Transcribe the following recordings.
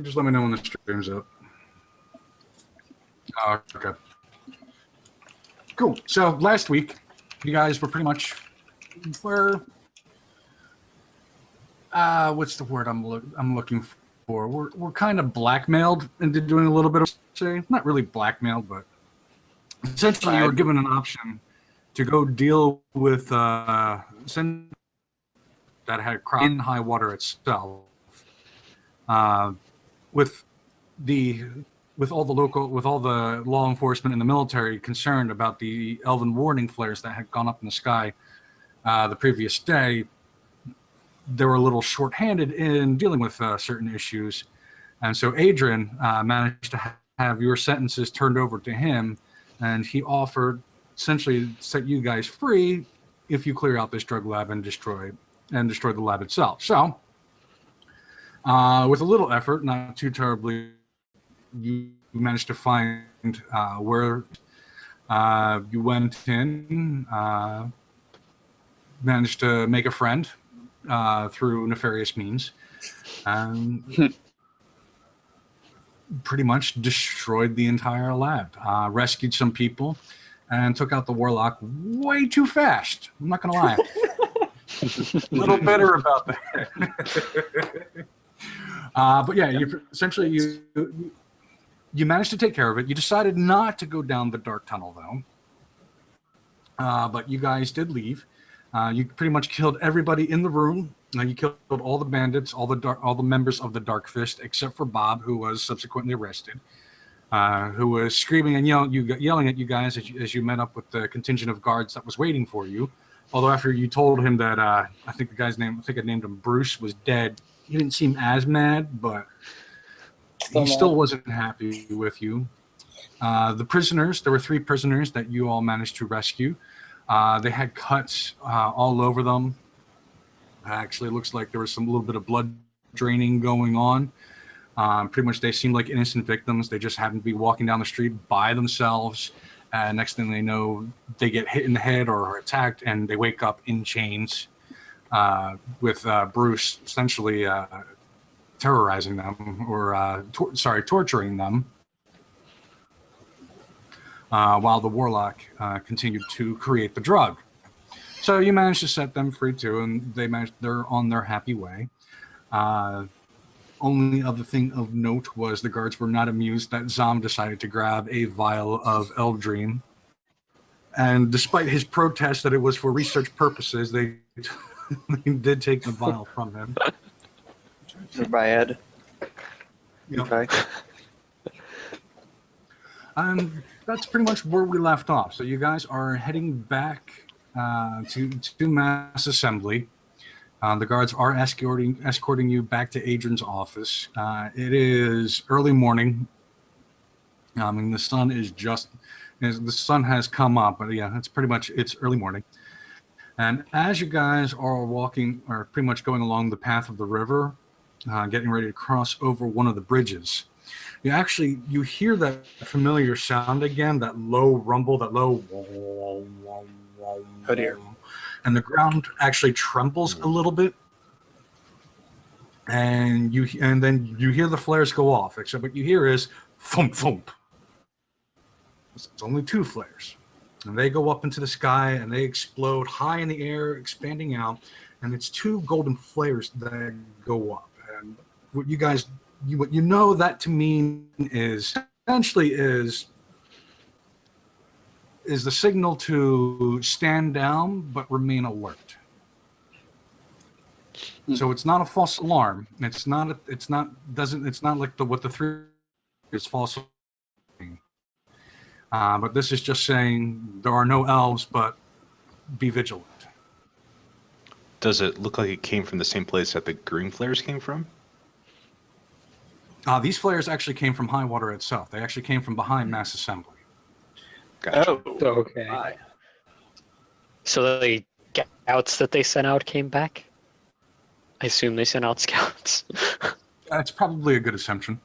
Just let me know when the stream's up. Okay. Cool. So last week, you guys were pretty much what's the word I'm looking for? We're kind of blackmailed into doing a little bit of not really blackmailed, but essentially you were given an option to go deal with that had crossed in high water itself. With all the law enforcement and the military concerned about the elven warning flares that had gone up in the sky the previous day, they were a little short-handed in dealing with certain issues, and so Adrian managed to have your sentences turned over to him, and he offered essentially set you guys free if you clear out this drug lab and destroy the lab itself. So, with a little effort, not too terribly, you managed to find where you went in, managed to make a friend through nefarious means, and pretty much destroyed the entire lab, rescued some people, and took out the warlock way too fast. I'm not going to lie. A little bitter about that. But yeah, you managed to take care of it. You decided not to go down the dark tunnel, though. But you guys did leave. You pretty much killed everybody in the room. You killed all the bandits, all the members of the Dark Fist, except for Bob, who was subsequently arrested, who was screaming and yelling at you guys as you met up with the contingent of guards that was waiting for you. Although after you told him that I think the guy's name, I think I named him Bruce, was dead, he didn't seem as mad, but he still wasn't happy with you. The prisoners, there were 3 prisoners that you all managed to rescue. They had cuts all over them. Actually, it looks like there was a little bit of blood draining going on. Pretty much they seemed like innocent victims. They just happened to be walking down the street by themselves. Next thing they know, they get hit in the head or are attacked, and they wake up in chains with Bruce essentially terrorizing them or torturing them. While the warlock continued to create the drug. So you managed to set them free too, and they're on their happy way. Only other thing of note was the guards were not amused that Zom decided to grab a vial of Eldream. And despite his protest that it was for research purposes, they did take the vial from him. By Ed. Yep. Okay. And that's pretty much where we left off. So you guys are heading back to Mass Assembly. The guards are escorting you back to Adrian's office. It is early morning. The sun has come up, but yeah, it's early morning. And as you guys are walking, or pretty much going along the path of the river, getting ready to cross over one of the bridges, you hear that familiar sound again, that low rumble, that low Oh dear. And the ground actually trembles a little bit, and then you hear the flares go off, except what you hear is thump thump. It's only 2 flares, and they go up into the sky and they explode high in the air, expanding out, and it's 2 golden flares that go up. And what you know that to mean is essentially is the signal to stand down but remain alert. So it's not a false alarm. It's not like what the 3 is false alarm. But this is just saying there are no elves, but be vigilant. Does it look like it came from the same place that the green flares came from? These flares actually came from high water itself. They actually came from behind Mass Assembly. Gotcha. Oh, Okay. So the scouts that they sent out came back? I assume they sent out scouts. That's probably a good assumption.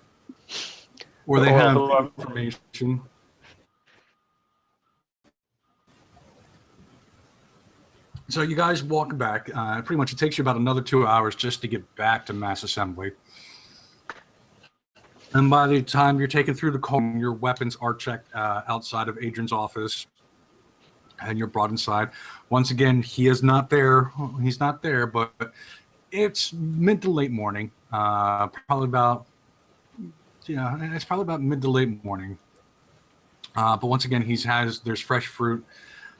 Or they have information. So you guys walk back. Pretty much it takes you about another 2 hours just to get back to Mass Assembly. And by the time you're taken through the call, your weapons are checked outside of Adrian's office, and you're brought inside. Once again, he is not there. He's not there, but it's mid to late morning. Probably about it's probably about mid to late morning. But once again, there's fresh fruit,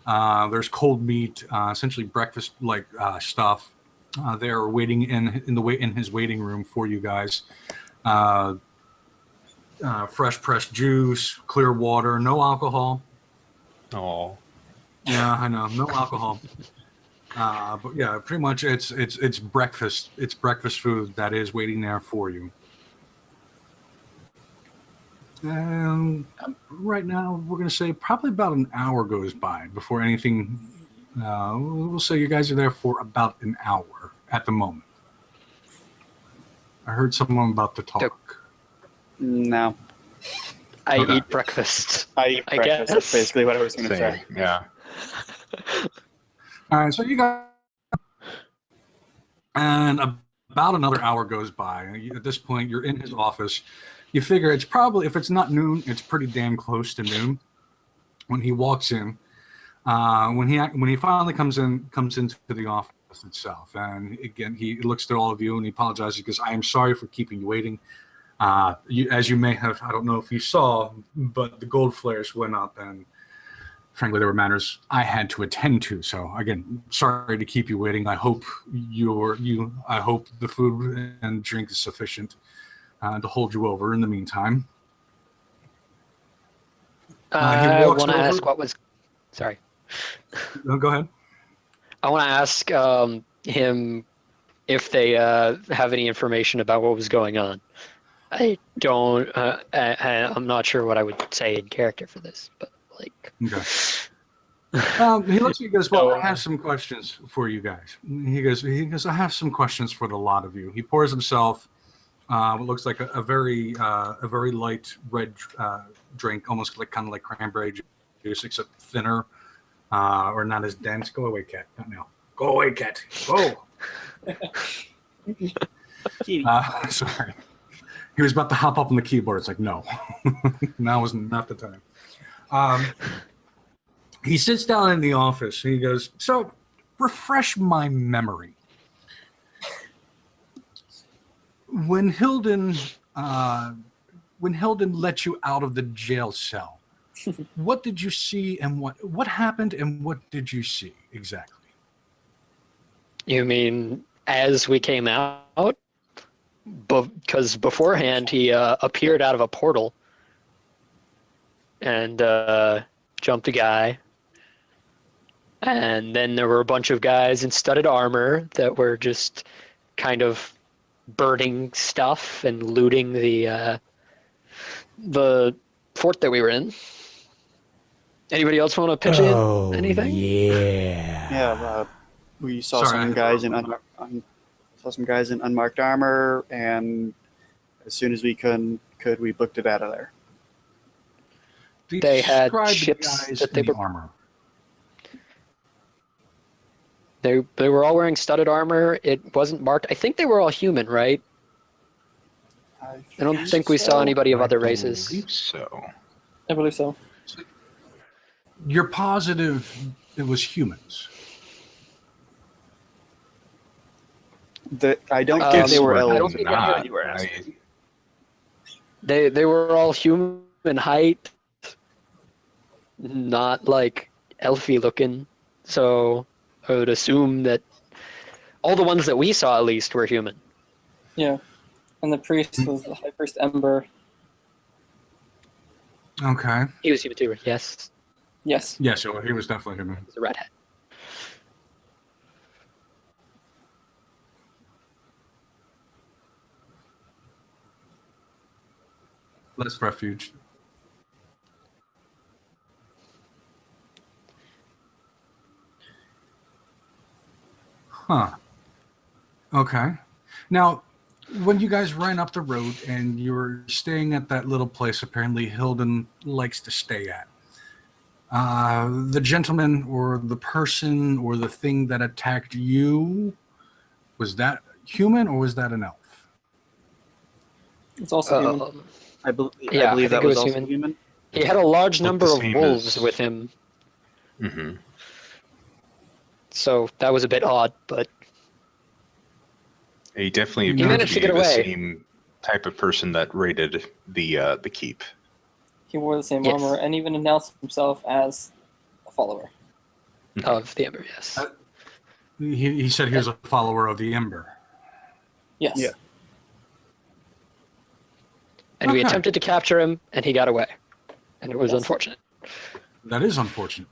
there's cold meat, essentially breakfast like stuff. They're waiting in his waiting room for you guys. Fresh pressed juice, clear water, no alcohol. Oh, Yeah, I know, no alcohol. But yeah, pretty much it's breakfast. It's breakfast food that is waiting there for you. And right now, we're going to say probably about an hour goes by before anything. We'll say you guys are there for about an hour at the moment. I heard someone about to talk. No. I Okay. eat breakfast. I eat I breakfast. That's guess. basically what I was going to same. say. Yeah. All right, so you got, and about another hour goes by. At this point, you're in his office. You figure it's probably, if it's not noon, it's pretty damn close to noon when he walks in. When he finally comes into the office itself, and again he looks to all of you and he apologizes because I am sorry for keeping you waiting. As you may have, I don't know if you saw, but the gold flares went up, and frankly, there were matters I had to attend to. So again, sorry to keep you waiting. I hope I hope the food and drink is sufficient to hold you over in the meantime. I walks want to over- ask what was. Sorry. No, go ahead. I want to ask him if they have any information about what was going on. I don't. I'm not sure what I would say in character for this, but like. Okay. He looks at you and goes, well, I have some questions for you guys. He goes, I have some questions for the lot of you. He pours himself what looks like a very light red drink, almost like kind of like cranberry juice, except thinner or not as dense. Go away, cat. Not now. Go away, cat. Go. Sorry. He was about to hop up on the keyboard. It's like, no. Now was not the time. He sits down in the office and he goes, so refresh my memory. When Hilden let you out of the jail cell, what did you see and what happened and what did you see exactly? You mean as we came out? Because beforehand he appeared out of a portal and jumped a guy. And then there were a bunch of guys in studded armor that were just kind of burning stuff and looting the fort that we were in. Anybody else want to pitch in anything? Yeah, we saw Sorry, some guys in unmarked armor, and as soon as we could we booked it out of there. They had Describe the ships guys that they in the were- armor. They were all wearing studded armor. It wasn't marked. I think they were all human, right? I don't think we saw anybody of I other I races. believe so. I believe so. You're positive it was humans. I don't I think they were don't elves. think Not. You were asking. They were all human height, not like elfy looking. So I would assume that all the ones that we saw at least were human. Yeah. And the priest was the High Priest Ember. Okay. He was human too. Yes, Yes. Yes, well, he was definitely human. he's a redhead. Less refuge. Huh. Okay. Now, when you guys ran up the road and you were staying at that little place apparently Hilden likes to stay at, the gentleman or the person or the thing that attacked you, was that human or was that an elf? It's also human. I believe Yeah, I that think it was was also human. human. He had a large Looked number the of same wolves as- with him, Hmm. so that was a bit odd. But He definitely He appeared managed to be get the away. same type of person that raided the keep. He wore the same Yes. armor and even announced himself as a follower. of the Ember, yes. He said he was a follower of the Ember. Yes. Yeah. And we Okay. attempted to capture him, and he got away. And it was Yes. unfortunate. That is unfortunate.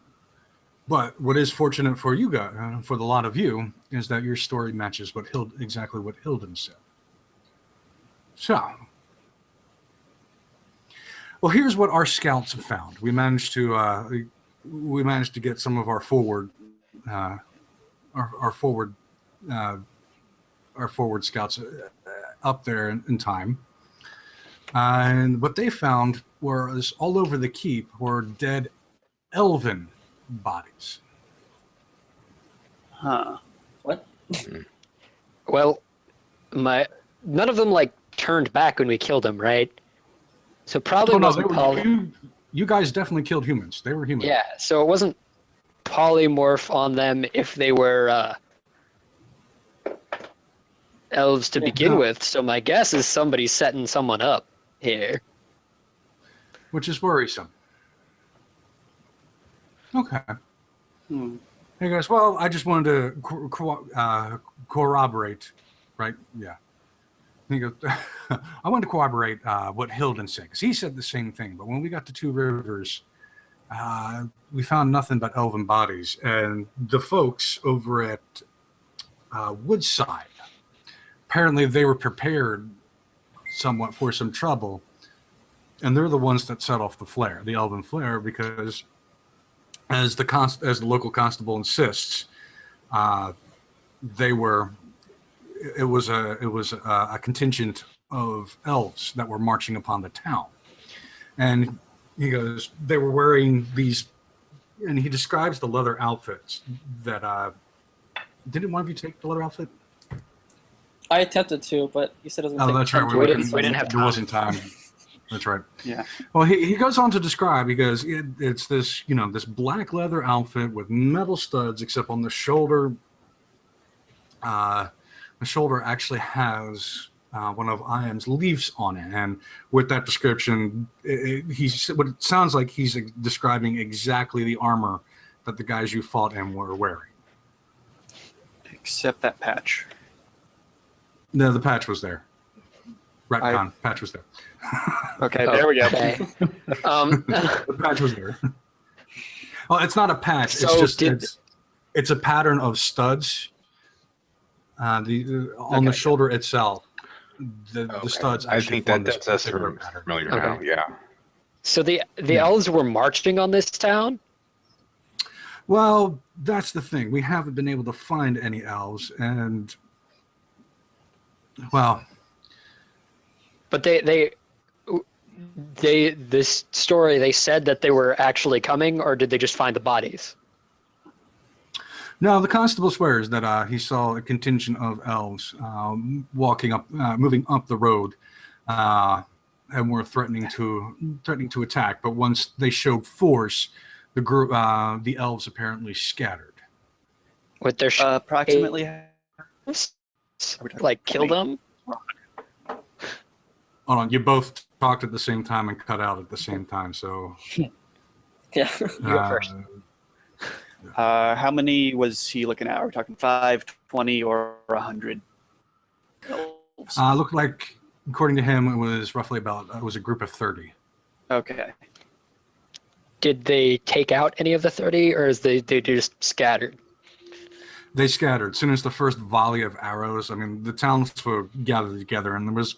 But what is fortunate for you guys, for the lot of you, is that your story matches exactly what Hilden said. So, well, here's what our scouts have found. We managed to get some of our forward scouts up there in time. And what they found was all over the keep were dead elven bodies. Huh. What? Well, none of them like turned back when we killed him, right? So probably Oh, no, wasn't you guys definitely killed humans. They were human. Yeah, so it wasn't polymorph on them if they were elves to Yeah, begin no. with. So my guess is somebody's setting someone up here. Which is worrisome. Okay. Hmm. Hey guys, well, I just wanted to corroborate, right? Yeah. He goes, I wanted to corroborate what Hilden said, because he said the same thing. But when we got to Two Rivers, we found nothing but elven bodies. And the folks over at Woodside, apparently they were prepared somewhat for some trouble. And they're the ones that set off the flare, the elven flare, because as the local constable insists, it was a contingent of elves that were marching upon the town. And he goes, they were wearing these, and he describes the leather outfits that, didn't one of you take the leather outfit? I attempted to, but he said it was Oh, going to that's take right. 10 We minutes. didn't have There wasn't time. That's right. Yeah. Well, he goes on to describe, he goes, it's this, this black leather outfit with metal studs, except on the shoulder, actually has one of Iam's leaves on it. And with that description, what it sounds like he's describing exactly the armor that the guys you fought in were wearing. Except that patch. No, the patch was there. Retcon, patch was there. Okay, there we go. Okay. The patch was there. Well, it's not a patch. So It's just did- it's a pattern of studs. On the Okay. shoulder itself, the Okay. studs. I Actually think that form this that's particular pattern. familiar Okay. now. Yeah. So the Yeah. elves were marching on this town? Well, that's the thing. We haven't been able to find any elves, and well, But this story, they said that they were actually coming, or did they just find the bodies? no. The constable swears that he saw a contingent of elves moving up the road, and were threatening to attack. But once they showed force, the group, the elves apparently scattered. With their Approximately. like kill them? Hold on, you both talked at the same time and cut out at the same time. So Yeah. You go first. How many was he looking at? Are we talking 5, 20, or 100? Looked like, according to him, it was roughly it was a group of 30. Okay. Did they take out any of the 30, or is they just scattered? They scattered. As soon as the first volley of arrows, I mean, the townsfolk gathered together, and there was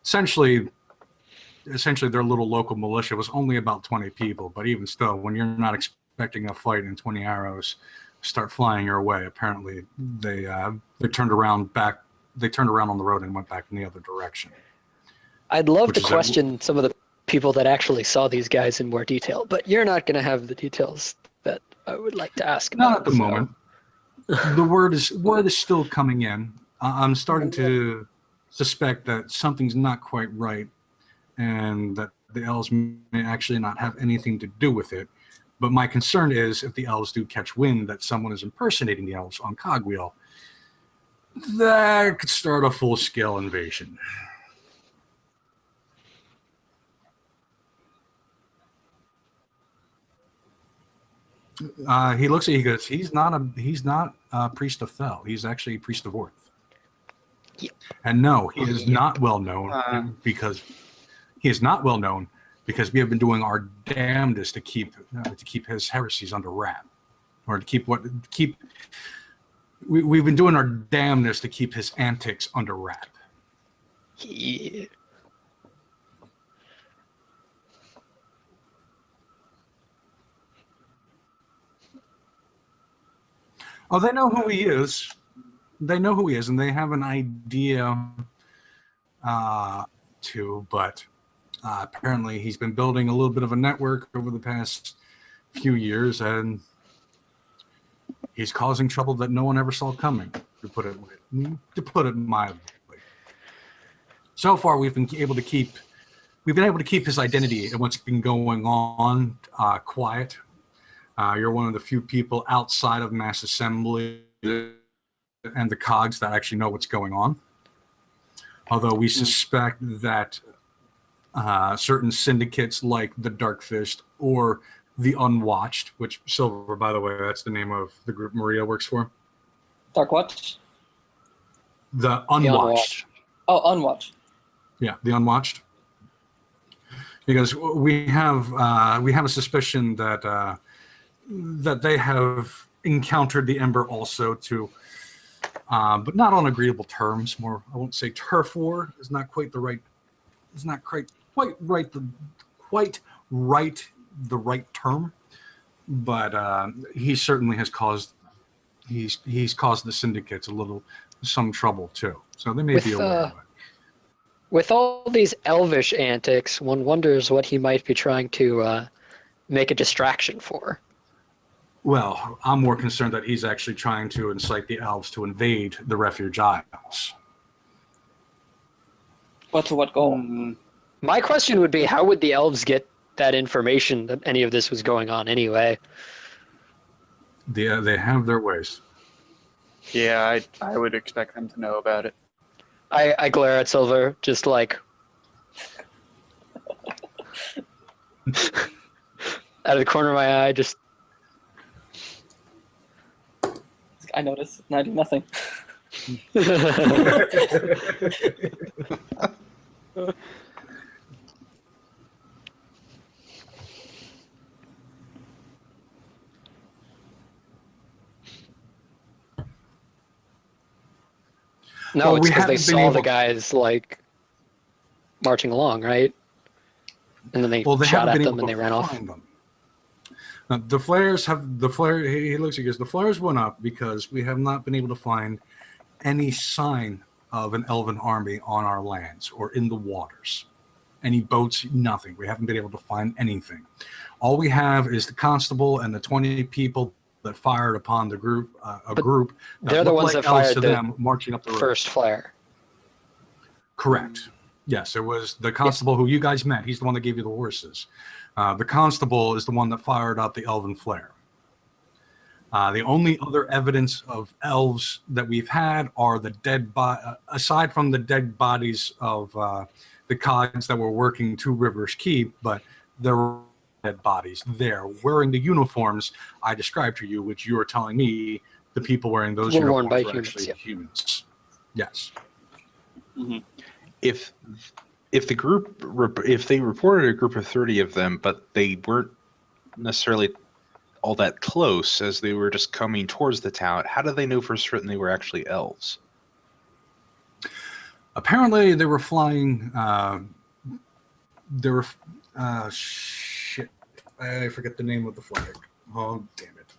essentially their little local militia was only about 20 people. But even still, when you're not expecting a fight and 20 arrows start flying your way, apparently they turned around on the road and went back in the other direction. I'd love Which to is a- question some of the people that actually saw these guys in more detail, but you're not going to have the details that I would like to ask about. Not at the so- moment. The word is still coming in. I'm starting to suspect that something's not quite right, and that the elves may actually not have anything to do with it. But my concern is if the elves do catch wind that someone is impersonating the elves on Cogwheel, that could start a full-scale invasion. He looks at you, he goes, he's not a priest of Thel. He's actually a priest of Orth. Yeah. And no, he is not well known because we have been doing our damnedest to keep his heresies under wrap, or we've been doing our damnedest to keep his antics under wrap. Yeah. Oh, they know who he is. They know who he is, and they have an idea but apparently he's been building a little bit of a network over the past few years, and he's causing trouble that no one ever saw coming, to put it mildly. So far, we've been able to keep his identity and what's been going on quiet. You're one of the few people outside of Mass Assembly and the cogs that actually know what's going on. Although we suspect that certain syndicates like the Dark Fist or the Unwatched, which Silver, by the way, that's the name of the group Maria works for. Dark Watch? The Unwatched. Oh, Unwatched. Yeah, the Unwatched. Because we have a suspicion that they have encountered the Ember also too, but not on agreeable terms. More, I won't say turf war is not quite the right. It's not quite right the right term, but he certainly has caused. He's caused the syndicates some trouble too. So they may be aware of it. With all these elvish antics, one wonders what he might be trying to make a distraction for. Well, I'm more concerned that he's actually trying to incite the elves to invade the Refuge Isles. But to what goal? My question would be, how would the elves get that information that any of this was going on anyway? They have their ways. Yeah, I would expect them to know about it. I glare at Silver, just like out of the corner of my eye, just I notice, and I do nothing. No, Well, it's we because they haven't been saw the able- guys like marching along, right? And then they Well, they shot haven't at been them able and they to ran off. find them. The flares have the flare. He looks at you. The flares went up because we have not been able to find any sign of an elven army on our lands or in the waters. Any boats, nothing. We haven't been able to find anything. All we have is the constable and the 20 people that fired upon the group. Group. They're the looked ones like that elves fired to the them marching up the road. First flare. Correct. Yes, it was the constable who you guys met. He's the one that gave you the horses. The constable is the one that fired up the elven flare. The only other evidence of elves that we've had are the aside from the dead bodies of the cogs that were working Two Rivers Keep, but there were dead bodies there wearing the uniforms I described to you, which you are telling me the people wearing those Were worn uniforms by were humans, actually yeah. humans. Yes. If they reported a group of 30 of them, but they weren't necessarily all that close as they were just coming towards the town, how do they know for certain they were actually elves? Apparently, they were flying. Shit. I forget the name of the flag. Oh, damn it.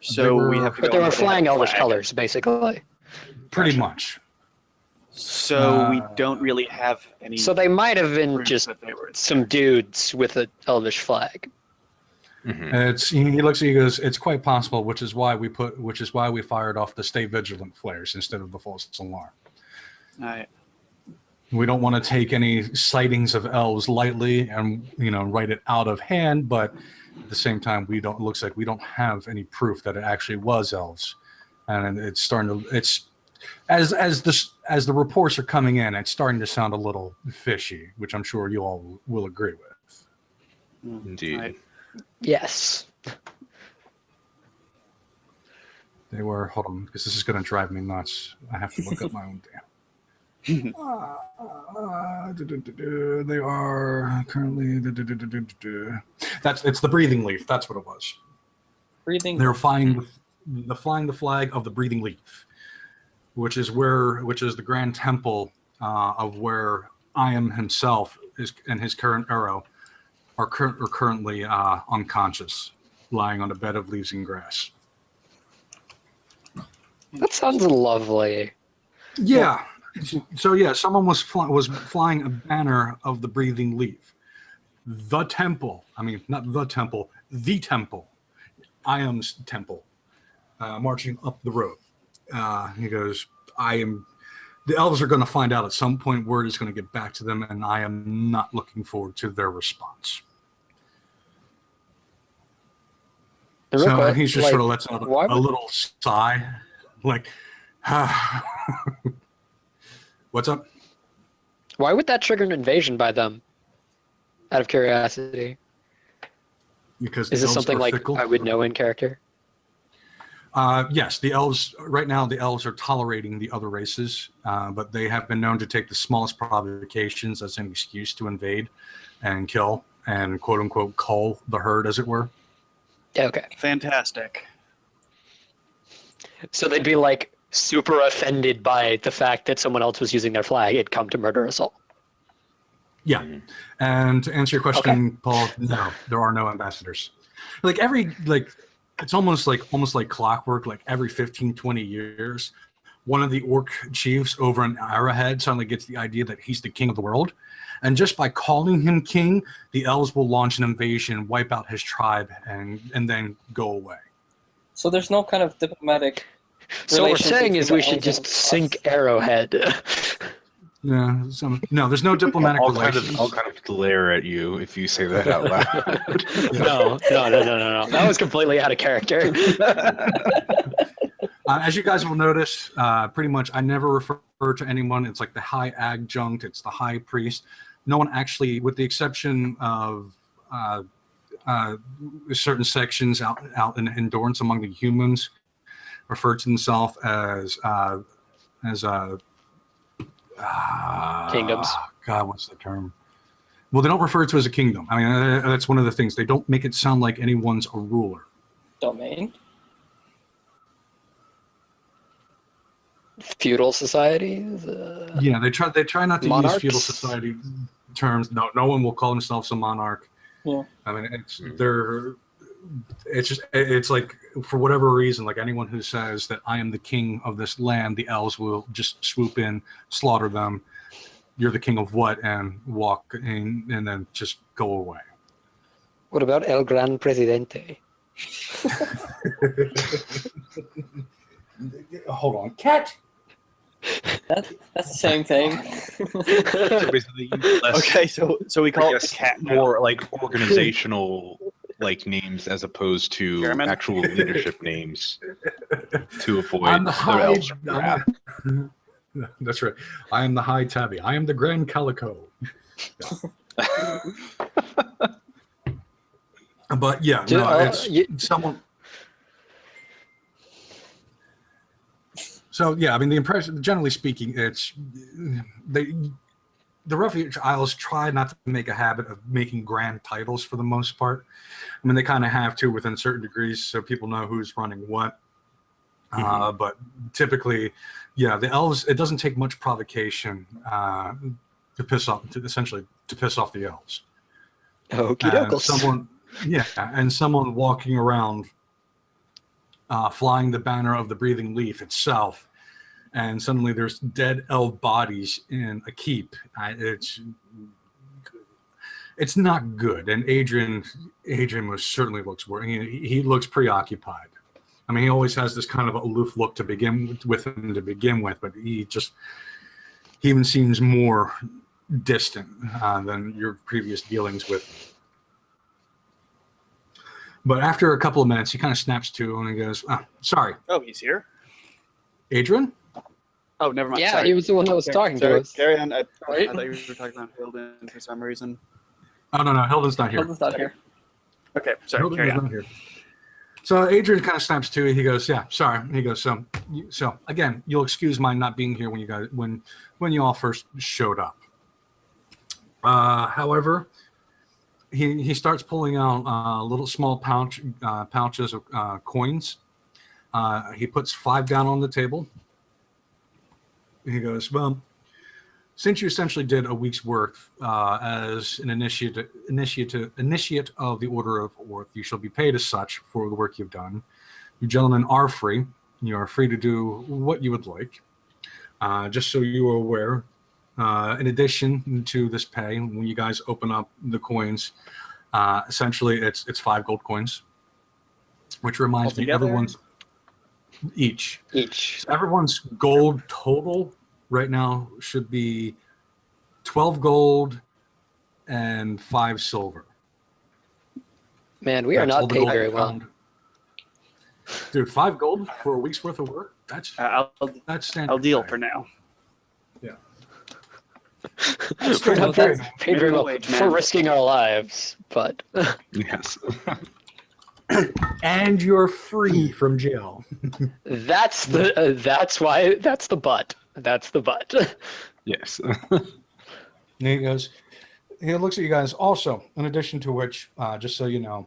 So we have to But go they were into the flying elvish flag. colors, basically. Pretty much. So we don't really have any. So they might have been proof just that they were some dudes with an elvish flag. Mhm. He looks at you and goes, it's quite possible, which is why we fired off the stay vigilant flares instead of the false alarm. right. We don't want to take any sightings of elves lightly and write it out of hand, but at the same time, it looks like we don't have any proof that it actually was elves, and it's starting to. It's as the reports are coming in, it's starting to sound a little fishy, which I'm sure you all will agree with. Indeed. Right. Yes. They were. Hold on, because this is going to drive me nuts. I have to look up my own damn. They are currently. It's the breathing leaf. That's what it was. Breathing. They're flying the flag of the breathing leaf, which is the grand temple of where Iam himself is, and his current arrow are currently unconscious, lying on a bed of leaves and grass. That sounds lovely. Yeah. So yeah, someone was flying a banner of the breathing leaf. The temple. I mean, not the temple. The temple. Iam's temple. Marching up the road. He goes, the elves are going to find out at some point. Word is going to get back to them, and I am not looking forward to their response. And So quick, he just sort of lets out why a little sigh, like, what's up? Why would that trigger an invasion by them? Out of curiosity. Because Is the this elves something are like fickle. I would know in character? Yes, the elves, right now, the elves are tolerating the other races, but they have been known to take the smallest provocations as an excuse to invade and kill and quote unquote cull the herd, as it were. Okay. Fantastic. So they'd be like super offended by the fact that someone else was using their flag. It'd come to murder us all. Yeah. And to answer your question, Paul, no, there are no ambassadors. It's almost like clockwork. Like every 15, 20 years, one of the orc chiefs over in Arrowhead suddenly gets the idea that he's the king of the world. And just by calling him king, the elves will launch an invasion, wipe out his tribe, and then go away. So there's no kind of diplomatic. So what we're relationship saying is between we the should elves just and sink us. Arrowhead. Yeah, no, there's no diplomatic I'll kind relations. of glare at you if you say that out loud. No. That was completely out of character. As you guys will notice, pretty much I never refer to anyone. It's like the high adjunct. It's the high priest. No one actually, with the exception of certain sections out in endurance among the humans, refer to themselves as Kingdoms. God, what's the term? Well, they don't refer to it as a kingdom. I mean, that's one of the things. They don't make it sound like anyone's a ruler. Domain. Feudal societies. Yeah, they try not to Monarchs? use feudal society terms. No one will call themselves a monarch. Yeah. I mean, it's like, for whatever reason, like anyone who says that I am the king of this land, the elves will just swoop in, slaughter them. You're the king of what? And walk in, and then just go away. What about El Gran Presidente? Hold on, cat. That's the same thing. So basically, less, Okay, so we call I it the guess, cat. more like organizational like names as opposed to Chairman? actual leadership names to avoid I'm the the high. elves' wrath. That's right. I am the high tabby. I am the grand calico. But yeah, no, it's someone. So yeah, I mean, the impression, generally speaking, it's the Refuge Isles try not to make a habit of making grand titles for the most part. I mean, they kind of have to within certain degrees, so people know who's running what. But typically, yeah, the elves. It doesn't take much provocation to piss off the elves. Okie dokes. Someone walking around flying the banner of the breathing leaf itself, and suddenly there's dead elf bodies in a keep. It's not good. And Adrian certainly looks worried. He looks preoccupied. I mean, he always has this kind of aloof look to begin with, but he even seems more distant than your previous dealings with. But after a couple of minutes, he kind of snaps to and he goes, "Sorry, Oh, he's here. Adrian." Oh, never mind. Yeah, Sorry. he was the one that was talking to Sorry, us. Carry on. I Right? thought you were talking about Hilden for some reason. Oh no, Hilden's not here. Hilda's not here. Okay, sorry. Hilden Carry is on. not here. So Adrian kind of snaps to. He goes, "Yeah, sorry." He goes, "So again, you'll excuse my not being here when you all first showed up." However, he starts pulling out little small pouches of coins. He puts 5 down on the table. He goes, "Well, since you essentially did a week's work as an initiate of the Order of Orth, you shall be paid as such for the work you've done. You gentlemen are free. You are free to do what you would like. Just so you are aware, in addition to this pay, when you guys open up the coins, essentially it's 5 gold coins, which reminds me, Altogether? everyone's each. Each. Everyone's gold total right now should be 12 gold and 5 silver. Man, we are That's all not the paid gold very I well. found. Dude, 5 gold for a week's worth of work? That's standard. I'll deal pay. for now. That's We're standard not pay. paid very well Wage, for man. risking our lives, but Yes. And you're free from jail. that's the but. That's the but. Yes. And he goes, he looks at you guys. Also, in addition to which, just so you know,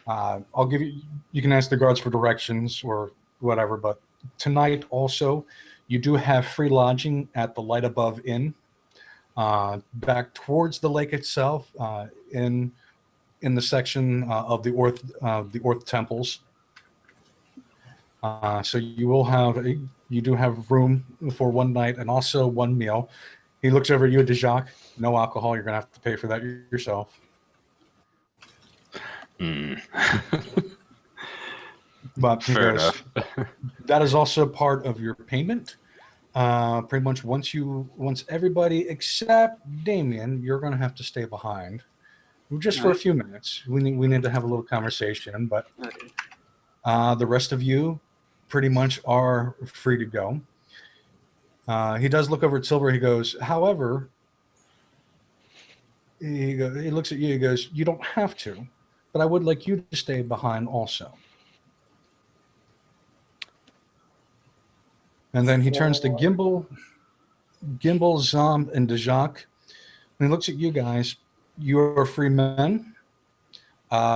I'll give you, you can ask the guards for directions or whatever, but tonight also, you do have free lodging at the Light Above Inn, back towards the lake itself, in the section of the Orth temples. So you do have room for one night and also one meal. He looks over at you, Dejac. No alcohol. You're gonna have to pay for that yourself. But he Fair goes, enough. that is also part of your payment. Pretty much once everybody except Damien, you're gonna have to stay behind. Just for a few minutes. We need to have a little conversation, but the rest of you pretty much are free to go. He does look over at Silver. He goes, however, he looks at you. He goes, you don't have to, but I would like you to stay behind also. And then he turns to Gimbal, Zomb, and Dejac, and he looks at you guys. You're free men.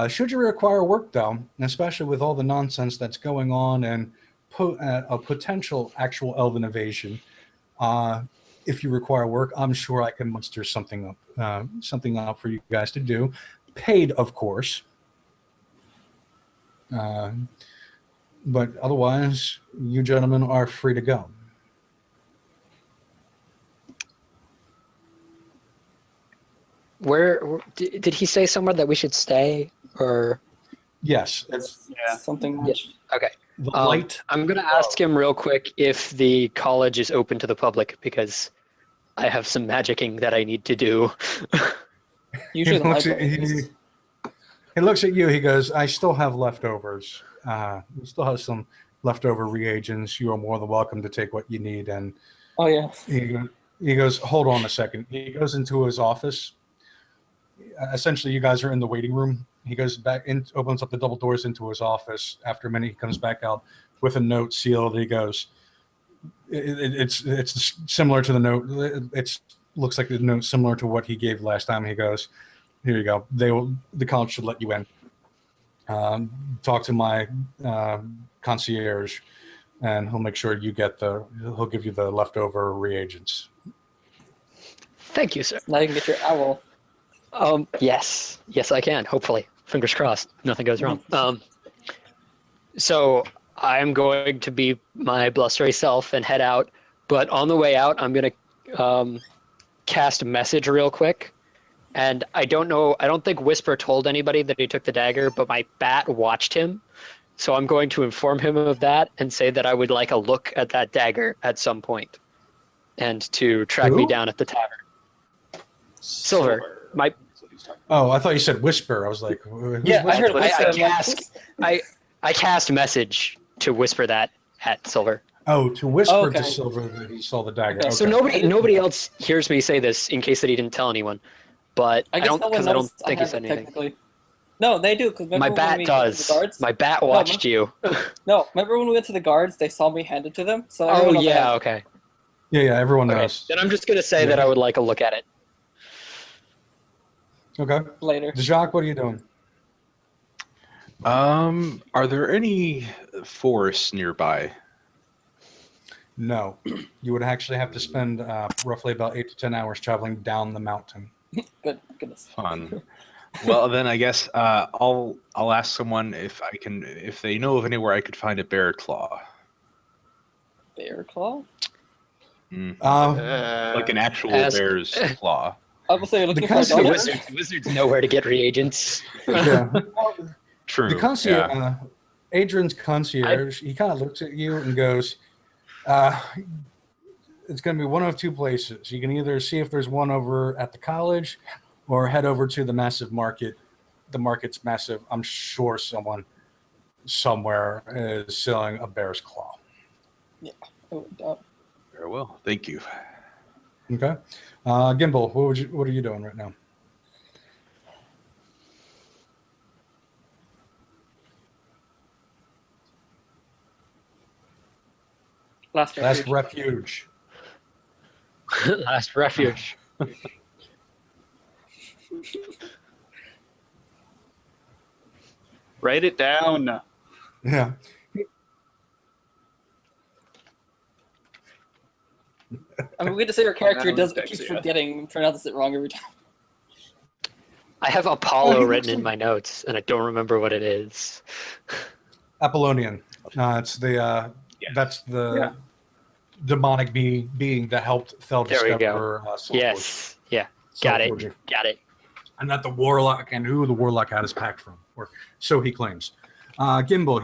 Should you require work, though, especially with all the nonsense that's going on and a potential actual elven invasion, if you require work, I'm sure I can muster something up for you guys to do, paid, of course. But otherwise, you gentlemen are free to go. Where did he say somewhere that we should stay, or? Yes, Yeah. Something. Yes. Okay. the light. I'm gonna ask him real quick if the college is open to the public because I have some magicking that I need to do. Usually the looks at, library is. he looks at you. He goes, I still have leftovers. We still have some leftover reagents. You are more than welcome to take what you need. And Oh yeah. he goes, hold on a second. He goes into his office. Essentially, you guys are in the waiting room. He goes back in, opens up the double doors into his office. After a minute, he comes back out with a note sealed. He goes, it's similar to the note. It looks like the note similar to what he gave last time. He goes, here you go. The college should let you in. Talk to my concierge, and he'll make sure you get he'll give you the leftover reagents. Thank you, sir. Now you can get your owl. Yes, I can. Hopefully, fingers crossed, nothing goes wrong. So I'm going to be my blustery self and head out. But on the way out, I'm gonna cast a message real quick. And I don't think Whisper told anybody that he took the dagger, but my bat watched him. So I'm going to inform him of that and say that I would like a look at that dagger at some point. and to track me Who? down at the tavern. Silver. My Oh, I thought you said whisper. I was like, who's Yeah, I heard Whisper? whisper. I I'm like, cast I cast message to whisper that at Silver. Oh, to whisper Oh, okay. to Silver that he saw the dagger. Okay. Okay. So nobody else hears me say this in case that he didn't tell anyone. But I I guess don't no one because I don't knows think he have said it anything. technically. No, they do. Because My bat does. My bat watched you. No, remember when we went to the guards? They saw me hand it to them. So Oh everyone knows I yeah, have okay. Yeah, everyone Okay. knows. Then I'm just gonna say that I would like a look at it. Okay. it later. Jacques, what are you doing? Are there any forests nearby? No. You would actually have to spend roughly about 8 to 10 hours traveling down the mountain. Goodness. Fun. Well, then I guess I'll ask someone if they know of anywhere I could find a bear claw, Bear claw. like an actual Ask- bear's claw. I will say you're looking for a concierge- dollar. Wizards know where to get reagents. yeah. True. The concierge, Yeah. Adrian's concierge, he kind of looks at you and goes, it's going to be one of two places. You can either see if there's one over at the college or head over to the massive market. The market's massive. I'm sure someone somewhere is selling a bear's claw. Oh, Very well. Thank you. Okay. Gimbal, what are you doing right now? last Last refuge. refuge. Last refuge. Write it down. Yeah. I mean, we get to say your character That does was keeps sexy, yeah. forgetting, pronounces it wrong every time. I have Oh, Apollo he written looks in my notes, and I don't remember what it is. Apollonian. It's the that's the Yeah. demonic being that helped Thel There we go. discover Soulforge. Yes. Yeah. Got it. Soulforger. Got it. And that the warlock and who the warlock had his pact from, or so he claims. Gimbal,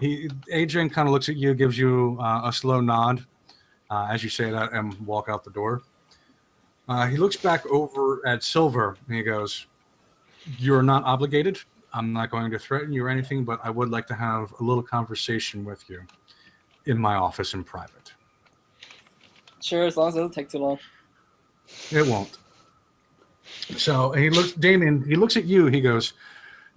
Adrian kind of looks at you, gives you a slow nod as you say that, and walk out the door. He looks back over at Silver and he goes, "You're not obligated. I'm not going to threaten you or anything, but I would like to have a little conversation with you in my office in private." Sure, as long as it doesn't take too long. It won't. So he looks, Damien, he looks at you, he goes,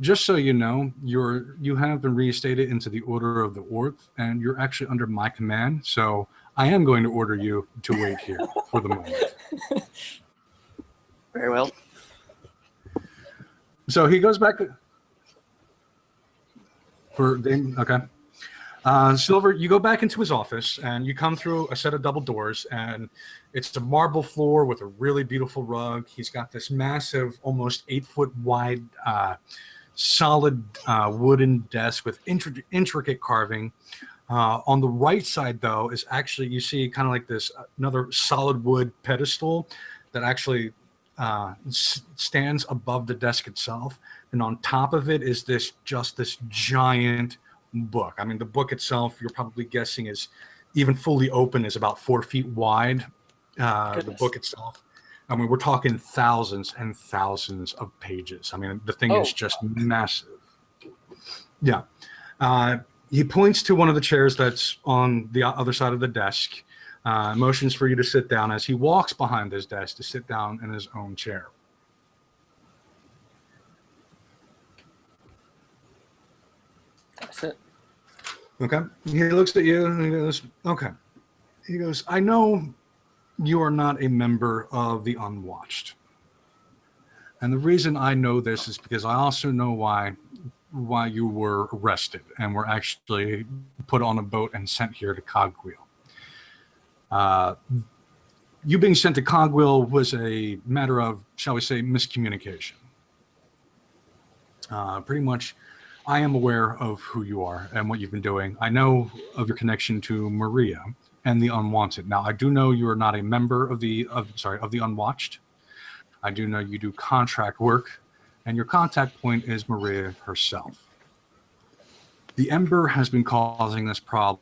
"Just so you know, you have been reinstated into the Order of the Orth, and you're actually under my command, so I am going to order you to wait here for the moment." Very well. So he goes back for Damien, okay. Silver, you go back into his office and you come through a set of double doors, and it's a marble floor with a really beautiful rug. He's got this massive, almost 8-foot wide, solid wooden desk with intricate carving. On the right side, though, is actually, you see kind of like this another solid wood pedestal that actually stands above the desk itself. And on top of it is this giant book. I mean, the book itself, you're probably guessing, is even fully open is about 4 feet wide. The Goodness. book itself. I mean, we're talking thousands and thousands of pages. I mean, the thing Oh. is just massive. Yeah. He points to one of the chairs that's on the other side of the desk, motions for you to sit down as he walks behind his desk to sit down in his own chair. That's it. Okay. He looks at you and he goes, "Okay." He goes, "I know you are not a member of the Unwatched. And the reason I know this is because I also know why you were arrested and were actually put on a boat and sent here to Cogwheel. You being sent to Cogwheel was a matter of, shall we say, miscommunication. Pretty much, I am aware of who you are and what you've been doing. I know of your connection to Maria and the Unwanted. Now, I do know you are not a member of the Unwatched. I do know you do contract work, and your contact point is Maria herself. The Ember has been causing this problem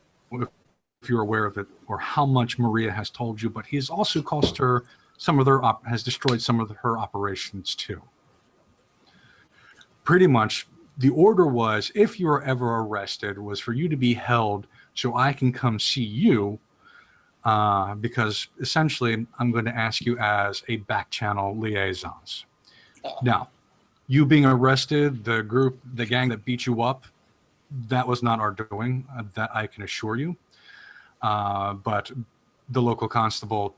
you're aware of it or how much Maria has told you, but he has also cost her has destroyed some of her operations too. Pretty much, the order was, if you are ever arrested, was for you to be held so I can come see you, because essentially I'm going to ask you as a back channel liaisons. Oh. Now, you being arrested, the gang that beat you up, that was not our doing, that I can assure you. But the local constable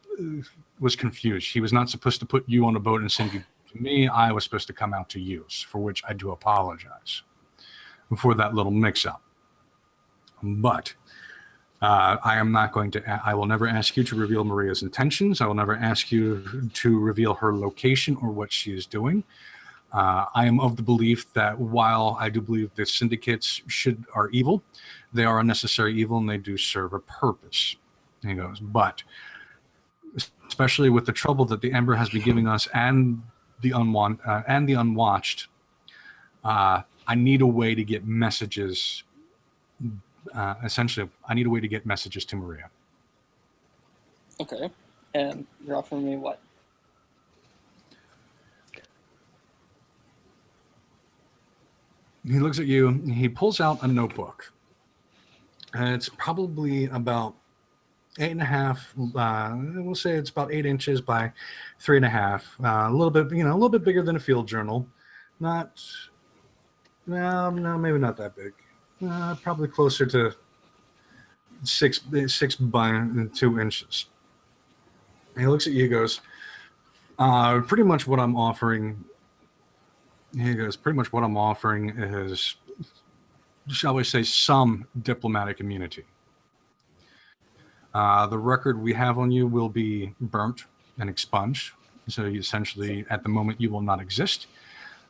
was confused. He was not supposed to put you on a boat and send you to me. I was supposed to come out to you, for which I do apologize for that little mix-up. But I will never ask you to reveal Maria's intentions. I will never ask you to reveal her location or what she is doing. I am of the belief that while I do believe the syndicates are evil, they are unnecessary evil and they do serve a purpose. And he goes, but especially with the trouble that the Ember has been giving us and the unwatched, I need a way to get messages. Essentially, I need a way to get messages to Maria. Okay. And you're offering me what? He looks at you. He pulls out a notebook. And it's probably about 8.5. We'll say it's about 8 inches by 3.5. A little bit bigger than a field journal. No, maybe not that big. Probably closer to 6 by 2 inches. He looks at you. Goes, pretty much what I'm offering. He goes, pretty much what I'm offering is, shall we say, some diplomatic immunity. The record we have on you will be burnt and expunged. So you essentially, at the moment, you will not exist.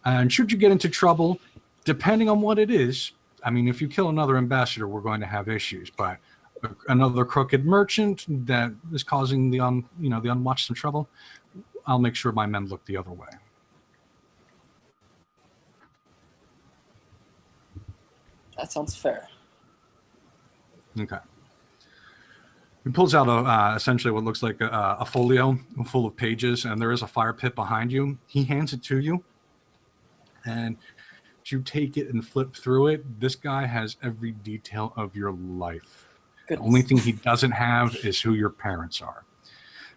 And should you get into trouble, depending on what it is, I mean, if you kill another ambassador, we're going to have issues. But another crooked merchant that is causing the unwatched some trouble, I'll make sure my men look the other way. That sounds fair. Okay. He pulls out essentially what looks like a folio full of pages, and there is a fire pit behind you. He hands it to you, and you take it and flip through it. This guy has every detail of your life. Goodness. The only thing he doesn't have is who your parents are.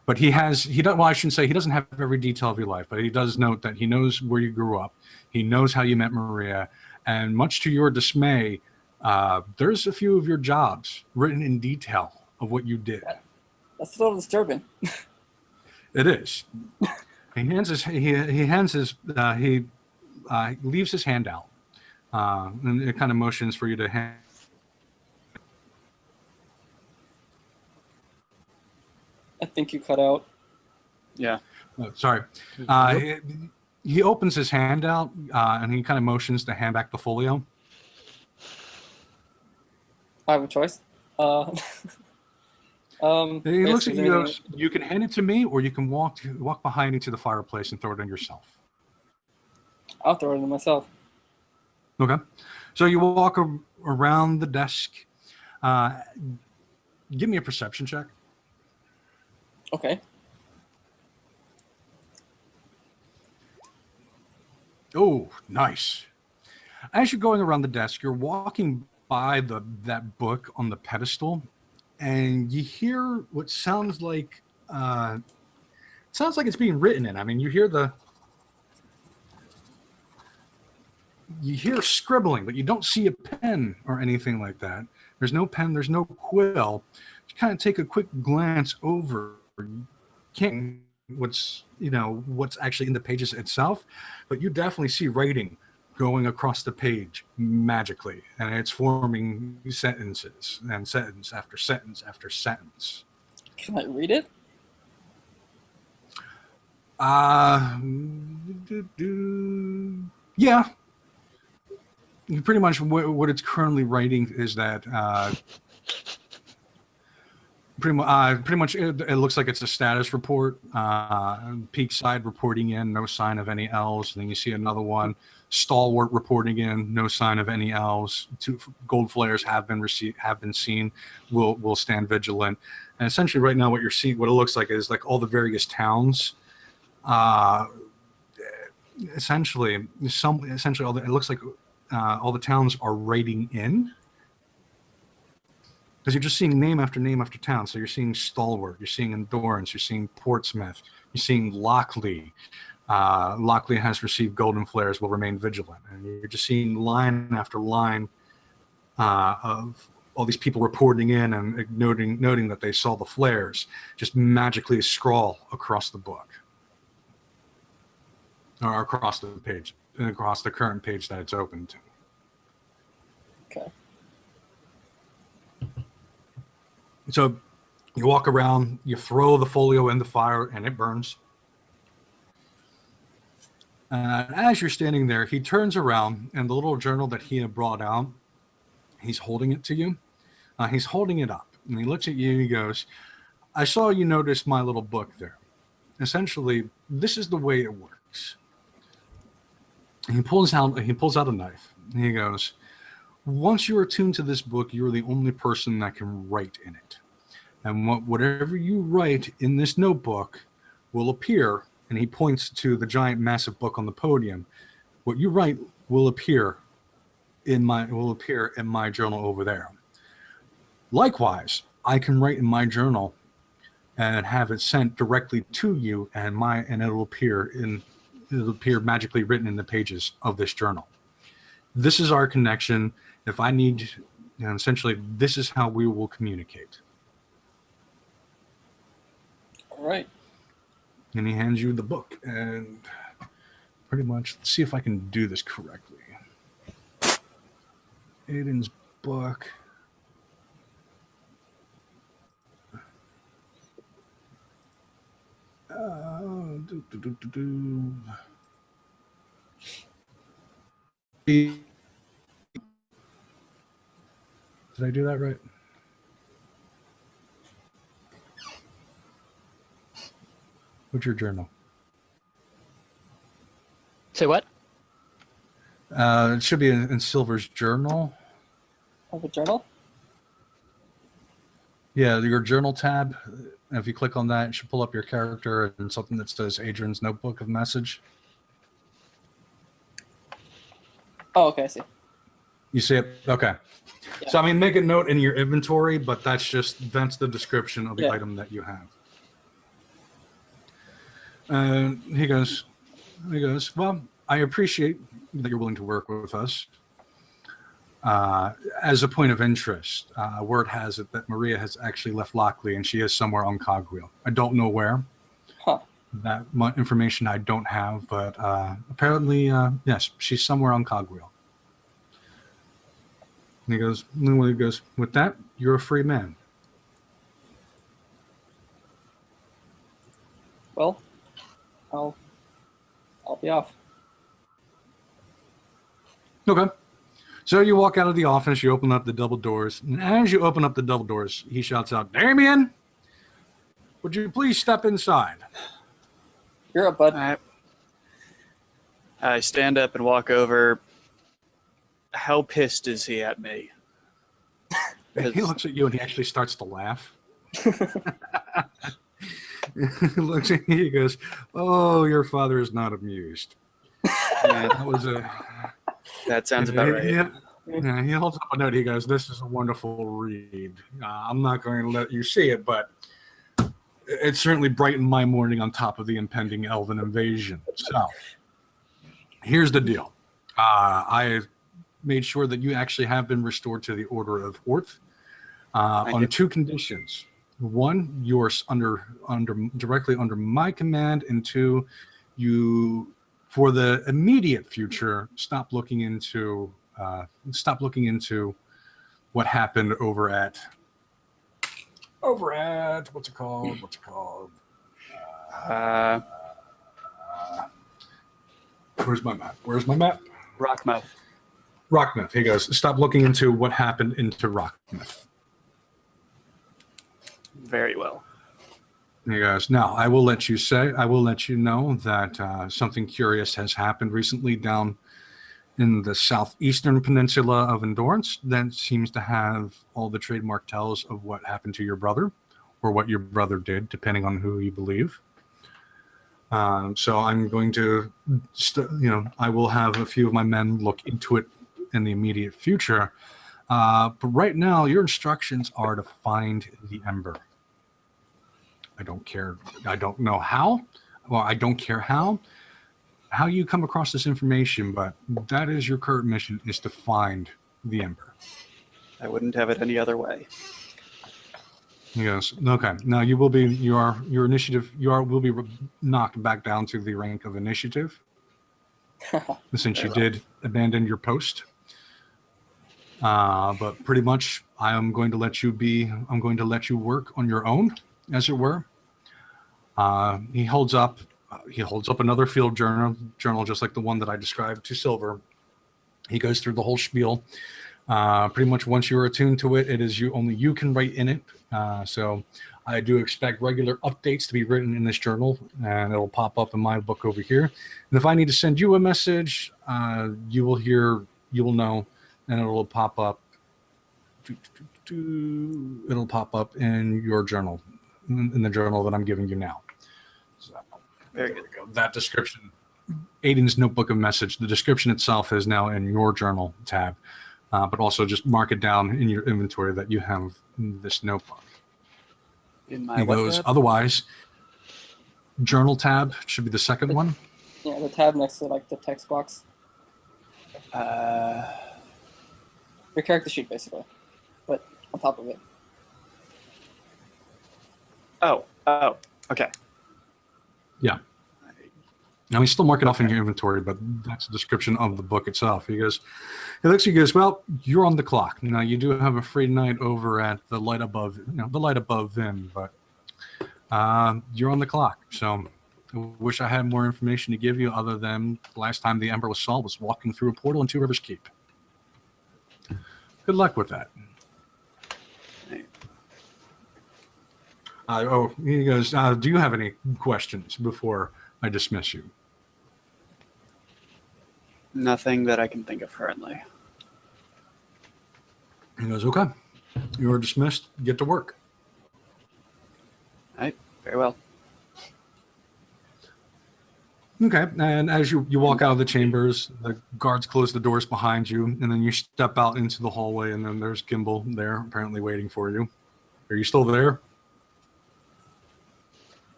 But I shouldn't say he doesn't have every detail of your life, but he does note that he knows where you grew up. He knows how you met Maria. And much to your dismay, there's a few of your jobs written in detail of what you did. That's a little disturbing. It is. He leaves his hand out, and it kind of motions for you to hand. I think you cut out. Yeah. Oh, sorry. He opens his hand out, and he kind of motions to hand back the folio. I have a choice. He looks at you and goes, you can hand it to me, or you can walk behind into the fireplace and throw it on yourself. I'll throw it in myself. Okay. So you walk around the desk. Give me a perception check. Okay. Oh, nice. As you're going around the desk, you're walking by that book on the pedestal, and you hear what sounds like it's being written in. I mean, you hear scribbling, but you don't see a pen or anything like that. There's no pen, there's no quill. You kind of take a quick glance over. You can't what's actually in the pages itself, but you definitely see writing going across the page magically, and it's forming sentences and sentence after sentence after sentence. Can I read it? Yeah. You pretty much what it's currently writing is that Pretty much, it looks like it's a status report. Peakside reporting in, no sign of any elves. And then you see another one, Stalwart reporting in, no sign of any elves. 2 gold flares have been seen. We'll stand vigilant. And essentially, right now, what you're seeing, what it looks like is like all the various towns. Essentially, it looks like all the towns are raiding in. Because you're just seeing name after name after town. So you're seeing Stalwart, you're seeing Endurance, you're seeing Portsmouth, you're seeing Lockley. Lockley has received golden flares, will remain vigilant. And you're just seeing line after line of all these people reporting in and noting that they saw the flares just magically scrawl across the book. Or across the page, across the current page that it's open to. Okay. So you walk around, you throw the folio in the fire, and it burns. As you're standing there, he turns around, and the little journal that he had brought out, he's holding it to you. He's holding it up, and he looks at you, and he goes, I saw you notice my little book there. Essentially, this is the way it works. And he pulls out a knife, and he goes, once you are attuned to this book, you're the only person that can write in it. And whatever you write in this notebook will appear, and he points to the giant massive book on the podium. What you write will appear in my journal over there. Likewise, I can write in my journal and have it sent directly to you, and it'll appear magically written in the pages of this journal. This is our connection. If I need, essentially, this is how we will communicate. All right. And he hands you the book, and pretty much, let's see if I can do this correctly. Aiden's book. Did I do that right? What's your journal? Say what? It should be in Silver's journal. Have a journal? Yeah, your journal tab. If you click on that, it should pull up your character and something that says Adrian's Notebook of Message. Oh, okay, I see. You see it? Okay. Yeah. So, I mean, make a note in your inventory, but that's the description of the Yeah. item that you have. He goes, well, I appreciate that you're willing to work with us. As a point of interest, word has it that Maria has actually left Lockley and she is somewhere on Cogwheel. I don't know where. Huh. That information I don't have, but apparently, yes, she's somewhere on Cogwheel. And he goes, with that, you're a free man. Well, I'll be off. Okay. So you walk out of the office, you open up the double doors, and as you open up the double doors, he shouts out, Damien, would you please step inside? You're up, bud. I stand up and walk over. How pissed is he at me? He looks at you and he actually starts to laugh. He looks at you, he goes, oh, your father is not amused. Yeah, That was that sounds about right. Yeah, he holds up a note. He goes, this is a wonderful read. I'm not going to let you see it, but it certainly brightened my morning on top of the impending elven invasion. So here's the deal. I made sure that you actually have been restored to the Order of Orth on 2 conditions. 1, you're directly under my command, and 2, you, for the immediate future, stop looking into what happened over at what's it called? Where's my map? Rockmouth. Rockmouth. He goes, stop looking into what happened into Rockmouth. Very well. He goes, now, I will let you know that something curious has happened recently down in the southeastern peninsula of Endurance that seems to have all the trademark tells of what happened to your brother, or what your brother did, depending on who you believe. So I'm going to, I will have a few of my men look into it in the immediate future. But right now, your instructions are to find the Ember. I don't care. I don't know how. Well, I don't care how you come across this information, but that is your current mission, is to find the Ember. I wouldn't have it any other way. He goes, okay. Now will be knocked back down to the rank of initiative, since you did abandon your post. But pretty much, I'm going to let you work on your own, as it were. He holds up another field journal, just like the one that I described to Silver. He goes through the whole spiel. Pretty much once you're attuned to it, only you can write in it. So I do expect regular updates to be written in this journal, and it'll pop up in my book over here. And if I need to send you a message, you will know, and it'll pop up. It'll pop up in your journal, in the journal that I'm giving you now. So, Very good. that description, Aiden's notebook of message, the description itself is now in your journal tab, but also just mark it down in your inventory that you have this notebook. In my He what goes, tab? otherwise, journal tab should be the second one. Yeah, the tab next to like the text box. Your character sheet, basically, but on top of it. Oh, okay. Yeah. Now he's still marking off in your inventory, but that's a description of the book itself. He looks at you, goes, well, you're on the clock. Now you do have a free night over at the light above, the light above them, but you're on the clock. So I wish I had more information to give you other than the last time the Ember was solved was walking through a portal in Two Rivers Keep. Good luck with that. He goes, do you have any questions before I dismiss you? Nothing that I can think of currently. He goes, okay, you are dismissed. Get to work. All right. Very well. Okay, and as you walk out of the chambers, the guards close the doors behind you, and then you step out into the hallway, and then there's Gimbal there, apparently waiting for you. Are you still there?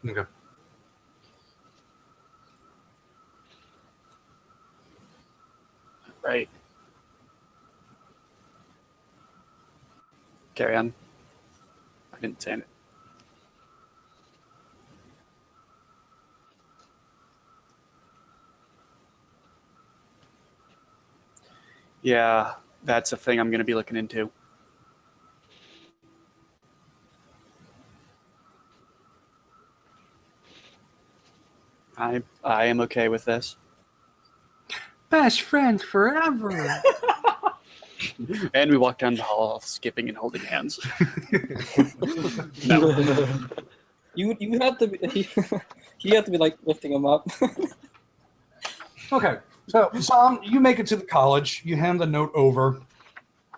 Okay. Right. Carry on. I didn't say it. Yeah, that's a thing I'm going to be looking into. I am okay with this. Best friends forever. And we walk down the hall, skipping and holding hands. No. You have to be, he had to be like lifting him up. Okay, so Sam, you make it to the college. You hand the note over,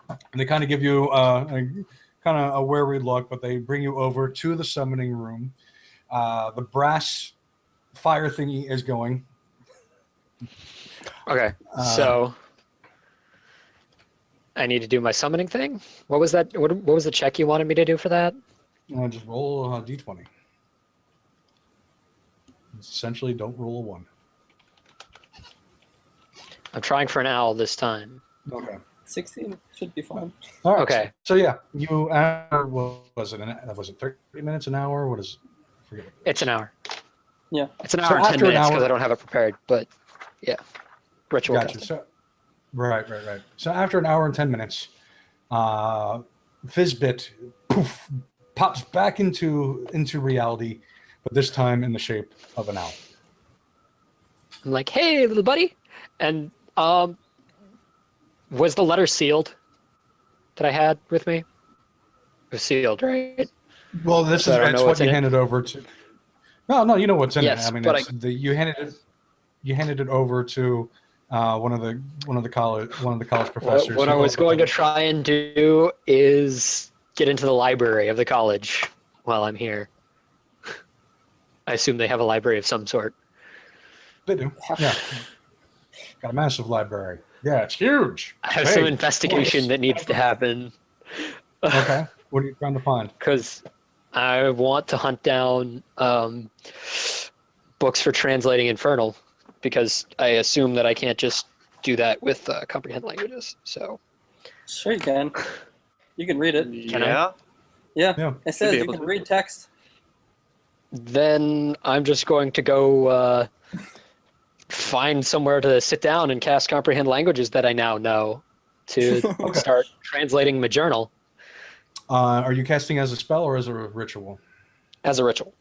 and they kind of give you a wary look, but they bring you over to the summoning room. The brass fire thingy is going. Okay, so I need to do my summoning thing. What was that? What was the check you wanted me to do for that? Just roll a d20. Essentially, don't roll a 1. I'm trying for an owl this time. Okay. 16 should be fine. All right. Okay. So yeah, you what was it 30 minutes, an hour? What is? I forget. It's an hour. Yeah. It's an So hour and 10 after an minutes hour- because I don't have it prepared. But yeah, ritual. Gotcha. testing. So, right. So after an hour and 10 minutes, Fizzbit poof, pops back into reality, but this time in the shape of an owl. I'm like, hey, little buddy, and was the letter sealed that I had with me? It was sealed, right? Well, this So I is don't that's know what what's you in it? handed over to. No, you know what's in Yes, it. I mean, but you handed it over to one of the college professors. What I who was going to overlooked try and do is get into the library of the college while I'm here. I assume they have a library of some sort. it. They do. Yeah, got a massive library. Yeah, it's huge. I have Big, some of investigation course. that needs to happen Okay, what are you trying to find? because I want to hunt down books for translating Infernal because I assume that I can't just do that with comprehend languages. So Sure you can. You can read it. Can I? Yeah. Yeah. Yeah. It says be you able can to. read text. then I'm just going to go find somewhere to sit down and cast comprehend languages that I now know to Okay. start translating my journal Are you casting as a spell or as a ritual? as a ritual.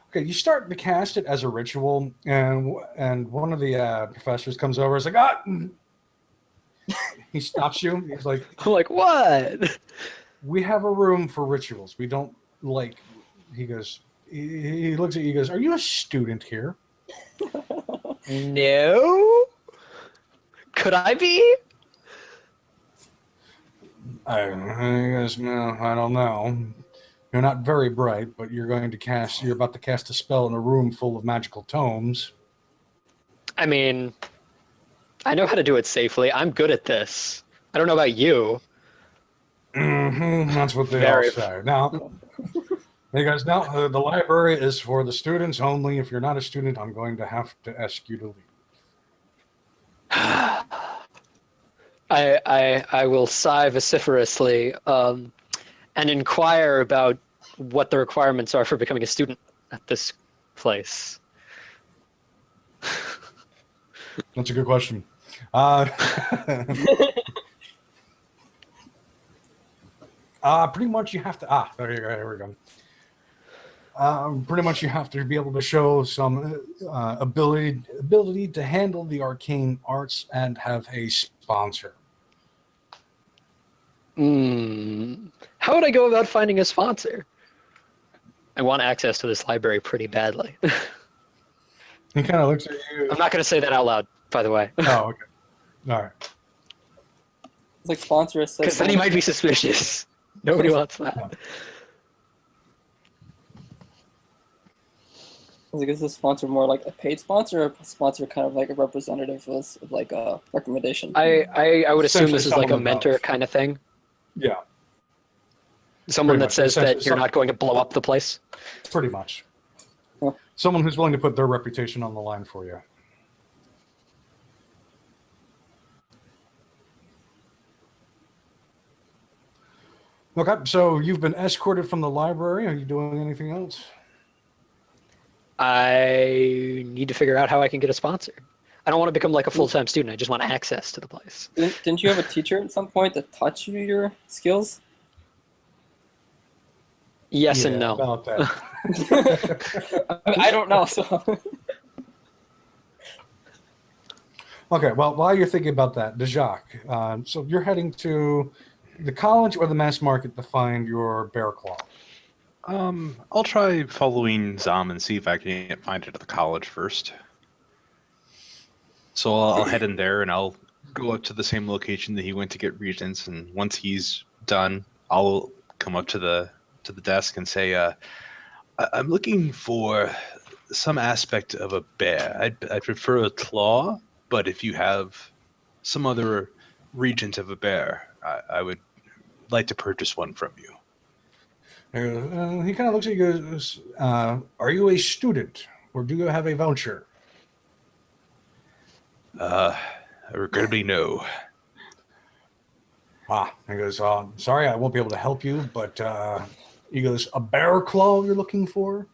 Okay, you start to cast it as a ritual, and one of the professors comes over. Is like, ah! He stops you. He's like, I'm like, what? we have a room for rituals. We don't like. He goes. He looks at you. He goes, are you a student here? No. Could I be? He goes, no, I don't know. You're not very bright, but you're about to cast a spell in a room full of magical tomes. I mean, I know how to do it safely. I'm good at this. I don't know about you. That's what they Very- all say. Now, he goes, no, the library is for the students only. If you're not a student, I'm going to have to ask you to leave. I will sigh vociferously and inquire about what the requirements are for becoming a student at this place. That's a good question. Pretty much you have to. There you go. Here we go. Pretty much you have to be able to show some ability to handle the arcane arts and have a sponsor. How would I go about finding a sponsor? I want access to this library pretty badly. He kind of looks at you. I'm not going to say that out loud, by the way, Oh, okay. All right. It's like sponsor us. because then he might be suspicious. Nobody wants that. Like, is this sponsor more like a paid sponsor, or a sponsor kind of like a representative of like a recommendation? I would assume this is like a Essentially mentor someone kind of thing. Yeah, Someone Pretty that much. says that Essentially you're not going to blow up the place. pretty much. Huh. Someone who's willing to put their reputation on the line for you. Okay, so you've been escorted from the library. Are you doing anything else? I need to figure out how I can get a sponsor. I don't want to become like a full-time student. I just want access to the place. Didn't you have a teacher at some point that taught you your skills? Yes and Yeah, no. About that. I don't know. So Okay, well, while you're thinking about that, Dejacque, so you're heading to the college or the mass market to find your bear claw. I'll try following Zom and see if I can find it at the college first. So I'll head in there and I'll go up to the same location that he went to get regents. And once he's done, I'll come up to the desk and say, "I'm looking for some aspect of a bear. I'd prefer a claw, but if you have some other regent of a bear, I would like to purchase one from you." He kind of looks at you and goes, are you a student or do you have a voucher? Regrettably, no. He goes, sorry, I won't be able to help you, but he goes, a bear claw you're looking for?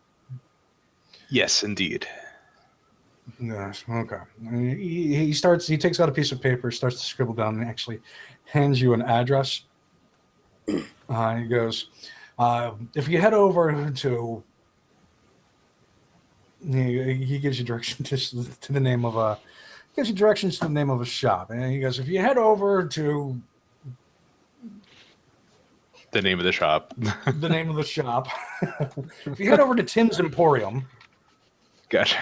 Yes, indeed. Yes, okay. He takes out a piece of paper, starts to scribble down, and actually hands you an address. He goes, if you head over to, he gives you directions to the name of a, gives you directions to the name of a shop, and he goes, if you head over to The name of the shop. the name of the shop. If you head over to Tim's Emporium, Gotcha.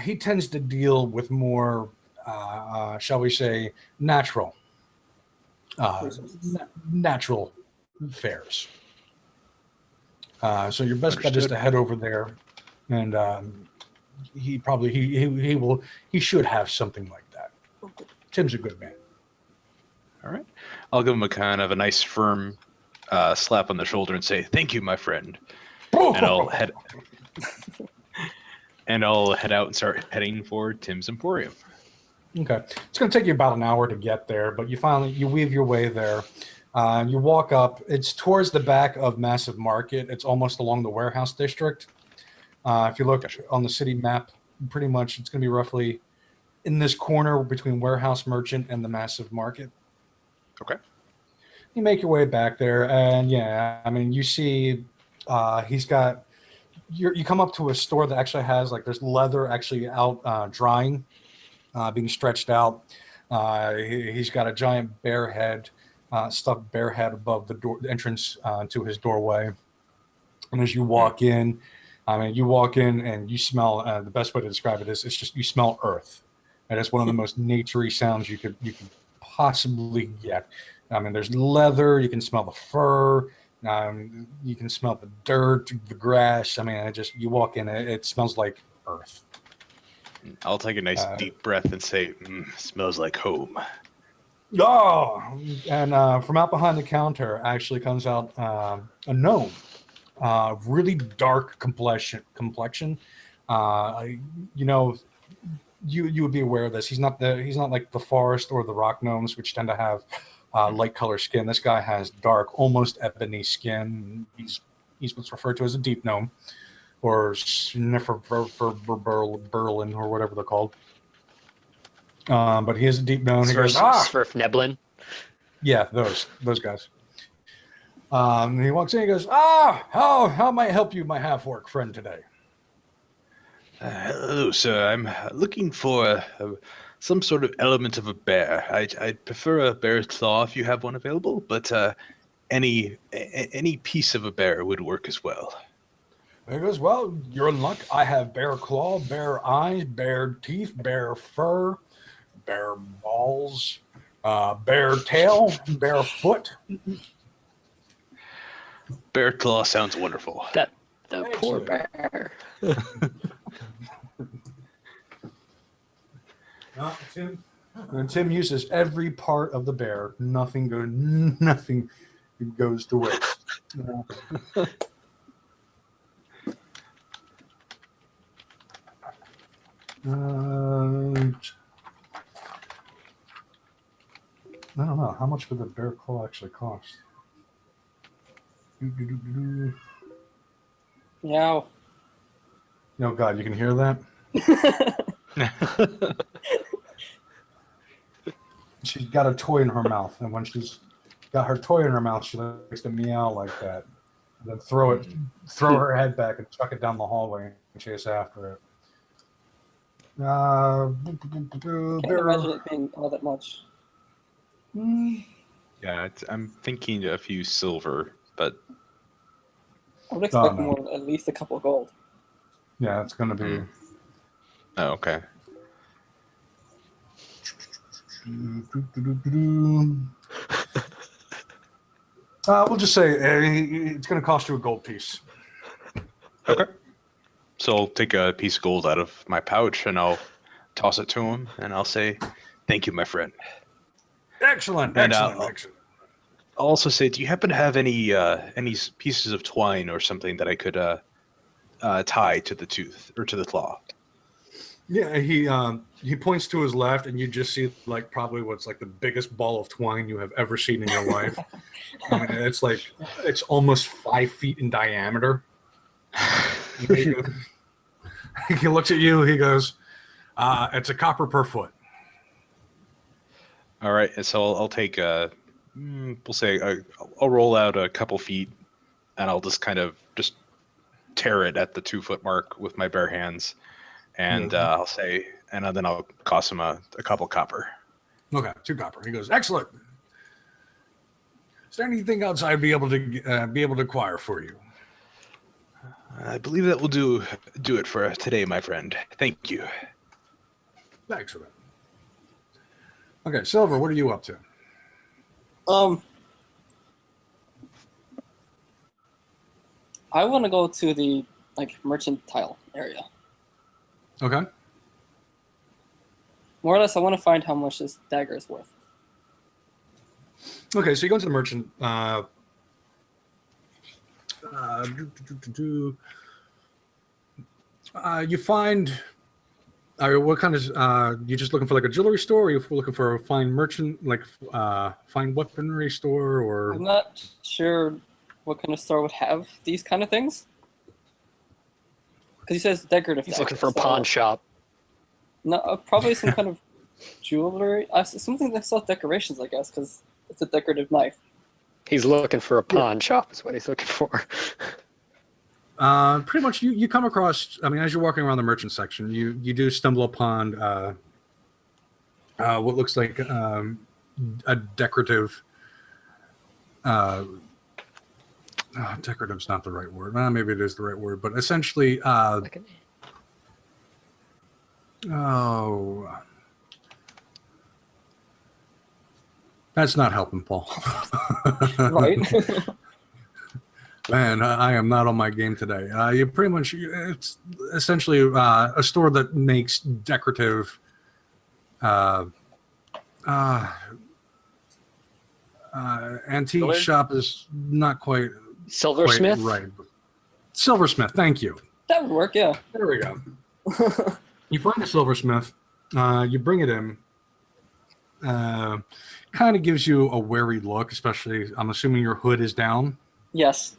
He tends to deal with more, shall we say, natural natural fares. So your best bet is Understood. to head over there, and he should have something like that. Tim's a good man. All right. I'll give him a kind of a nice firm slap on the shoulder and say, "Thank you, my friend." And I'll head out and start heading for Tim's Emporium. Okay, it's going to take you about an hour to get there, but you weave your way there. You walk up. It's towards the back of Massive Market. It's almost along the warehouse district. If you look on the city map, pretty much it's going to be roughly in this corner between Warehouse Merchant and the Massive Market. Okay. You make your way back there, and yeah, I mean, you see he's got. You come up to a store that actually has there's leather actually out drying, being stretched out. He's got a giant bear head, stuffed bear head above the entrance to his doorway. And as you walk in, and you smell. The best way to describe it is it's just you smell earth. And it's one of the most naturey sounds you could possibly get. I mean, there's leather. You can smell the fur. You can smell the dirt, the grass. I mean, you walk in, it smells like earth. I'll take a nice deep breath and say, "Smells like home." Oh, and from out behind the counter actually comes out a gnome, really dark complexion. You would be aware of this. He's not like the forest or the rock gnomes, which tend to have light color skin. This guy has dark, almost ebony skin. He's what's referred to as a deep gnome, or sniffer Berlin, or whatever they're called. But he is a deep gnome. He goes, Sverfneblin. yeah, those guys. He walks in. He goes, how might I help you, my half-orc friend, today? Hello, sir. I'm looking for some sort of element of a bear. I'd prefer a bear's claw if you have one available, but any piece of a bear would work as well. He goes, well, you're in luck. I have bear claw, bear eyes, bear teeth, bear fur, bear balls, bear tail, bear foot. Bear claw sounds wonderful. The poor bear. Tim uses every part of the bear. Nothing goes to waste. I don't know. How much would the bear claw actually cost? Meow. Oh, God, you can hear that? She's got a toy in her mouth, and when she's got her toy in her mouth, she likes to meow like that. And then throw her head back and chuck it down the hallway and chase after it. Can't imagine it being all that much. Yeah, I'm thinking a few silver, but I would expect no. more, at least a couple gold. Yeah, it's going to be... oh, okay. We'll just say it's going to cost you a gold piece. Okay. So I'll take a piece of gold out of my pouch and I'll toss it to him and I'll say, "Thank you, my friend." Excellent. And, Excellent. I'll also say, do you happen to have any pieces of twine or something that I could tie to the tooth or to the claw? Yeah, he points to his left, and you just see probably what's the biggest ball of twine you have ever seen in your life. I mean, it's almost 5 feet in diameter. He looks at you. He goes, "It's a copper per foot." All right, and so I'll take we'll say I'll roll out a couple feet, and I'll just kind of tear it at the 2 foot mark with my bare hands. And I'll say, and then I'll cost him a couple copper. Okay, 2 copper. He goes, "Excellent." Is there anything else I'd be able to acquire for you? I believe that will do it for today, my friend. Thank you. Excellent. Okay, Silver, what are you up to? I want to go to the mercantile area. Okay. More or less, I want to find how much this dagger is worth. Okay, so you go into the merchant. You find. What kind of? You just looking for like a jewelry store, or you looking for a fine merchant, like fine weaponry store, or? I'm not sure what kind of store would have these kind of things. Because he says decorative. He's dagger, looking for a so- pawn shop. No, probably some kind of jewelry. Something that sells decorations, I guess, because it's a decorative knife. He's looking for a pawn shop is what he's looking for. Pretty much, you come across. I mean, as you're walking around the merchant section, you do stumble upon what looks like a decorative. Decorative's not the right word. Maybe it is the right word, but essentially, Like an- that's not helping, Paul. Right? Man, I am not on my game today. You pretty much, it's essentially a store that makes decorative antique Jewelry? shop is not quite Silversmith? right. Silversmith, thank you. That would work, yeah. There we go. You find the silversmith, you bring it in. Kind of gives you a wary look, especially, I'm assuming your hood is down. Yes.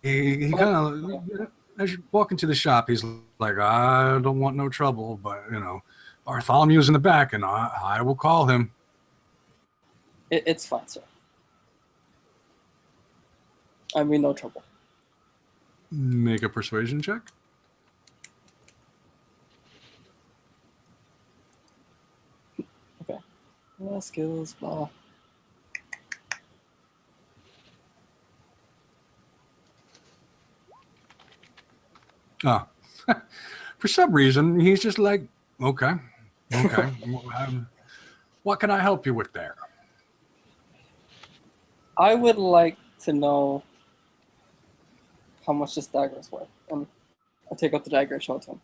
He kind of, as you walk into the shop, he's like, I don't want no trouble, but, Bartholomew's in the back, and I will call him. It's fine, sir. I mean, no trouble. Make a persuasion check. Skills, blah. Oh, for some reason, he's just like, okay. What can I help you with there? I would like to know how much this dagger is worth. I'll take out the dagger and show it to him.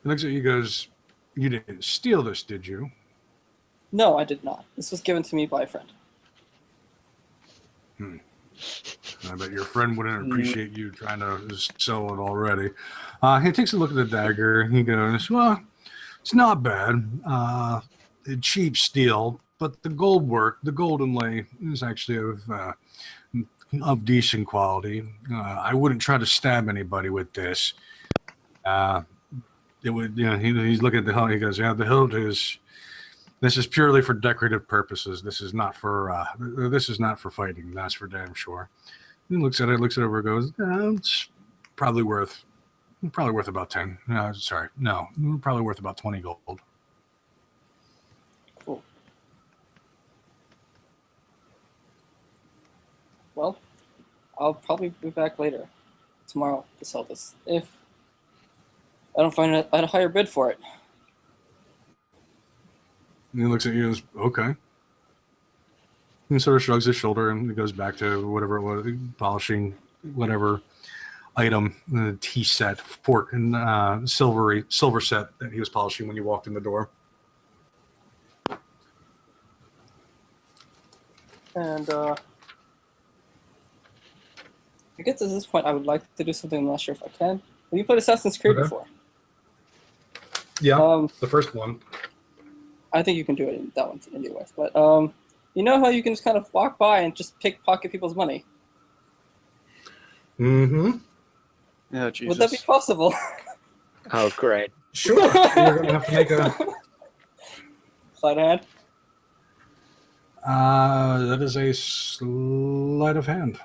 He looks at you, goes, you didn't steal this, did you? No, I did not. This was given to me by a friend. I bet your friend wouldn't appreciate you trying to sell it already. He takes a look at the dagger, and he goes, well, it's not bad. Cheap steel, but the gold work, the gold inlay is actually of decent quality. I wouldn't try to stab anybody with this. It would, he's looking at the hilt. He goes, yeah, the hilt is. This is purely for decorative purposes. This is not for fighting. That's for damn sure. He looks at it, looks it over, goes, it's probably worth about 10. Probably worth about 20 gold. Cool. Well, I'll probably be back later, tomorrow, to sell this. If I don't find a higher bid for it. And he looks at you and goes, okay. He sort of shrugs his shoulder and he goes back to whatever it was, polishing whatever item, the tea set, fork, and silver set that he was polishing when you walked in the door. And I guess at this point I would like to do something. I'm not sure if I can. Have you played Assassin's Creed Okay. before? Yeah, the first one. I think you can do it in that one anyways. But you know how you can just kind of walk by and just pickpocket people's money? Mm-hmm. Oh, Jesus. Would that be possible? Oh, great. Sure. You're going to have to make a... Sleight of hand? That is a sleight of hand.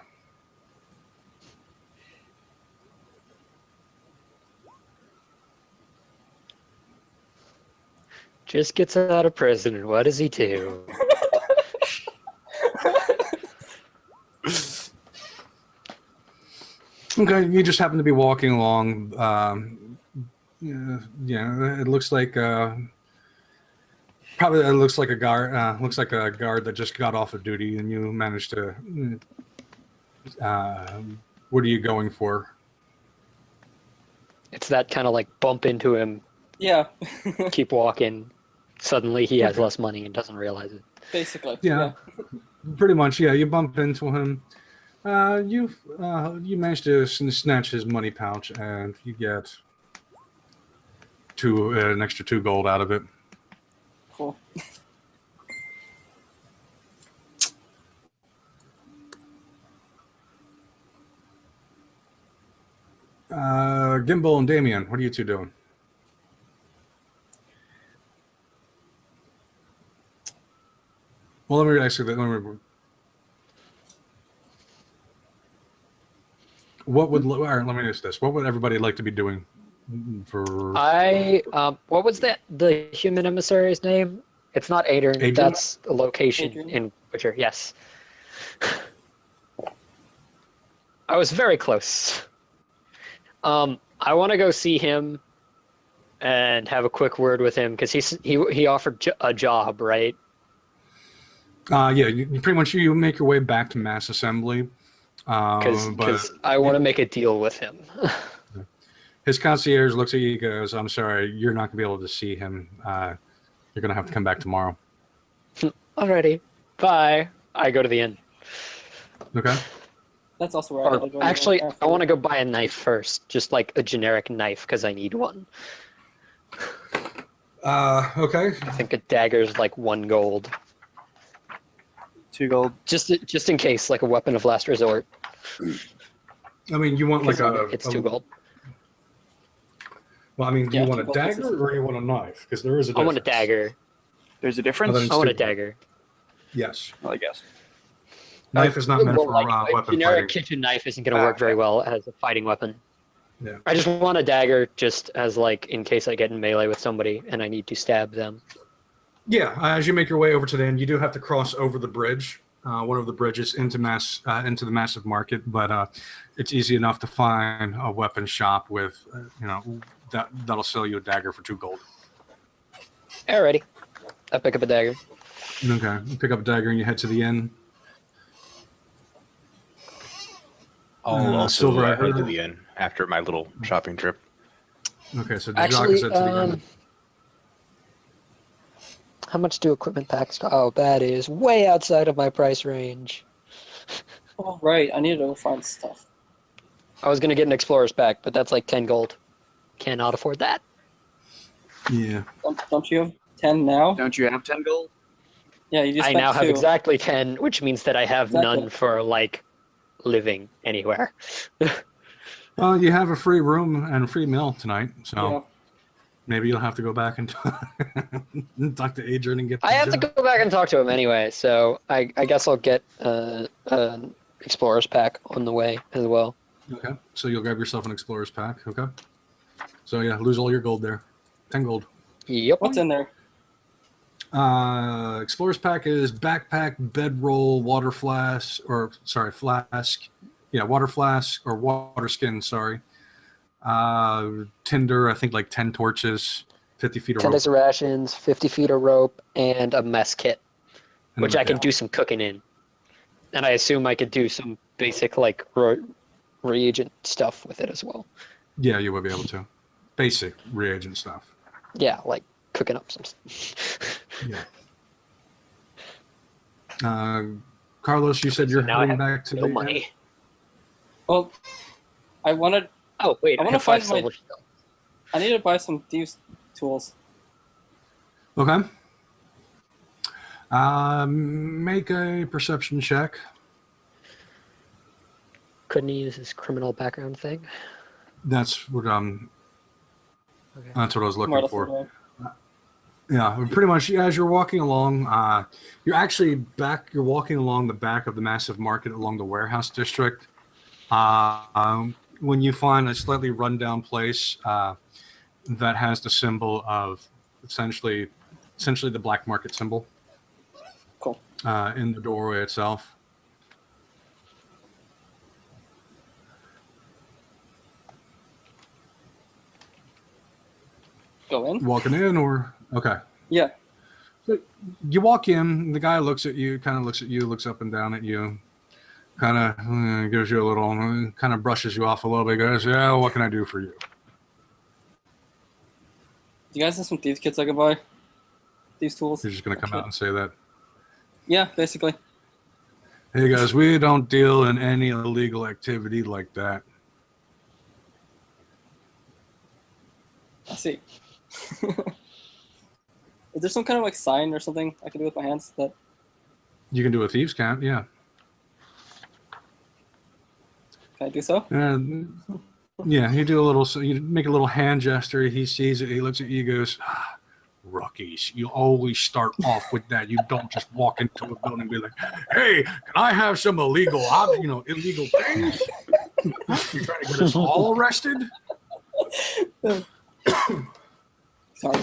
Just gets out of prison, and what does he do? Okay, you just happen to be walking along. Yeah, it looks like probably it looks like a guard. Looks like a guard that just got off of duty, and you managed to. What are you going for? It's that kind of like bump into him, Yeah, keep walking. Suddenly he has less money and doesn't realize it. basically. Yeah. Pretty much, yeah. You bump into him. You manage to snatch his money pouch, and you get an extra 2 gold out of it. Cool. Gimbal and Damien, what are you two doing? Well, let me ask you that. What would all right, let me ask this. What would everybody like to be doing for What was that? The human emissary's name? It's not Adrian. Adrian? That's a location Adrian? in Witcher. Yes. I was very close. I want to go see him and have a quick word with him because he offered a job, right? yeah, you pretty much you make your way back to Mass Assembly. Because I want to make a deal with him. His concierge looks at you and goes, I'm sorry, you're not going to be able to see him. You're going to have to come back tomorrow. Alrighty. Bye. I go to the inn. Okay. That's also where I had to Or go. actually, after. I want to go buy a knife first. Just like a generic knife because I need one. Okay. I think a dagger's like 1 gold. 2 gold. Just in case, like a weapon of last resort. I mean, you want like It's 2 gold. Well, I mean, do Yeah, you want a 2 gold dagger pieces. or you want a knife? Because there is a I want a difference. dagger. There's a difference? Well, then- I want a Stupid. dagger. Yes. Well, I guess. Knife is not meant Well, for like, a weapon generic fighting. kitchen knife isn't going to work very well as a fighting weapon. Yeah. I just want a dagger just as like in case I get in melee with somebody and I need to stab them. Yeah, as you make your way over to the end, you do have to cross over the bridge, one of the bridges into the massive market. But it's easy enough to find a weapon shop with, that'll sell you a dagger for 2 gold. Alrighty. I pick up a dagger. Okay, you pick up a dagger and you head to the inn. I'll also Silver, I head to heard. the inn after my little shopping trip. Okay, so Actually, is at to the inn. how much do equipment packs cost? Oh, that is way outside of my price range. Oh, right. I needed to go find stuff. I was going to get an explorer's pack, but that's like 10 gold. Cannot afford that. Yeah. Don't you have 10 now? Don't you have 10 gold? Yeah, you just I spent now have 2. exactly 10, which means that I have Exactly. none for like living anywhere. Well, you have a free room and a free meal tonight, so Yeah. maybe you'll have to go back and talk to Adrian and get. I have to go back and talk to him anyway, so I guess I'll get an explorer's pack on the way as well. Okay, so you'll grab yourself an explorer's pack. Okay. So yeah, lose all your gold there. 10 gold. Yep. What's in there? Explorer's pack is backpack, bedroll, water flask, flask. Yeah, water flask or water skin. Sorry. Tinder. I think like 10 torches, 50 feet of 10 rope. days of rations, 50 feet of rope, and a mess kit, and which I can yeah. do some cooking in. And I assume I could do some basic like reagent stuff with it as well. Yeah, you would be able to. Basic reagent stuff. Yeah, like cooking up some. Yeah. Carlos, you said you're now I heading have back to no the money. Well, I wanted. Oh wait, I I, wanna have 5 find my- silver still. I need to buy some thieves tools. Okay. Make a perception check. Couldn't he use his criminal background thing? That's what Okay. That's what I was More or looking less for. anyway. Yeah, pretty much as you're walking along, you're actually back. You're walking along the back of the massive market along the warehouse district. When you find a slightly rundown place that has the symbol of essentially the black market symbol. Cool. In the doorway itself. go in. Walking in, or okay. Yeah. So you walk in. The guy looks at you, kind of looks at you, looks up and down at you, kind of gives you a little, kind of brushes you off a little bit. Goes, yeah, what can I do for you? Do you guys have some thieves kits I can buy? These tools? You're just gonna come out and say that. Yeah, basically. Hey guys, we don't deal in any illegal activity like that. I see. Is there some kind of like sign or something I can do with my hands that? You can do a thieves' count, yeah. Can I do so? And yeah, you do a little. So you make a little hand gesture. He sees it. He looks at you. Goes, rookies. You always start off with that. You don't just walk into a building and be like, "Hey, can I have some illegal things?" You're trying to get us all arrested. Sorry.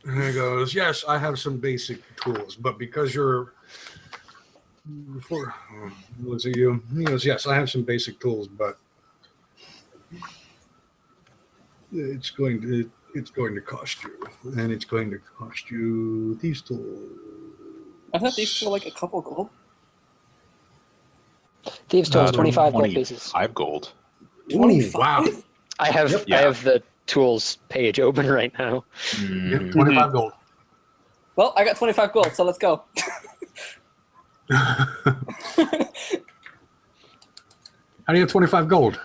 And he goes, "Yes, I have some basic tools, but because you're." He looks at you. He goes, "Yes, I have some basic tools, but it's going to cost you, and it's going to cost you these tools." I thought these were like a couple gold. Thieves tools, 25 gold 25 pieces. gold. Ooh, wow. I have Yeah. I have the tools page open right now. Yep, 25 gold. Well, I got 25 gold, so let's go. How do you have 25 gold?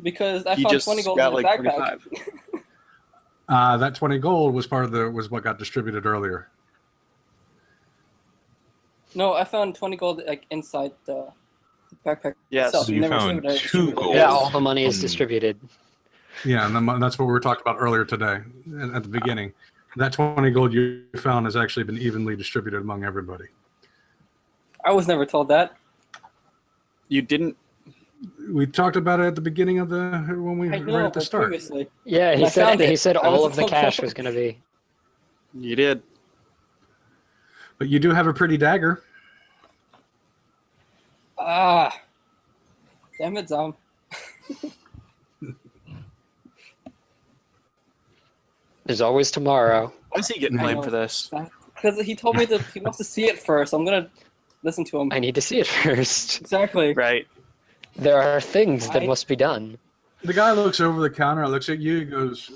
Because I He found just 20 gold got in the like backpack. 25. That 20 gold was was what got distributed earlier. No, I found 20 gold like inside the backpack. Yes. itself. So you Never found showed it. 2 gold. Yeah, all the money is Hmm. distributed. Yeah, and then that's what we were talking about earlier today at the beginning. That 20 gold you found has actually been evenly distributed among everybody. I was never told that. You didn't. We talked about it at the beginning of when we I know, right at the but start. previously. Yeah, he I said found he it. said I all wasn't of the told cash that. was going to be. You did. But you do have a pretty dagger. Ah. Damn it, Zom. There's always tomorrow. Why is he getting I blamed know. for this? Because he told me that he wants to see it first. I'm going to listen to him. I need to see it first. Exactly. Right. There are things that Right. must be done. The guy looks over the counter, looks at you, goes,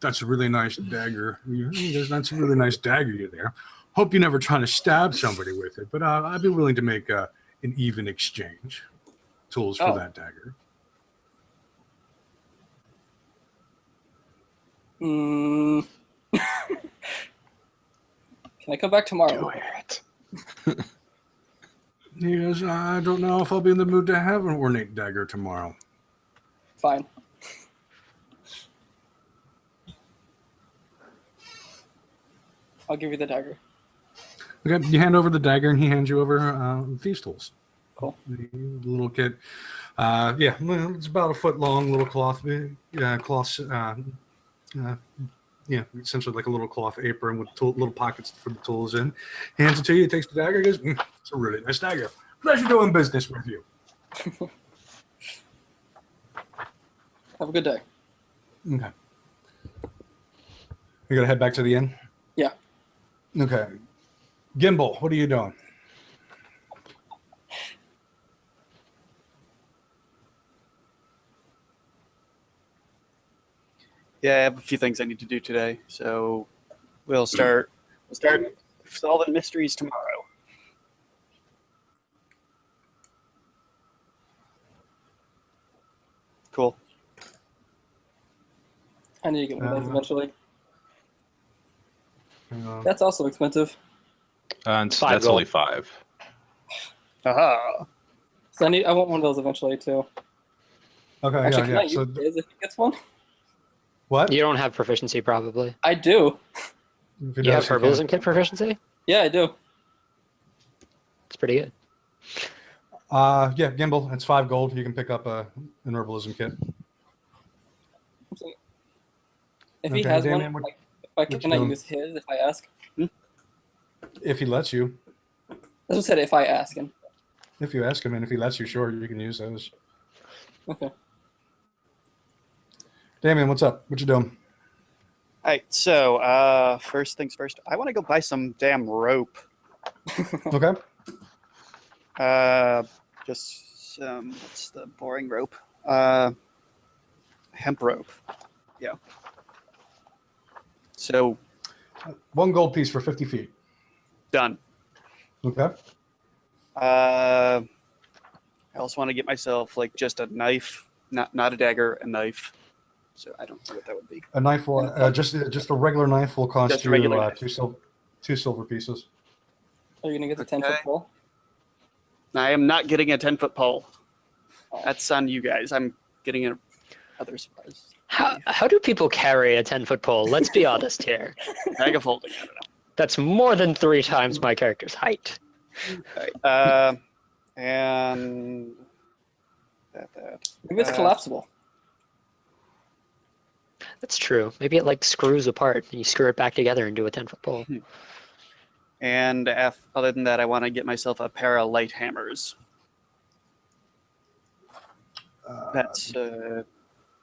"That's a really nice dagger. He goes, that's a really nice dagger you there. Hope you never try to stab somebody with it, but I'd be willing to make an even exchange. Tools for Oh. that dagger." Mm. Can I come back tomorrow? Do it. He goes, "I don't know if I'll be in the mood to have an ornate dagger tomorrow." Fine. I'll give you the dagger. Okay, you hand over the dagger, and he hands you over thieves' tools. Cool. The little kit. Yeah, well, it's about a foot long, little cloth. Yeah, essentially like a little cloth apron with little pockets for the tools in. Hands it to you. He takes the dagger. Goes, "It's a really nice dagger. Pleasure doing business with you." Have a good day. Okay. You gotta head back to the inn? Yeah. Okay. Gimbal, what are you doing? Yeah, I have a few things I need to do today, so we'll start solving mysteries tomorrow. Cool. I need to get one of those Uh, eventually. Hang on. That's also expensive. And so 5 that's gold. only 5. Aha. So I want one of those eventually too. Okay, Actually, can I yeah. use So his if he gets one? what? You don't have proficiency, probably. I do. If he You have does, he can. herbalism kit proficiency? Yeah, I do. It's pretty good. Yeah, Gimbal, it's 5 gold. You can pick up an herbalism kit. If he Okay, has Damien, one, what- like, what can you I doing? use his if I ask? If he lets you. That's what I said. If I ask him. If you ask him, and if he lets you, sure, you can use those. Okay. Damien, what's up? What you doing? All right, so first things first, I want to go buy some damn rope. Okay. Just some, what's the boring rope? Hemp rope. Yeah. So 1 gold piece for 50 feet. done. Okay. I also want to get myself like just a knife, not a dagger, a knife. So I don't know what that would be. A knife will just a regular knife will cost Just a you regular knife. two silver pieces. Are you gonna get the Okay. 10-foot pole? I am not getting a 10-foot pole. That's on you guys. I'm getting other supplies. How do people carry a 10-foot pole? Let's be honest here. Bag of holding. I don't know. That's more than 3 times my character's height. Alright, and that. Maybe it's collapsible. That's true. Maybe it like screws apart and you screw it back together and do a 10-foot pole. And other than that, I want to get myself a pair of light hammers. That's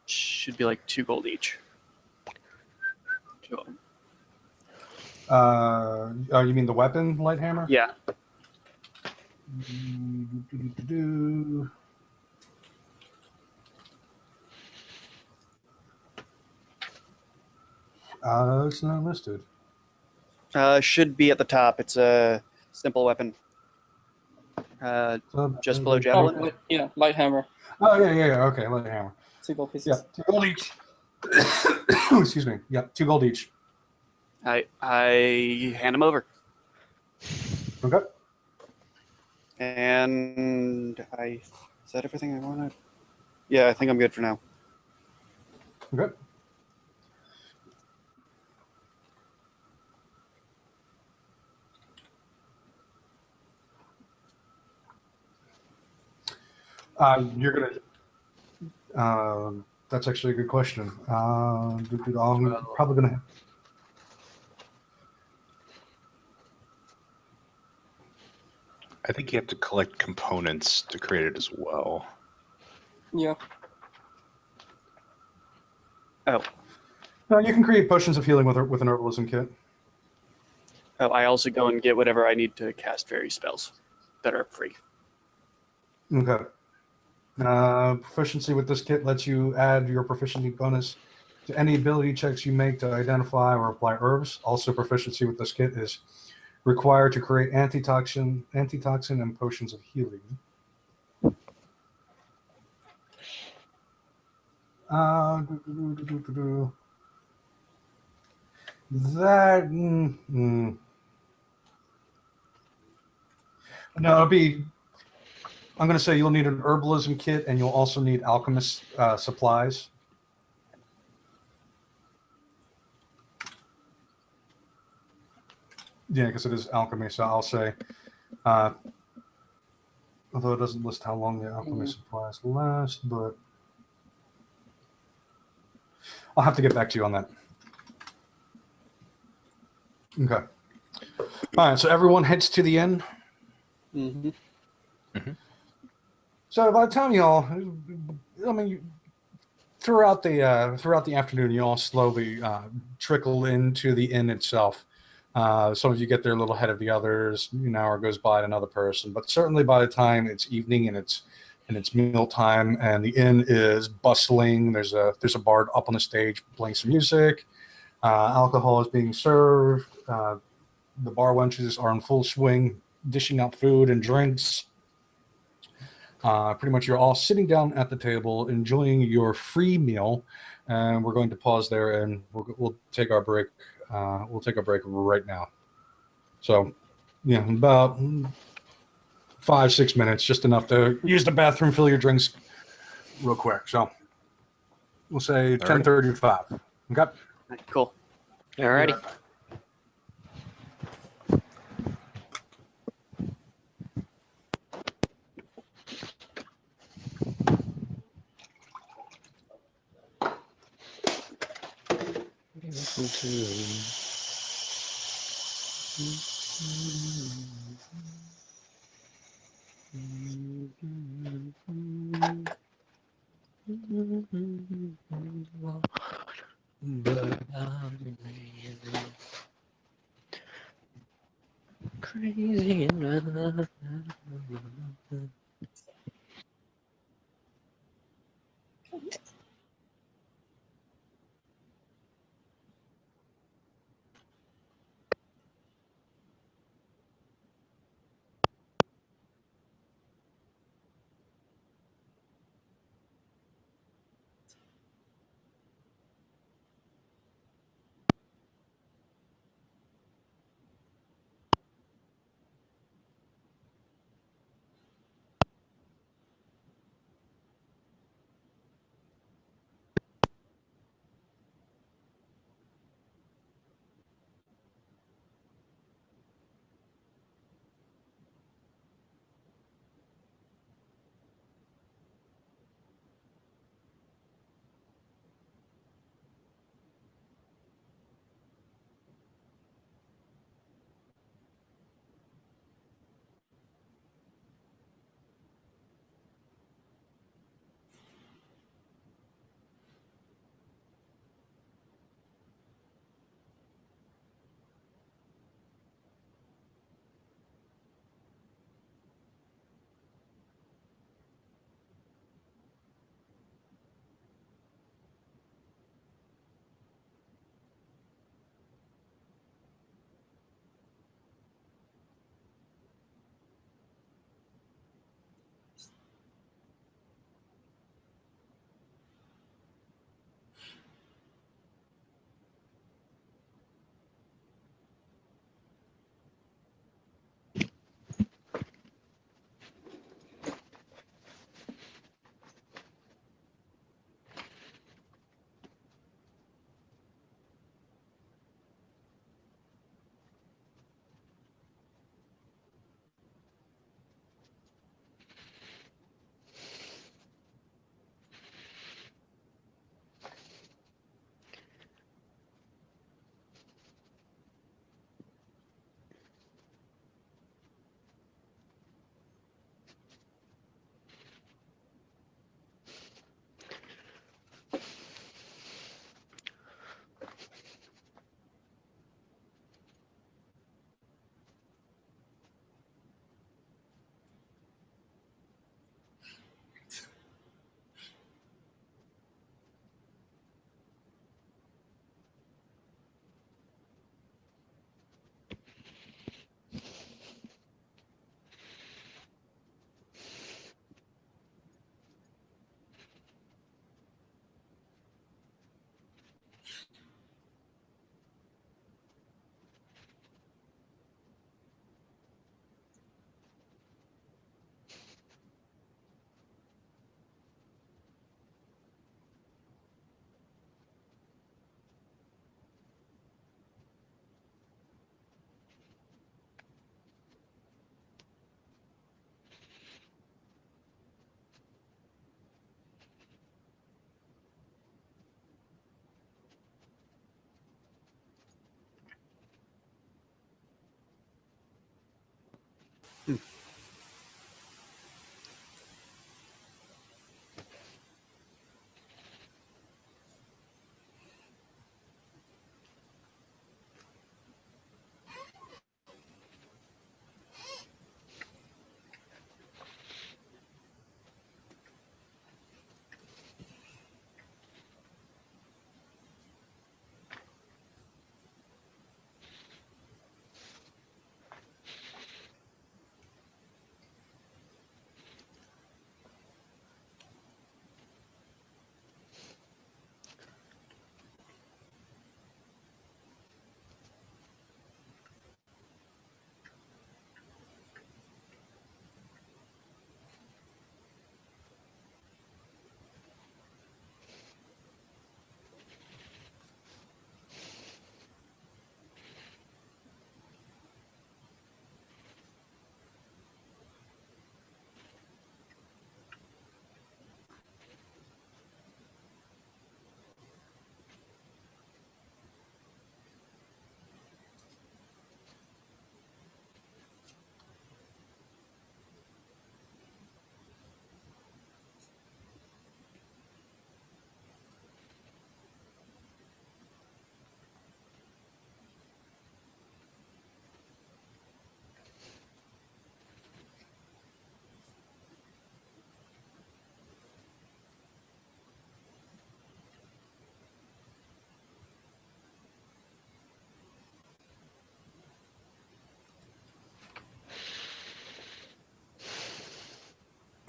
should be like 2 gold each. 2 of them. Oh, you mean the weapon light hammer? Yeah. It's not listed. Should be at the top. It's a simple weapon. Just below javelin. Yeah, light hammer. Oh yeah. Okay, light hammer. 2 gold pieces. Yeah, 2 gold each. Excuse me. Yeah, 2 gold each. I hand them over, Okay. and is that everything I wanted? Yeah, I think I'm good for now. Okay. You're gonna. That's actually a good question. I'm probably gonna. I think you have to collect components to create it as well. Yeah. Oh, No, you can create potions of healing with an herbalism kit. I also go and get whatever I need to cast fairy spells that are free. Okay. Proficiency with this kit lets you add your proficiency bonus to any ability checks you make to identify or apply herbs. Also, proficiency with this kit is required to create antitoxin, and potions of healing. That no, it'll be. I'm going to say you'll need an herbalism kit, and you'll also need alchemist supplies. Yeah, because it is alchemy, so I'll say. Although it doesn't list how long the alchemy supplies last, but I'll have to get back to you on that. Okay. All right, so everyone heads to the inn. Mm-hmm. So by the time y'all, I mean, throughout the afternoon, you all slowly trickle into the inn itself. Some of you get there a little ahead of the others. An hour goes by to another person, but certainly by the time it's evening and it's meal time, and the inn is bustling. There's a bard up on the stage playing some music. Alcohol is being served. The bar wenches are in full swing, dishing out food and drinks. Pretty much, you're all sitting down at the table, enjoying your free meal, and we're going to pause there, and we'll take our break. We'll take a break right now. So, about 5-6 minutes, just enough to use the bathroom, fill your drinks, real quick. So, we'll say 10:35. Okay. Cool. Alrighty. but I'm crazy enough.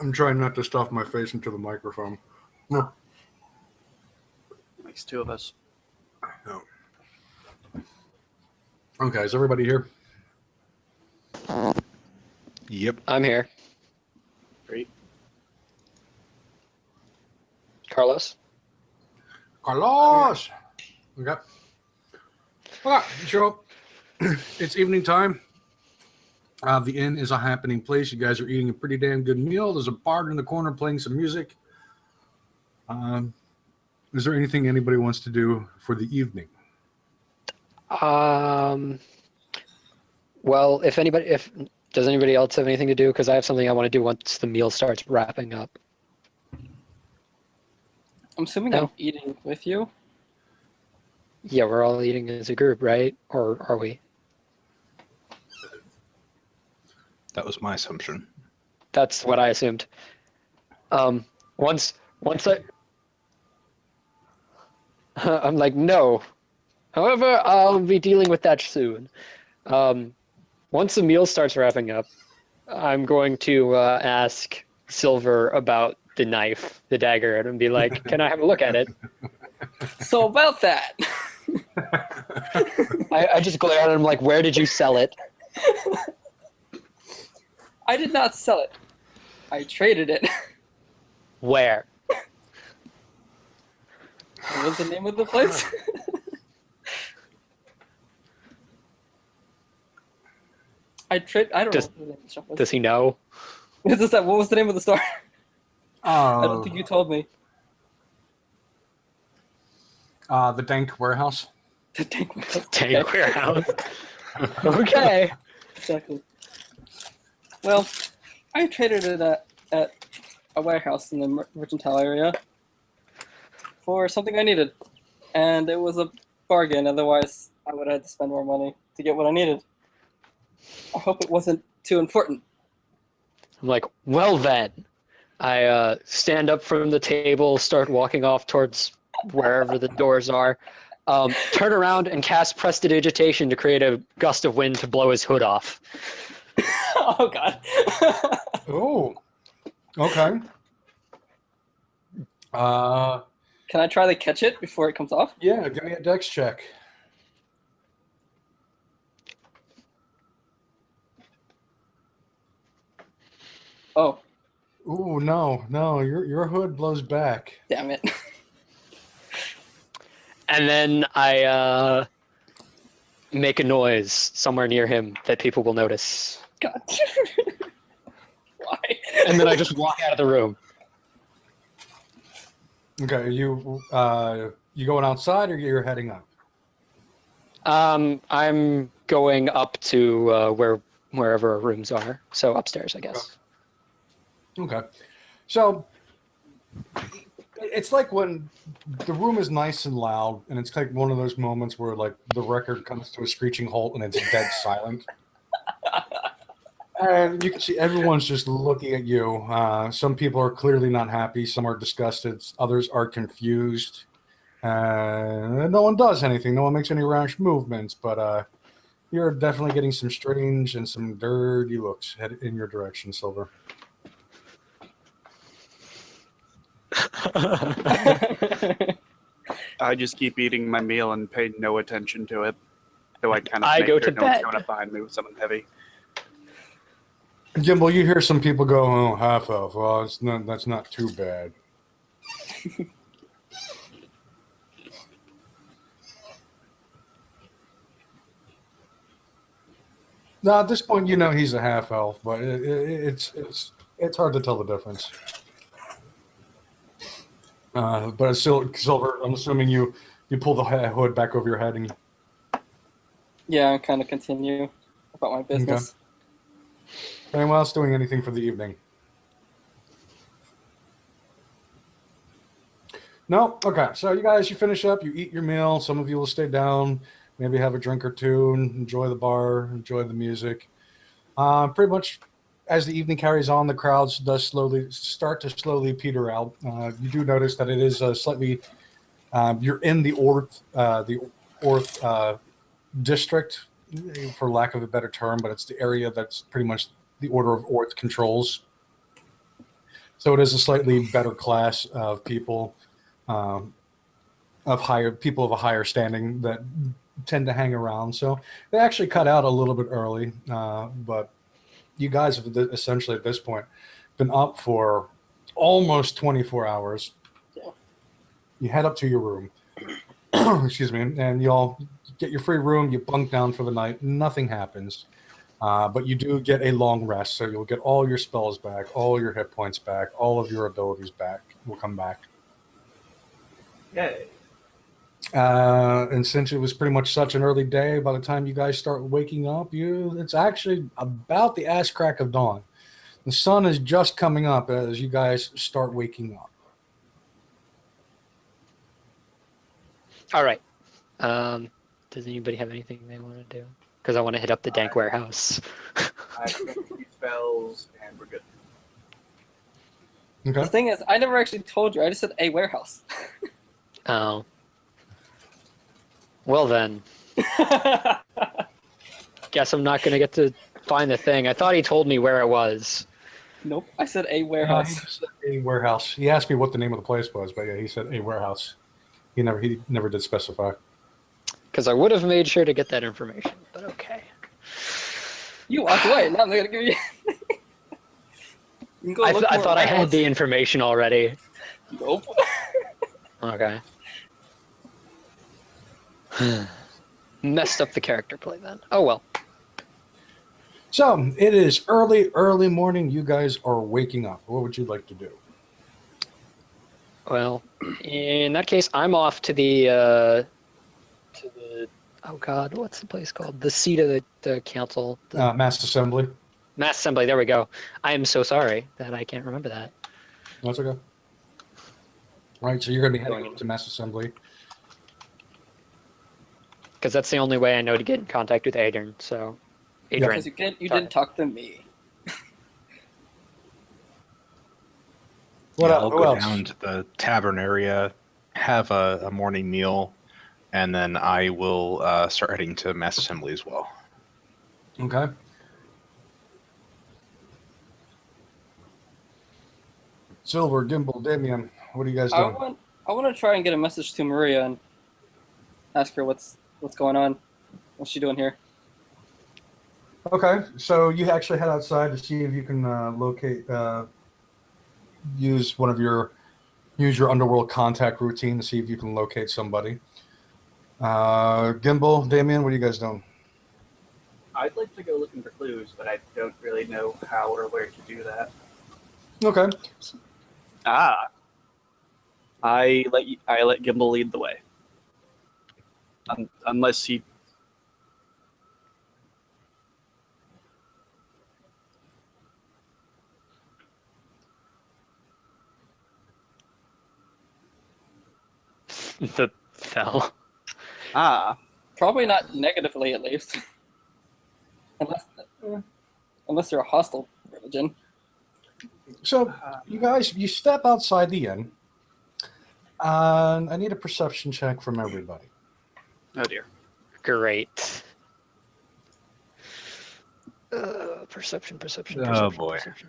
I'm trying not to stuff my face into the microphone. No. Makes two of us. No. Okay, is everybody here? Yep. I'm here. Great. Carlos? Carlos! Okay. Okay, so it's evening time. The inn is a happening place. You guys are eating a pretty damn good meal. There's a bard in the corner playing some music. Is there anything anybody wants to do for the evening? Well, if does anybody else have anything to do? Because I have something I want to do once the meal starts wrapping up. I'm assuming No. I'm eating with you. Yeah, we're all eating as a group, right? Or are we? That was my assumption. That's what I assumed. Once I, I'm like, no. However, I'll be dealing with that soon. Once the meal starts wrapping up, I'm going to ask Silver about the knife, the dagger, and be like, can I have a look at it? So about that, I just glare at him like, where did you sell it? I did not sell it. I traded it. Where? What was the name of the place? I don't Does- know what the name of the shop was. Does he know? What was the name of the store? I don't Oh, think you told me. the Dank Warehouse. The tank warehouse. Tank warehouse. Okay. Exactly. Well, I traded it at a warehouse in the Mercantile area for something I needed, and it was a bargain. Otherwise, I would have had to spend more money to get what I needed. I hope it wasn't too important. I'm like, well then. I stand up from the table, start walking off towards wherever the doors are, turn around and cast Prestidigitation to create a gust of wind to blow his hood off. Oh God. Oh, okay. Can I try to catch it before it comes off? Yeah, give me a dex check. Oh, Ooh, no, your hood blows back. damn it. And then I make a noise somewhere near him that people will notice. God. Why? And then I just walk out of the room. Okay, you going outside or you're heading up? I'm going up to wherever our rooms are. So upstairs, I guess. Okay, so it's like when the room is nice and loud, and it's like one of those moments where like the record comes to a screeching halt and it's dead silent. And you can see everyone's just looking at you. Some people are clearly not happy. Some are disgusted. Others are confused. No one does anything. No one makes any rash movements. But you're definitely getting some strange and some dirty looks headed in your direction, Silver. I just keep eating my meal and pay no attention to it. Though I kind of I make go sure to no one's bed. coming up behind me with something heavy. Gimbal, you hear some people go, "Oh, half elf. Well, that's not too bad." Now, at this point, you know he's a half elf, but it's hard to tell the difference. But it's still, Silver, I'm assuming you pull the hood back over your head and Yeah, I kind of continue about my business. anyone else doing anything for the evening? No? Okay. So you guys, you finish up, you eat your meal. Some of you will stay down, maybe have a drink or two, and enjoy the bar, enjoy the music. Pretty much as the evening carries on, the crowds does start to slowly peter out. You do notice that it is slightly, you're in the Orth district, for lack of a better term, but it's the area that's pretty much the Order of Orth controls. So it is a slightly better class of people, of a higher standing that tend to hang around. So they actually cut out a little bit early, but you guys have essentially at this point been up for almost 24 hours. Yeah. You head up to your room, excuse me, and you all get your free room. You bunk down for the night. Nothing happens. But you do get a long rest, so you'll get all your spells back, all your hit points back, all of your abilities back will come back. Yay. And since it was pretty much such an early day, by the time you guys start waking up, it's actually about the ass crack of dawn. The sun is just coming up as you guys start waking up. All right. Does anybody have anything they want to do? Because I want to hit up the dank warehouse. I have 3 spells, and we're good. The Okay. thing is, I never actually told you. I just said a warehouse. Oh. Well then, guess I'm not gonna get to find the thing. I thought he told me where it was. Nope, I said a He warehouse. just said a warehouse. He asked me what the name of the place was, but yeah, he said a warehouse. He never did specify. Because I would have made sure to get that information, but okay. You walked away. Now I'm gonna give you. You can go I look more thought I had warehouse. the information already. Nope. Okay. Messed up the character play then. Oh well. So it is early morning. You guys are waking up. What would you like to do? Well, in that case, I'm off to the oh god, what's the place called? The seat of the council. The Mass Assembly. Mass Assembly, there we go. I am so sorry that I can't remember that. That's okay. Right, so you're going to be heading over to Mass Assembly. Because that's the only way I know to get in contact with Adrian. So, Adrian. Because you Sorry. didn't talk to me. What, Yeah, el- I'll who go else? down to the tavern area, have a morning meal, and then I will start heading to Mass Assembly as well. Okay. Silver, Gimbal, Damien, what are you guys I doing? want to try and get a message to Maria and ask her what's going on. What's she doing here? Okay, so you actually head outside to see if you can use your underworld contact routine to see if you can locate somebody. Gimbal, Damien, what are you guys doing? I'd like to go looking for clues, but I don't really know how or where to do that. Okay. I let Gimbal lead the way. Unless he. The fell. Probably not negatively, at least. Unless they're a hostile religion. So you guys, you step outside the inn, and I need a perception check from everybody. Oh dear. Great. Perception. Oh, boy. Perception.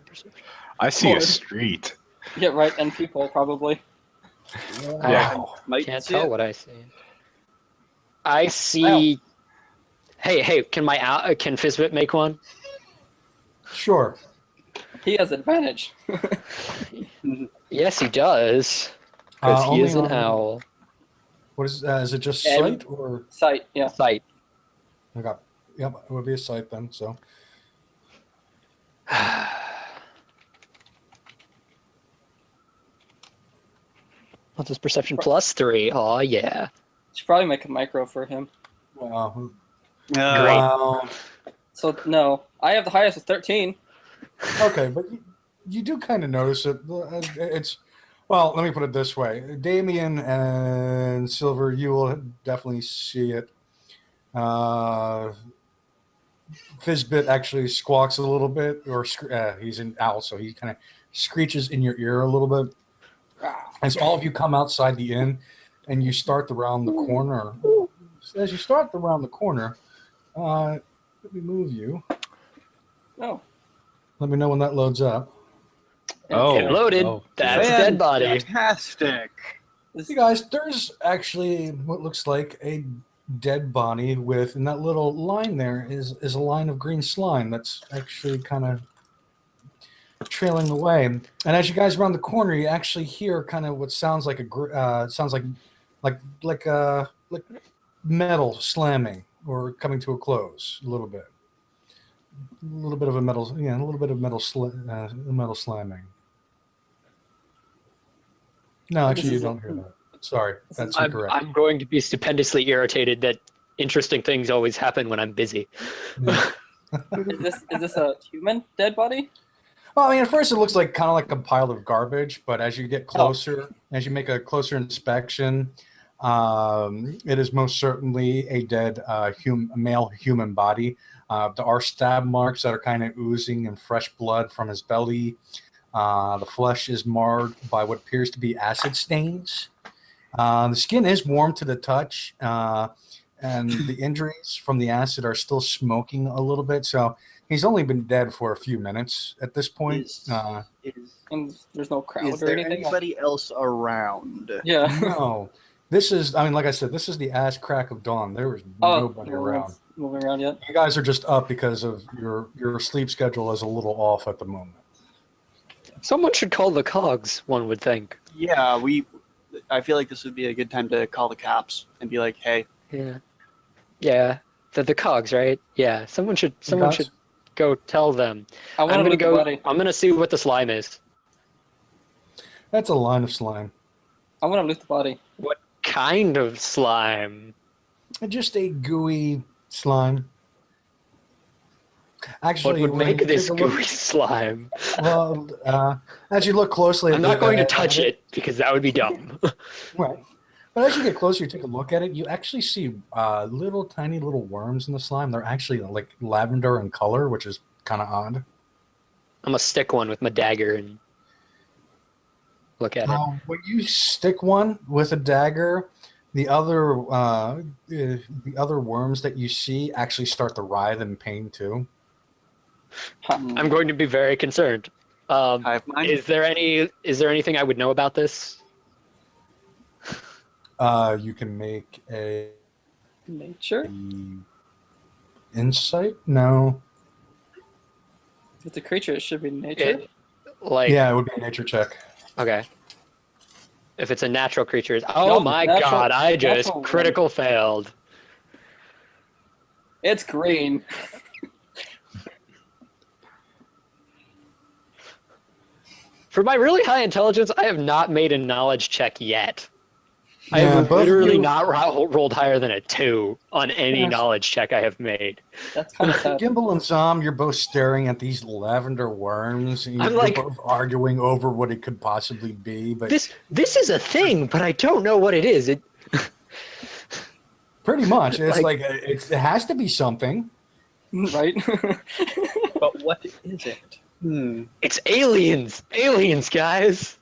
I see a Lord. street. Yeah, right, and people probably. Wow. Might Can't see tell it. what I see. I see. Hey! Can can Fizbit make one? Sure. He has advantage. Yes, he does. Because he Only is an on- owl. What is it just And- sight or? Sight, yeah. Sight. Okay. Yep, it would be a sight then. So What's his perception? +3. Oh yeah. Should probably make a micro for him. wow. Great. Wow. So no, I have the highest with 13. Okay, but you do kind of notice it. It's well. Let me put it this way: Damien and Silver, you will definitely see it. Fizbit actually squawks a little bit, or he's an owl, so he kind of screeches in your ear a little bit. As all of you come outside the inn, and you start around the corner. As you start around the corner, let me move you. No. Let me know when that loads up. Oh, It loaded. oh. That's a dead body. Fantastic. This- You guys, there's actually what looks like a dead body with, and that little line there is a line of green slime that's actually kind of trailing away. And as you guys round the corner, you actually hear kind of what sounds like sounds like metal slamming or coming to a close a little bit. A little bit of a metal slamming. No, actually, you is- don't hear that. Sorry, that's incorrect. I'm going to be stupendously irritated that interesting things always happen when I'm busy. Yeah. is this a human dead body? Well, I mean, at first it looks like kind of like a pile of garbage, but as you get closer, as you make a closer inspection, it is most certainly a dead male human body. There are stab marks that are kind of oozing and fresh blood from his belly. The flesh is marred by what appears to be acid stains. The skin is warm to the touch, and the injuries from the acid are still smoking a little bit. So he's only been dead for a few minutes at this point. Is, And there's no crowd is or there anything? anybody else around? Yeah. No, this is. I mean, like I said, this is the ass crack of dawn. There was Oh, nobody no around. one's moving around yet. You guys are just up because of your sleep schedule is a little off at the moment. Someone should call the cogs, one would think. Yeah, I feel like this would be a good time to call the cops and be like, "Hey, Yeah. Yeah. The cogs, right? Yeah. Someone should Cogs? go tell them. I want to I'm look gonna at the go body. I'm gonna see what the slime is. That's a line of slime. I want to loot the body. What kind of slime? Just a gooey slime. Actually, What would when make you this take a look- gooey slime? Well, as you look closely, I'm not going to touch it because that would be dumb. Right. But as you get closer, you take a look at it, you actually see little tiny little worms in the slime. They're actually like lavender in color, which is kind of odd. I'm gonna stick one with my dagger and look at it. When you stick one with a dagger, the other worms that you see actually start to writhe in pain too. I'm going to be very concerned. hive mind." Is there anything I would know about this? You can make a Nature? insight. No. If it's a creature, it should be nature. Yeah, it would be a nature check. Okay. If it's a natural creature, oh No, my natural- god! I just natural one. critical failed. It's green. For my really high intelligence, I have not made a knowledge check yet. I Yeah, have both of literally you- not rolled higher than a 2 on any Yes. knowledge check I have made. That's kind of sad. Gimbal and Zom, you're both staring at these lavender worms. And I'm you're like- both arguing over what it could possibly be, but This is a thing, but I don't know what it is. pretty much, it's like- like it has to be something. Right? But what is it? It's aliens, guys.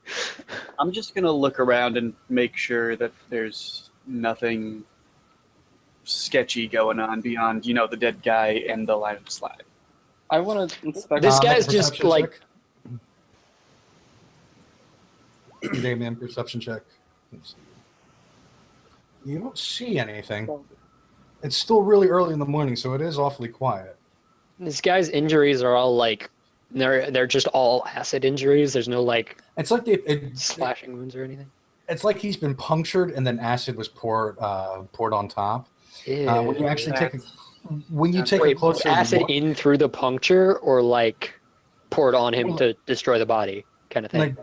I'm just gonna look around and make sure that there's nothing sketchy going on beyond, the dead guy and the line of slide. I want to inspect. This Make a guy's just perception like- check. Damien, perception check. You don't see anything. It's still really early in the morning, so it is awfully quiet. This guy's injuries are all like they're just all acid injuries. There's no like It's like slashing wounds or anything. it's like he's been punctured and then acid was poured on top. When you actually take a Wait, closer acid look, in through the puncture or like poured on him Well, to destroy the body kind of thing. like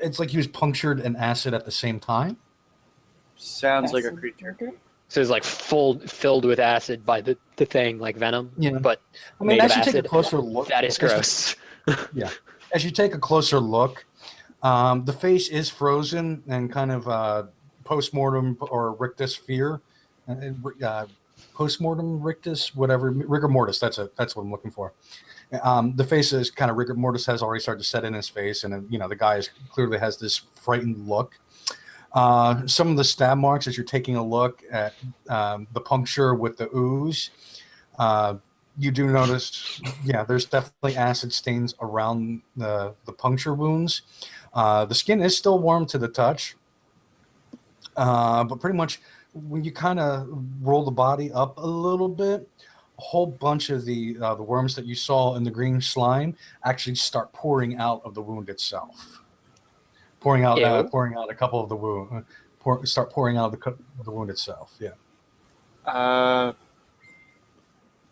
it's like he was punctured and acid at the same time. Sounds like a Acid creature. So it's like filled with acid by the thing like venom. Yeah. But I mean, made as of you take a acid. closer look, that is gross. As you take a closer look, the face is frozen and kind of post-mortem or rictus fear. Post-mortem rictus, whatever, rigor mortis, that's what I'm looking for. The face is kind of rigor mortis has already started to set in his face, and the guy clearly has this frightened look. Some of the stab marks as you're taking a look at the puncture with the ooze, you do notice, yeah, there's definitely acid stains around the puncture wounds. The skin is still warm to the touch, but pretty much when you kind of roll the body up a little bit, a whole bunch of the worms that you saw in the green slime actually start pouring out of the wound itself, pouring out Ew. a couple of the wound, start pouring out of the wound itself. Yeah.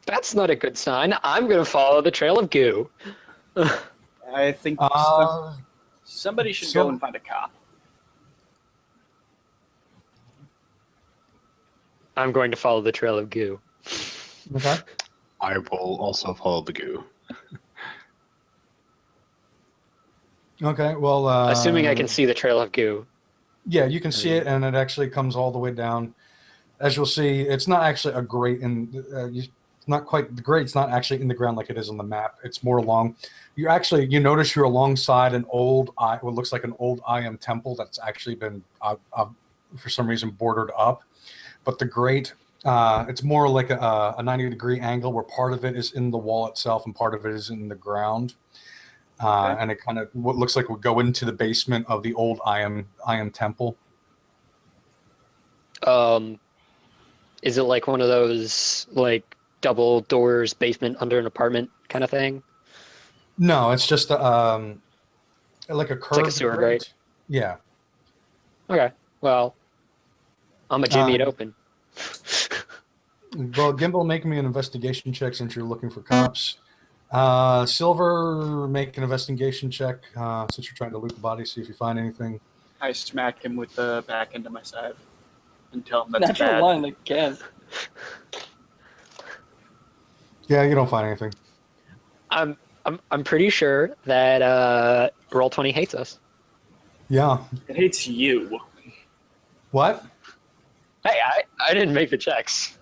That's not a good sign. I'm going to follow the trail of goo. I think somebody should so- go and find a cop. I'm going to follow the trail of goo. Okay. I will also follow the goo. Okay. Well, Assuming I can see the trail of goo. Yeah, you can see it, and it actually comes all the way down. As you'll see, it's not actually a grate not quite the grate's not actually in the ground like it is on the map. It's more along. You notice you're alongside what looks like an old IM temple that's actually been for some reason bordered up. But the grate, it's more like a 90-degree angle where part of it is in the wall itself and part of it is in the ground. And it kind of what looks like would go into the basement of the old IM temple. Is it like one of those like double doors basement under an apartment kind of thing? No, it's just like a curved like a sewer grate? Yeah. Okay. Well, I'm a Jimmy it open. Well, Gimbal, make me an investigation check since you're looking for cops. Silver, make an investigation check since you're trying to loot the body, see if you find anything. I smack him with the back end of my scythe and tell him that's Natural bad. line again. Yeah, you don't find anything. I'm pretty sure that Roll20 hates us. Yeah. It hates you. What? Hey, I didn't make the checks.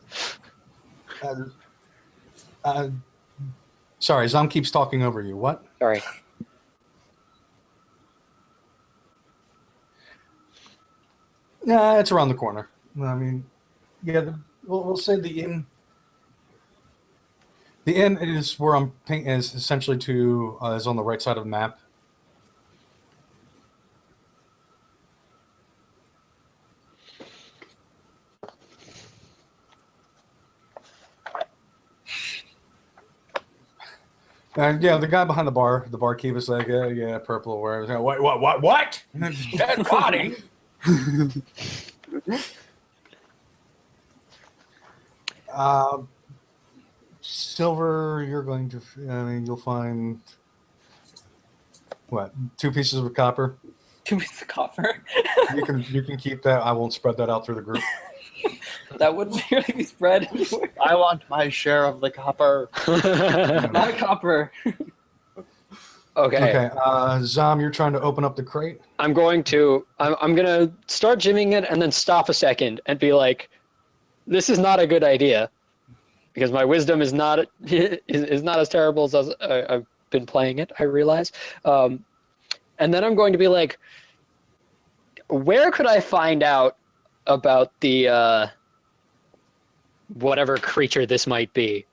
Sorry, Zom keeps talking over you. What? Sorry. Yeah, it's around the corner. I mean, yeah, we'll say the inn. The inn is where I'm painting is essentially is on the right side of the map. And yeah, the guy behind the barkeep is like, yeah, purple where what? Dead body. Silver, you're going to. I mean, you'll find what? 2 pieces of copper. 2 pieces of copper. You can keep that. I won't spread that out through the group. That wouldn't really be spread anywhere. I want my share of the copper. Not a copper. Okay. Okay. Zom, you're trying to open up the crate. I'm going to start jimming it and then stop a second and be like, this is not a good idea. Because my wisdom is not is not as terrible as I've been playing it, I realize. And then I'm going to be like, where could I find out about the whatever creature this might be,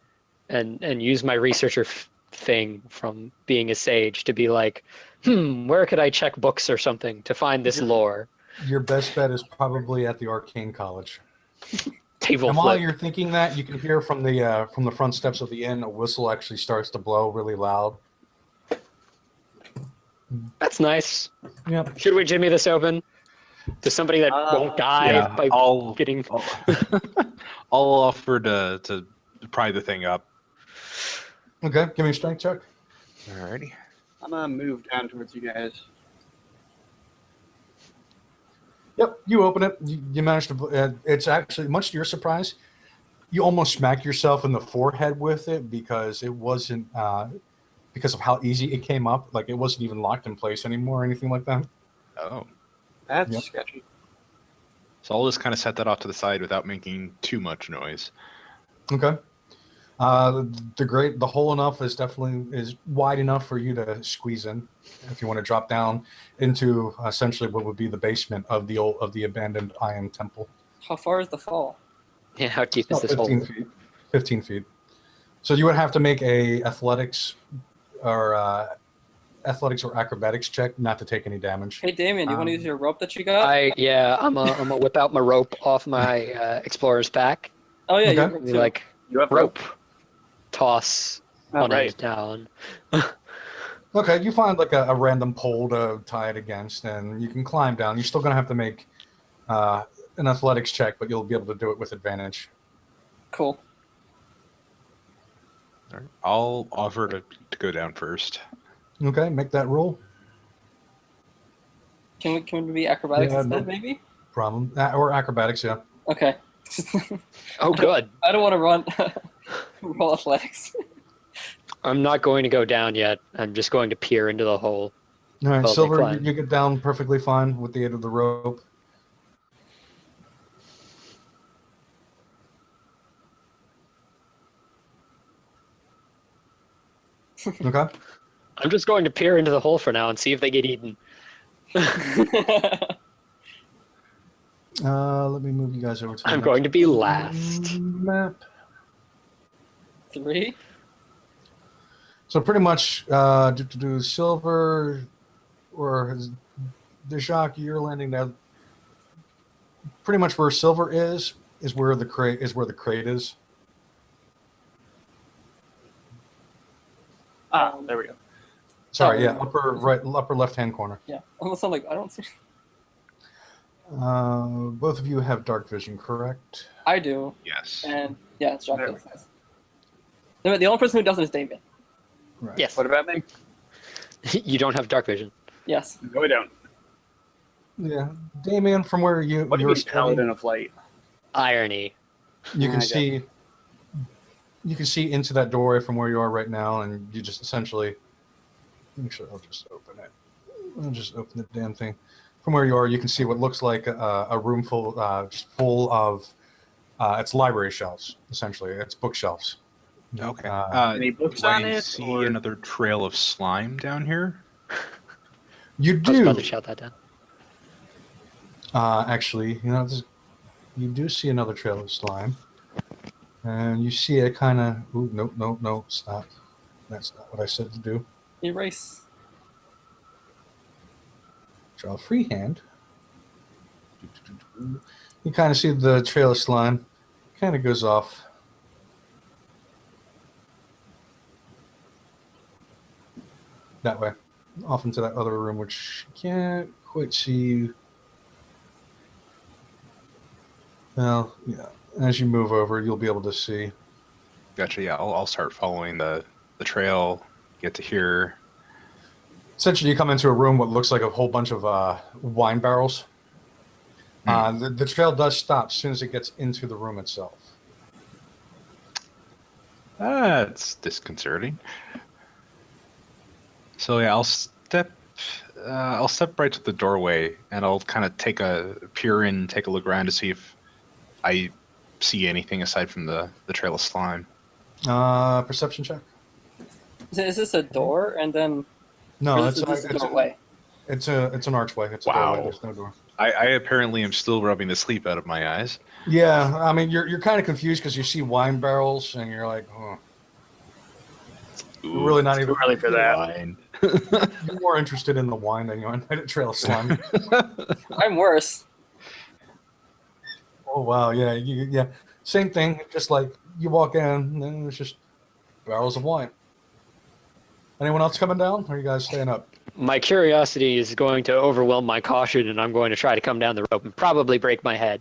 and use my researcher thing from being a sage to be like, where could I check books or something to find this lore? Your best bet is probably at the Arcane College. Table And while flip. you're thinking that, you can hear from the front steps of the inn, a whistle actually starts to blow really loud. That's nice. Yep. Should we jimmy this open to somebody that won't die by getting? I'll offer to pry the thing up. Okay, give me a strength check. Alrighty. I'm gonna move down towards you guys. Yep, you open it. You manage to. It's actually, much to your surprise, you almost smack yourself in the forehead with it because it wasn't because of how easy it came up. Like it wasn't even locked in place anymore or anything like that. Oh. That's Yep. sketchy. So I'll just kind of set that off to the side without making too much noise. Okay. The hole enough is wide enough for you to squeeze in if you want to drop down into essentially what would be the basement of the abandoned IM temple. How far is the fall? Yeah, how deep is About this hole? 15 feet. 15 feet. So you would have to make a athletics or acrobatics check not to take any damage. Hey, Damien, do you want to use your rope that you got? I'm gonna whip out my rope off my explorer's pack. Oh yeah, Okay. you And be like, You have rope, toss Oh, one right. end down. Okay, you find like a random pole to tie it against, and you can climb down. You're still going to have to make an athletics check, but you'll be able to do it with advantage. Cool. All right. I'll offer to go down first. Okay, make that roll. Can we be acrobatics Yeah, instead, no. maybe? Problem. Or acrobatics, yeah. Okay. Oh, good. I don't want to run roll athletics. I'm not going to go down yet. I'm just going to peer into the hole. All right, Well, they Silver, climb. you get down perfectly fine with the aid of the rope. Okay. I'm just going to peer into the hole for now and see if they get eaten. Let me move you guys over to the I'm next going to be last. map. 3. So pretty much, do Silver or Dejacque, you're landing now. Pretty much where Silver is where the crate is. Ah, there we go. Sorry, Oh, yeah, upper left hand corner. Yeah. Almost sound like I don't see. Both of you have dark vision, correct? I do, Yes. and yeah, it's John. There. That's nice. The only person who doesn't is Damien. Right. Yes. What about me? You don't have dark vision. Yes. No, we don't. Yeah, Damien, from where you What do you you're mean paladin of light? Irony. you I can got see into that doorway from where you are right now, and you just essentially. Actually, I'll just open it. I'll just open the damn thing. From where you are, you can see what looks like a room full of it's library shelves. Essentially, it's bookshelves. Okay. Any books do on I it, see or- another trail of slime down here? You I was do about to shout that down. actually. You do see another trail of slime, and you see it kind of. Ooh, no, stop. That's not what I said to do. Erase. Draw a free hand. You kind of see the trail of slime. Kind of goes off. That way. Off into that other room, which you can't quite see. Well, yeah. As you move over, you'll be able to see. Gotcha. Yeah, I'll start following the trail. Get to here. Essentially, you come into a room what looks like a whole bunch of wine barrels. The trail does stop as soon as it gets into the room itself. That's disconcerting. So yeah, I'll step right to the doorway, and I'll kind of peer in, take a look around to see if I see anything aside from the trail of slime. Perception check. Is this a door and then? No, or it's is this a it's doorway? it's an archway. It's a Wow. doorway. There's no door. I apparently am still rubbing the sleep out of my eyes. Yeah, I mean you're kind of confused because you see wine barrels and you're like, oh, you're really not even Too early for that. Fine. You're more interested in the wine than you are in the trail of slime. I'm worse. Oh wow, yeah, same thing. Just like you walk in, and then it's just barrels of wine. Anyone else coming down? Or are you guys staying up? My curiosity is going to overwhelm my caution, and I'm going to try to come down the rope and probably break my head.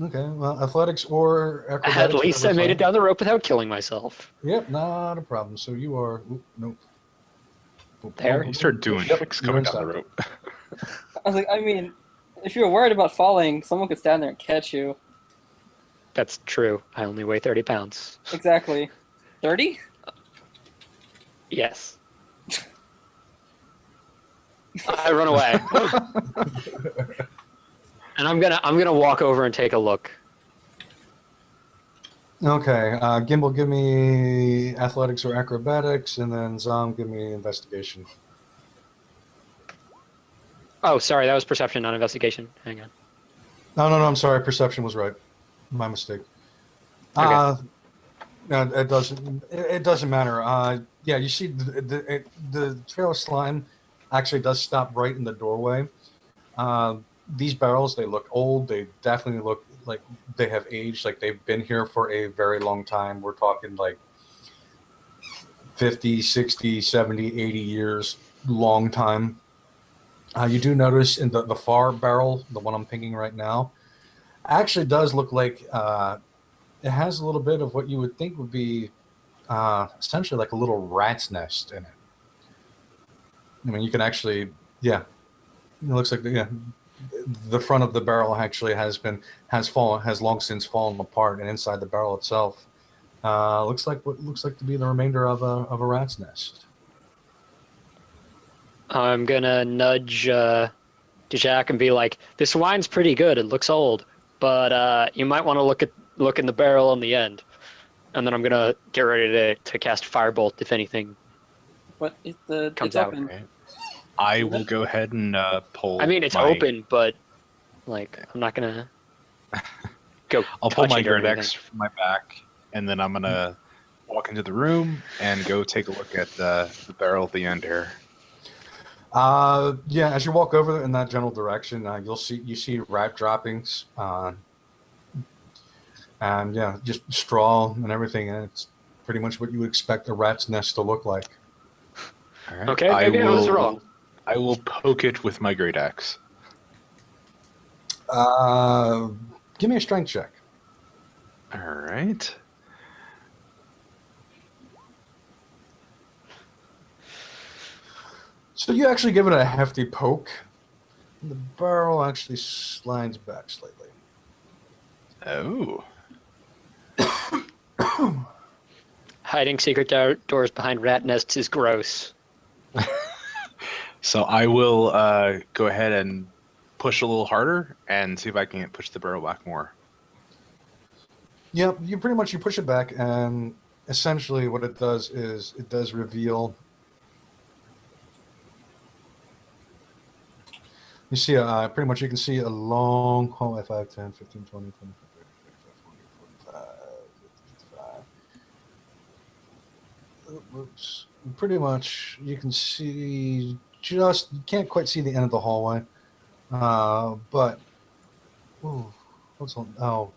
Okay, well, athletics or acrobatics. At least I whatever's made fine. it down the rope without killing myself. Yep, not a problem. So you are. Oop, nope. Oop, There. You start doing Yep, tricks you're coming down the inside. rope. I was like, I mean, if you're worried about falling, someone could stand there and catch you. That's true. I only weigh 30 pounds. Exactly. 30? Yes. I run away. And I'm gonna walk over and take a look. Okay, Gimbal, give me athletics or acrobatics, and then Zom, give me investigation. Oh, sorry, that was perception, not investigation. Hang on. No, I'm sorry. Perception was right. My mistake. Okay. No, it doesn't. It doesn't matter. Yeah, you see, the trail of slime actually does stop right in the doorway. These barrels, they look old. They definitely look like they have aged. Like they've been here for a very long time. We're talking like 50, 60, 70, 80 years, long time. You do notice in the far barrel, the one I'm picking right now, actually does look like it has a little bit of what you would think would be essentially like a little rat's nest in it. I mean, you can actually, yeah, it looks like the front of the barrel actually has long since fallen apart, and inside the barrel itself looks like what looks like to be the remainder of a rat's nest. I'm gonna nudge Jack and be like, "This wine's pretty good. It looks old, but you might want to look in the barrel on the end." And then I'm gonna get ready to cast Firebolt if anything. What is Comes it's out, open. Right. I will go ahead and pull. I mean, it's my- open, but like I'm not gonna go. I'll pull touch my it or Great anything. Axe from my back, and then I'm gonna walk into the room and go take a look at the barrel at the end here. Yeah, as you walk over in that general direction, you see rat droppings, and yeah, just straw and everything, and it's pretty much what you would expect a rat's nest to look like. All right. Okay, maybe I was wrong. I will poke it with my Great Axe. Give me a strength check. All right. So you actually give it a hefty poke. The barrel actually slides back slightly. Oh. Hiding secret doors behind rat nests is gross. So I will go ahead and push a little harder and see if I can push the barrel back more. Yep, you push it back, and essentially what it does is it does reveal. You see, pretty much you can see a long hallway, 5, 10, 15, 20, 25, 30, 35, 40, 45. Oops. Pretty much you can see you can't quite see the end of the hallway. But, ooh, what's on, oh.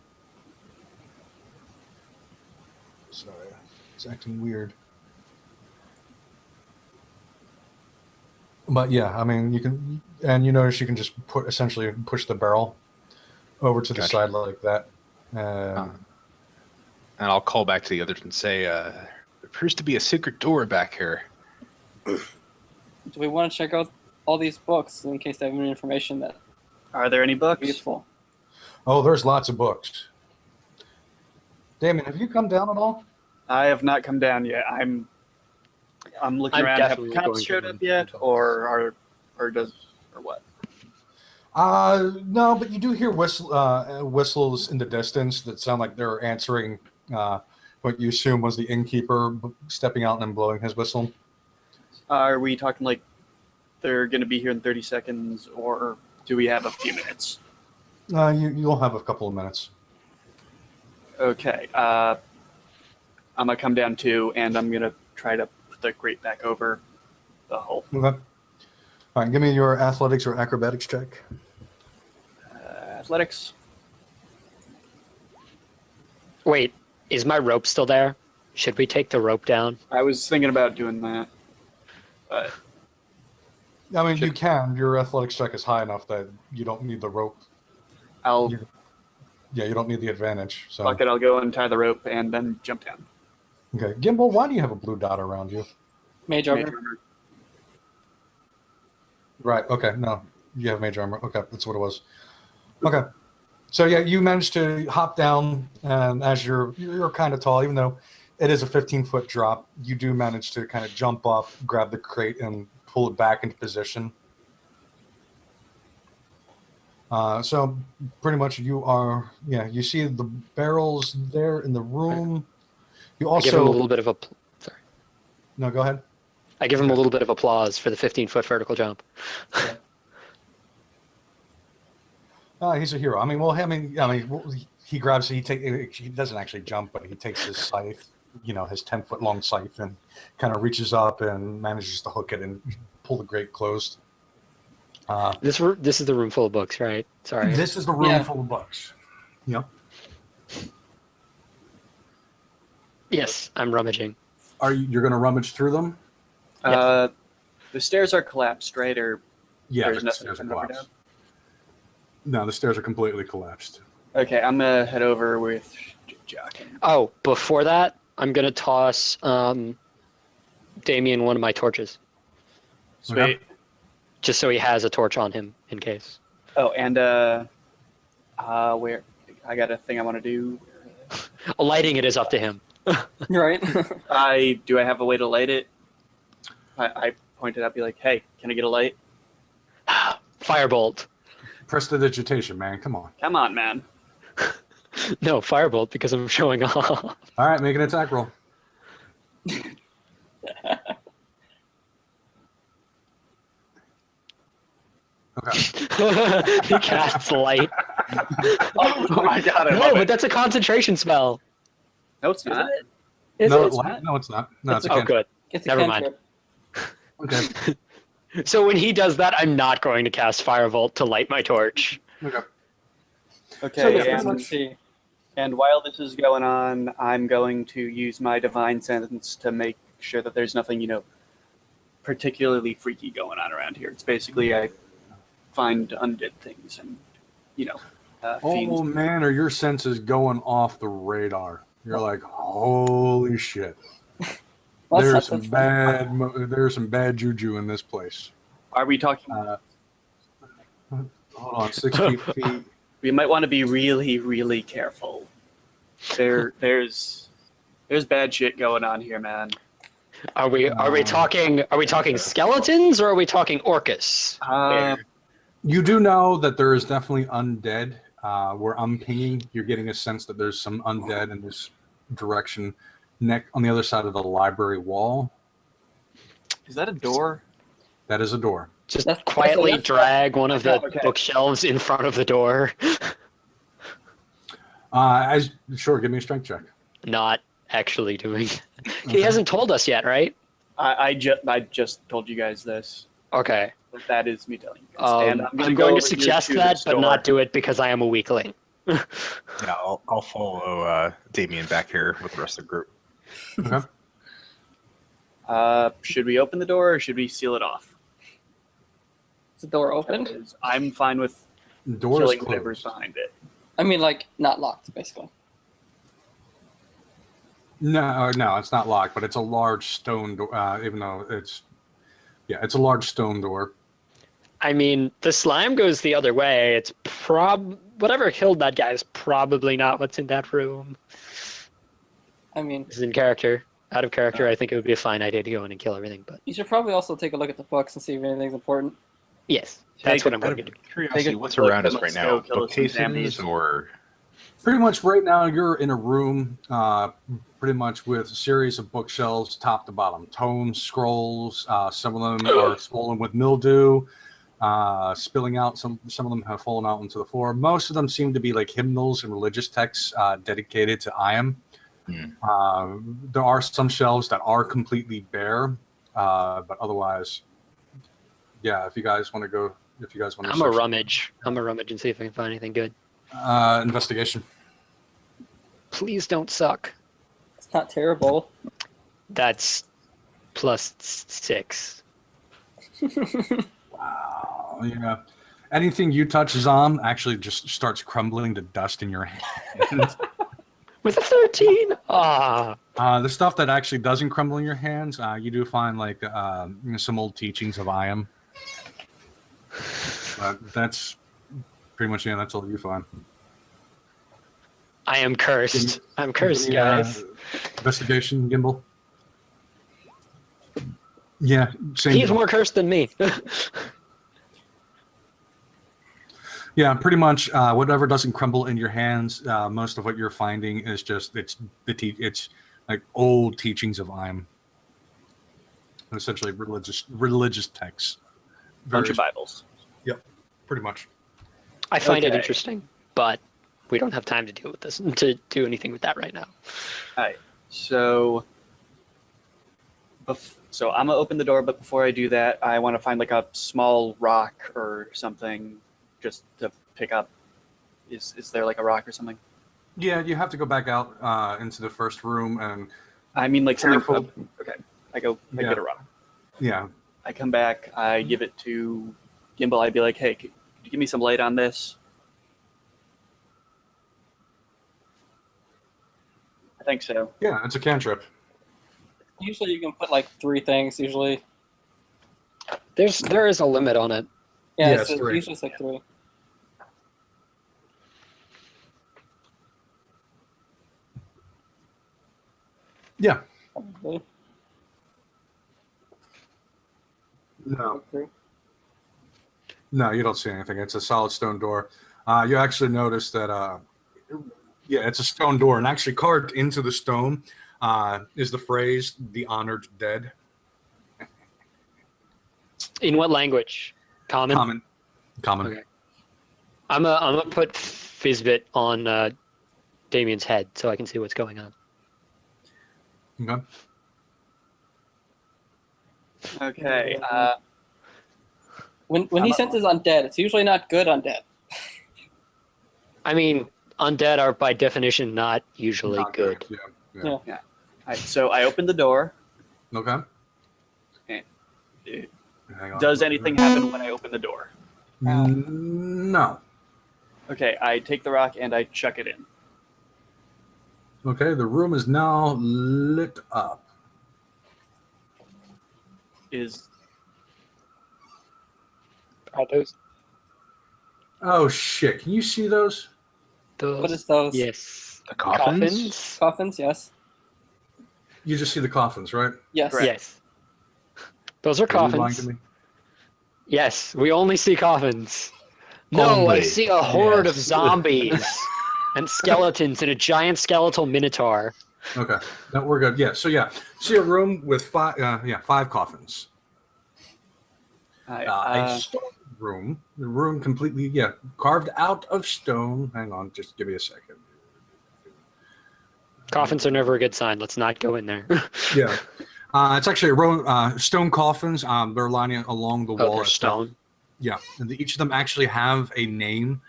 Sorry, it's acting weird. But yeah, I mean, you can, and you notice you can just essentially push the barrel over to the Gotcha. side like that. And I'll call back to the others and say, there appears to be a secret door back here. Do we want to check out all these books in case they have any information that Are there any is books? useful? Oh, there's lots of books. Damien, have you come down at all? I have not come down yet. I'm looking I'm around. Have definitely cops going to showed run up yet, some or what? No, but you do hear whistles in the distance that sound like they're answering what you assume was the innkeeper stepping out and blowing his whistle. Are we talking like they're going to be here in 30 seconds, or do we have a few minutes? You'll have a couple of minutes. Okay. I'm gonna come down too, and I'm gonna try to put the grate back over the hole. Okay. All right, give me your athletics or acrobatics check. Athletics. Wait, is my rope still there? Should we take the rope down? I was thinking about doing that, but I mean, you can. Your athletics check is high enough that you don't need the rope. I'll Yeah, you don't need the advantage. So fuck it. I'll go and tie the rope and then jump down. okay, Gimbal, why do you have a blue dot around you? Mage armor. Right. Okay. No, you have mage armor. Okay, that's what it was. Okay. So yeah, you managed to hop down, and as you're kind of tall, even though it is a 15-foot drop, you do manage to kind of jump up, grab the crate, and pull it back into position. So pretty much you see the barrels there in the room. You I give him a also little bit of a. Sorry. no, go ahead. I give him a little bit of applause for the 15-foot vertical jump. He's a hero. I mean, he grabs. He doesn't actually jump, but he takes his scythe his 10-foot long scythe and kind of reaches up and manages to hook it and pull the grate closed. This is the room full of books, right? Sorry. This is the room Yeah. full of books. Yep. Yes, I'm rummaging. You're going to rummage through them? The stairs are collapsed, right? Or Yeah, there's the nothing stairs are up or collapsed. No, the stairs are completely collapsed. Okay, I'm gonna head over with Jack. Oh, before that, I'm gonna toss Damien one of my torches, Sweet. Okay. just so he has a torch on him in case. Oh, and where I got a thing I want to do. Lighting it is up to him. Right? I have a way to light it. I point it up, be like, "Hey, can I get a light?" Firebolt. Prestidigitation, man. Come on. Come on, man. No, firebolt because I'm showing off. All right, make an attack roll. Okay. He casts light. Oh my god, I No, love but it. that's a concentration spell. No, it's not. Is no, it? no, it's not. No, it's a Oh, cantrip. good. It's a Never mind. cantrip. Okay. So when he does that, I'm not going to cast Firebolt to light my torch. Okay. Okay, So, yeah, and, let's see. and while this is going on, I'm going to use my divine sense to make sure that there's nothing, particularly freaky going on around here. It's basically I find undead things and, fiends. Oh man, are your senses going off the radar? You're like, holy shit! Well, There's that's some there's some bad juju in this place. Are we talking? Hold on, 60 feet. We might want to be really, really careful. There's bad shit going on here, man. Are we talking skeletons or are we talking Orcus? You do know that there is definitely undead. Where I'm pinging, you're getting a sense that there's some undead in this direction, on the other side of the library wall. Is that a door? That is a door. Just That's- quietly that's- drag one of the Okay. bookshelves in front of the door. Sure, give me a strength check. Not actually doing. He hasn't told us yet, right? I just told you guys this. Okay. That is me telling you guys. And I'm gonna going go over to here suggest to that, this but door. not do it because I am a weakling. Yeah, I'll follow Damien back here with the rest of the group. Okay. Should we open the door or should we seal it off? Is the door opened? Because I'm fine with The door is killing whatever's closed. behind it. I mean, like, not locked, basically. No, it's not locked, but it's a large stone door. Even though it's a large stone door. I mean, the slime goes the other way. It's whatever killed that guy is probably not what's in that room. I mean, This is in character. Out of character, I think it would be a fine idea to go in and kill everything. But you should probably also take a look at the books and see if anything's important. yes, that's Take what a I'm going to do. Curiosity, Take a what's look, around us let's right now? go kill some Bookcases zombies. or Pretty much right now, you're in a room, pretty much with a series of bookshelves, top to bottom, tomes, scrolls. Some of them are swollen with mildew, spilling out. Some of them have fallen out into the floor. Most of them seem to be like hymnals and religious texts dedicated to Iam. There are some shelves that are completely bare, but otherwise, yeah. If you guys want to go, I'm a rummage. I'm a rummage and see if I can find anything good. Investigation. Please don't suck. It's not terrible. That's +6. Wow. Yeah. Anything you touch, Zom, actually just starts crumbling to dust in your hands. With a 13? Ah. The stuff that actually doesn't crumble in your hands, you do find like some old teachings of Iam. But that's pretty much that's all you find. I am cursed. I'm cursed, Give me, guys. Investigation, Gimbal. Yeah, same. He's deal. more cursed than me. Yeah, pretty much. Whatever doesn't crumble in your hands, most of what you're finding is just it's like old teachings of Iam, essentially religious texts. Bunch of Various- Bibles. Pretty much. I find it Okay. interesting, but we don't have time to deal with this, to do anything with that right now. So, so I'm gonna open the door, but before I do that, I want to find like a small rock or something just to pick up. Is there like a rock or something? Yeah, you have to go back out into the first room, and I mean, like something. Careful. Okay, I go. I Yeah. get a rock. yeah, I come back. I give it to Gimbal. I'd be like, "Hey, could you give me some light on this?" I think so. yeah, it's a cantrip. Usually you can put like 3 things. Usually, There is a limit on it. yeah. Yeah, it's it's 3. usually it's like 3. Yeah, Probably. no, Like 3. no, you don't see anything. It's a solid stone door. You actually notice that, yeah, it's a stone door, and actually carved into the stone is the phrase "the honored dead." In what language? Common. Common. Okay. I'm gonna put Fizbit on Damien's head so I can see what's going on. Okay. Okay. When he I'm a- senses undead, it's usually not good undead. I mean, undead are by definition not usually Not good. Yeah. So I open the door. Okay. Uh, Hang on. Does anything happen when I open the door? No. Okay, I take the rock and I chuck it in. Okay, the room is now lit up. Is Are those Oh shit! Can you see those? those? What is those? Yes. The coffins? Coffins, yes. You just see the coffins, right? Yes. Correct. Yes. Those are Are you lying to coffins. me? Yes, we only see coffins. No, I Only. see a horde of Yes. zombies and skeletons and a giant skeletal minotaur. Okay, no, we're good. Yeah. So yeah, see a room with 5. 5 coffins. A stone room. The room completely, carved out of stone. Hang on, just give me a second. Coffins are never a good sign. Let's not go in there. Yeah. It's actually a row, stone coffins. They're lining along the Oh, wall. they're itself. stone. Yeah, and each of them actually have a name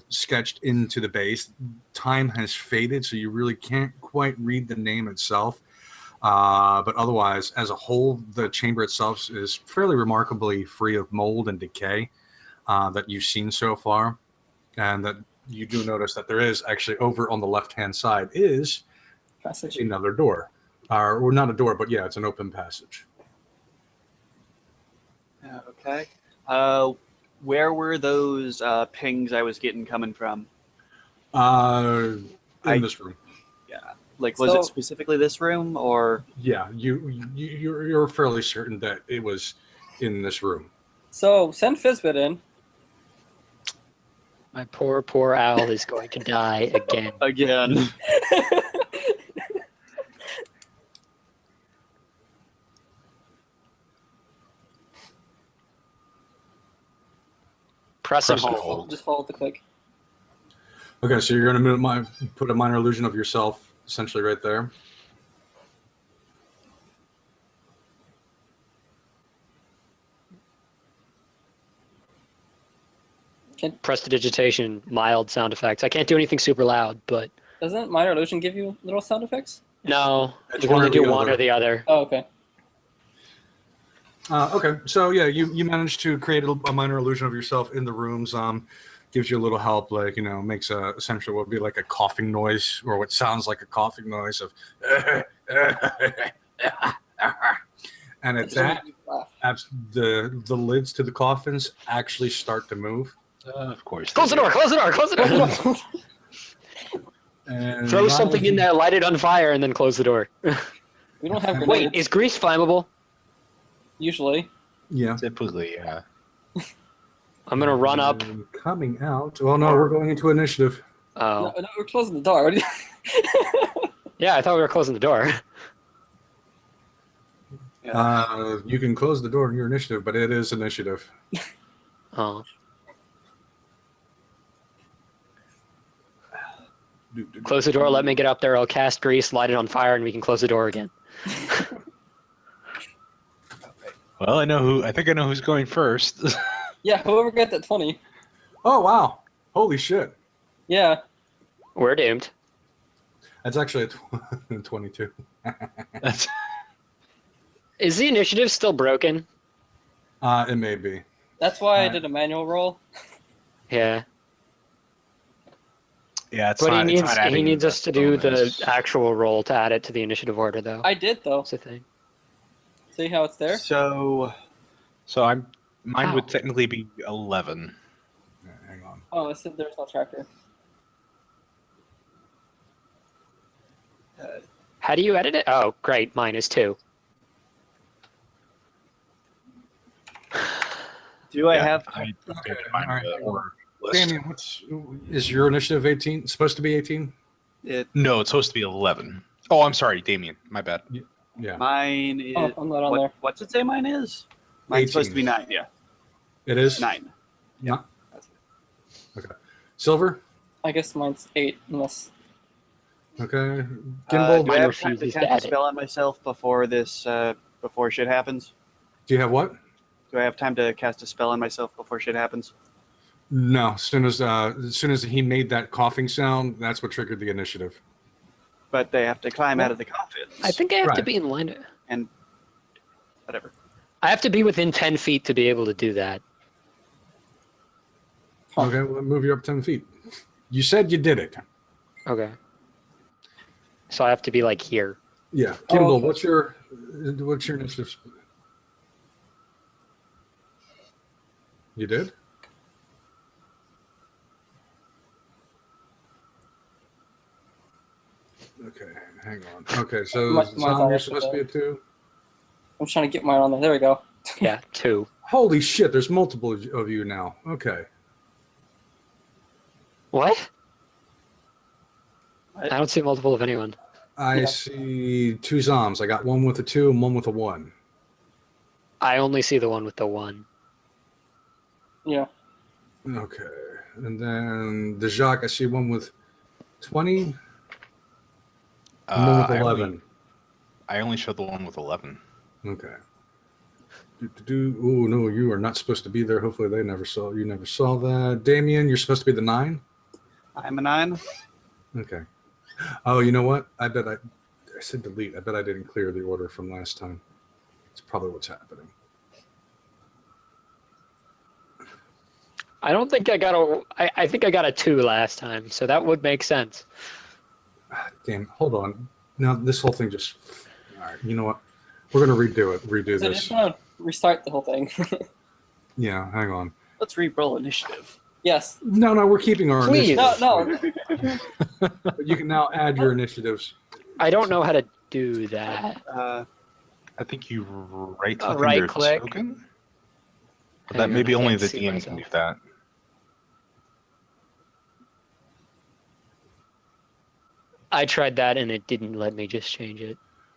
sketched into the base. Time has faded, so you really can't quite read the name itself. But otherwise, as a whole, the chamber itself is fairly remarkably free of mold and decay that you've seen so far. And that you do notice that there is actually over on the left-hand side is Passage. another door. Or not a door, but yeah, it's an open passage. okay. Where were those pings I was getting coming from? In this room. Like, was So- it specifically this room, or Yeah, you're fairly certain that it was in this room. So send Fizbit in. My poor, poor owl is going to die again. again? Press and Press and hold. hold. Just hold the click. Okay, so you're gonna put a minor illusion of yourself essentially right there. Prestidigitation, mild sound effects. I can't do anything super loud, but Doesn't minor illusion give you little sound effects? no, It's you can one only or do the one other. or the other. Oh, okay. Okay, so yeah, you managed to create a minor illusion of yourself in the rooms. Gives you a little help, like makes essentially what would be like a coughing noise, or what sounds like a coughing noise of. And at that, the lids to the coffins actually start to move. Of course. Close the door! Close the door! Close the door! And Throw something in there, light it on fire, and then close the door. We don't have Wait, grenades, is grease flammable? usually. Yeah. Typically, yeah. I'm gonna run up. And coming out. Well, no, we're going into initiative. Oh, No, we're closing the door. What do you- yeah, I thought we were closing the door. You can close the door in your initiative, but it is initiative. Oh, Close the door, let me get up there, I'll cast grease, light it on fire, and we can close the door again. Well, I think I know who's going first. Yeah, whoever gets that 20. Oh, wow. Holy shit. Yeah. We're doomed. That's actually a 22. That's, Is the initiative still broken? It may be. That's why I did a manual roll. Yeah. yeah, it's But not, he it's needs not adding us to do bonus. the actual roll to add it to the initiative order, though. I did, though. That's the thing. See how it's there? So So mine Ow. would technically be 11. Yeah, hang on. Oh, it said there's no tracker. How do you edit it? Oh, great. Mine is 2. do I Yeah, have? I Okay, find all right. the order list. Damien, is your initiative 18? Supposed to be 18? It, No, it's supposed to be 11. Oh, I'm sorry, Damien. My bad. Yeah, mine is. Oh, I'm not on there. What's it say mine is? Mine's supposed to 18. be 9. Yeah, it is. 9. Yeah. That's Okay. Silver. I guess mine's 8, unless. Okay. Do Gimbal. I Mine have time to refuses to cast a add it. spell on myself before this? Before shit happens? Do you have what? Do I have time to cast a spell on myself before shit happens? No. As soon as he made that coughing sound, that's what triggered the initiative. But they have to climb out of the coffins. I think I have to Right. be in line. And whatever. I have to be within 10 feet to be able to do that. Huh. Okay, well, move you up 10 feet. You said you did it. Okay. So I have to be like here. Yeah. Oh, Gimbal, okay. what's your initiative? You did? Okay, hang on. Okay, so Mine's Zom, on you're there, supposed to be a 2? I'm trying to get mine on there. There we go. Yeah, 2. Holy shit, there's multiple of you now. Okay. What? I don't see multiple of anyone. I Yeah. see 2 Zoms. I got one with a 2 and one with a 1. I only see the one with the 1. Yeah. Okay. And then the Jacques, I see one with 20 and one with I 11. only showed the one with 11. Okay. Oh no, you are not supposed to be there. Hopefully you never saw that. Damien, you're supposed to be the 9? I'm a 9. Okay. Oh, you know what? I said delete. I bet I didn't clear the order from last time. It's probably what's happening. I don't think I got I think I got a 2 last time, so that would make sense. Damn, hold on. Now this whole thing just. All right, you know what? We're gonna redo So I this. just want to restart the whole thing. Yeah, hang on. Let's re-roll initiative. Yes. No, we're keeping our Please. initiatives. No. But you can now add your initiatives. I don't know how to do that. I think you right-click under right-click. token? But Hang that on, maybe I only can't the see DM myself. can do that. I tried that and it didn't let me just change it.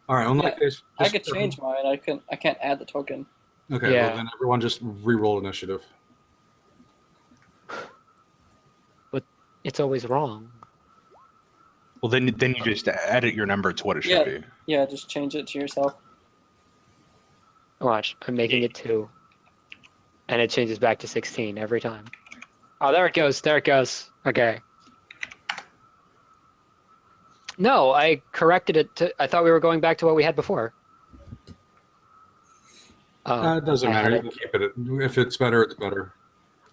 All right, on that case, I could change mine. I can't add the token. Okay, Yeah. well then everyone just re-roll initiative. It's always wrong. Well, then you just edit your number to what it should Yeah. be. Yeah, just change it to yourself. Watch, I'm making it 2. And it changes back to 16 every time. Oh, there it goes. There it goes. Okay. No, I corrected it to. I thought we were going back to what we had before. Oh, It doesn't I had matter. You it. can keep it. If it's better, it's better.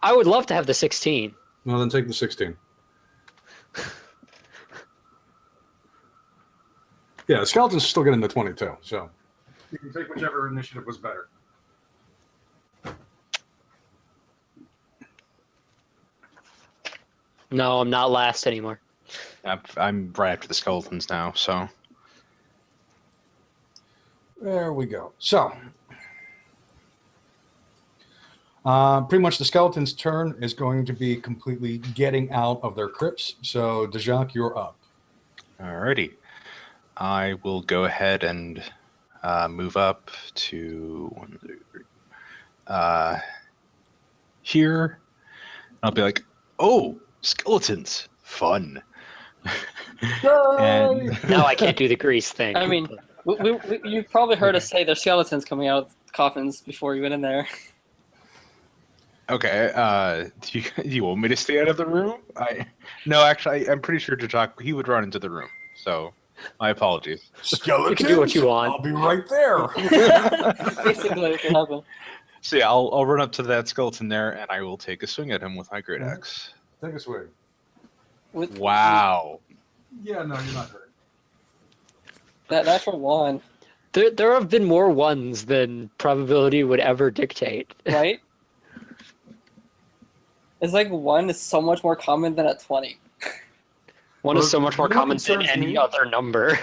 I would love to have the 16. Well, then take the 16. Yeah, the skeleton's still getting the 22, so you can take whichever initiative was better. No, I'm not last anymore. I'm right after the skeletons now, so There we go. So, pretty much the skeleton's turn is going to be completely getting out of their crypts. So, Dejacque, you're up. alrighty. I will go ahead and move up to 1, 2, 3. Here, I'll be like, "Oh, skeletons, fun." And Now I can't do the grease thing. I mean, you probably heard us say there's skeletons coming out of coffins before you went in there. okay, do you want me to stay out of the room? No, actually, I'm pretty sure Jajak, he would run into the room. So, my apologies. Skeletons. You can do what you want. I'll be right there. Basically, it can happen. So yeah, I'll run up to that skeleton there, and I will take a swing at him with my great axe. Take a swing. Wow. Yeah, no, you're not hurt. That natural one, There have been more ones than probability would ever dictate. right? It's like 1 is so much more common than a 20. One is so much more You know what common than concerns any me? other number.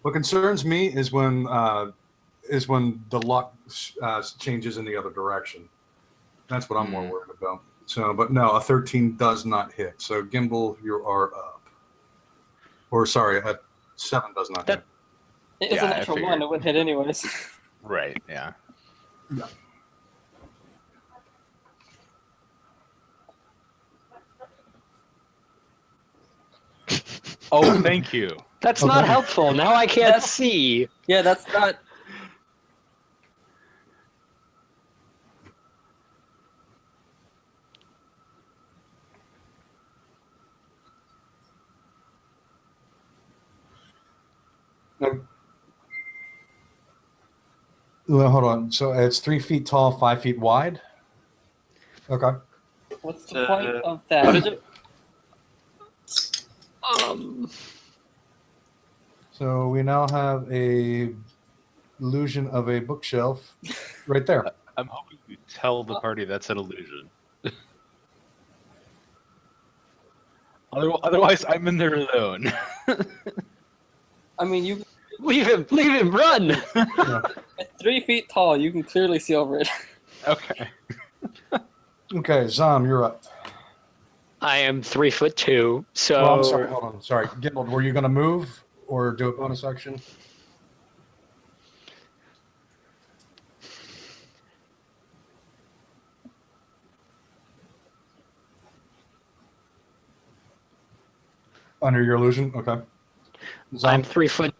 What concerns me is when the luck changes in the other direction. That's what I'm more worried about. So, but no, a 13 does not hit. So, Gimbal, you are up. Or sorry, a 7 does not hit. It's Yeah, a I natural figured. 1, it wouldn't hit anyways. Right. Yeah. Oh, thank you. That's not Okay. helpful. Now I can't see. Yeah, that's not. No. Well, hold on. So it's 3 feet tall, 5 feet wide. Okay. What's the point of that? What is it? So we now have a illusion of a bookshelf right there. I'm hoping you tell the party that's an illusion. Otherwise, I'm in there alone. I mean, you Leave him, run! at 3 feet tall, you can clearly see over it. Okay. Okay, Zom, you're up. I am 3'2", so Oh, I'm sorry. Hold on. Sorry. Gimbal, were you going to move or do a bonus action? Under your illusion? Okay. Zom? I'm 3 foot.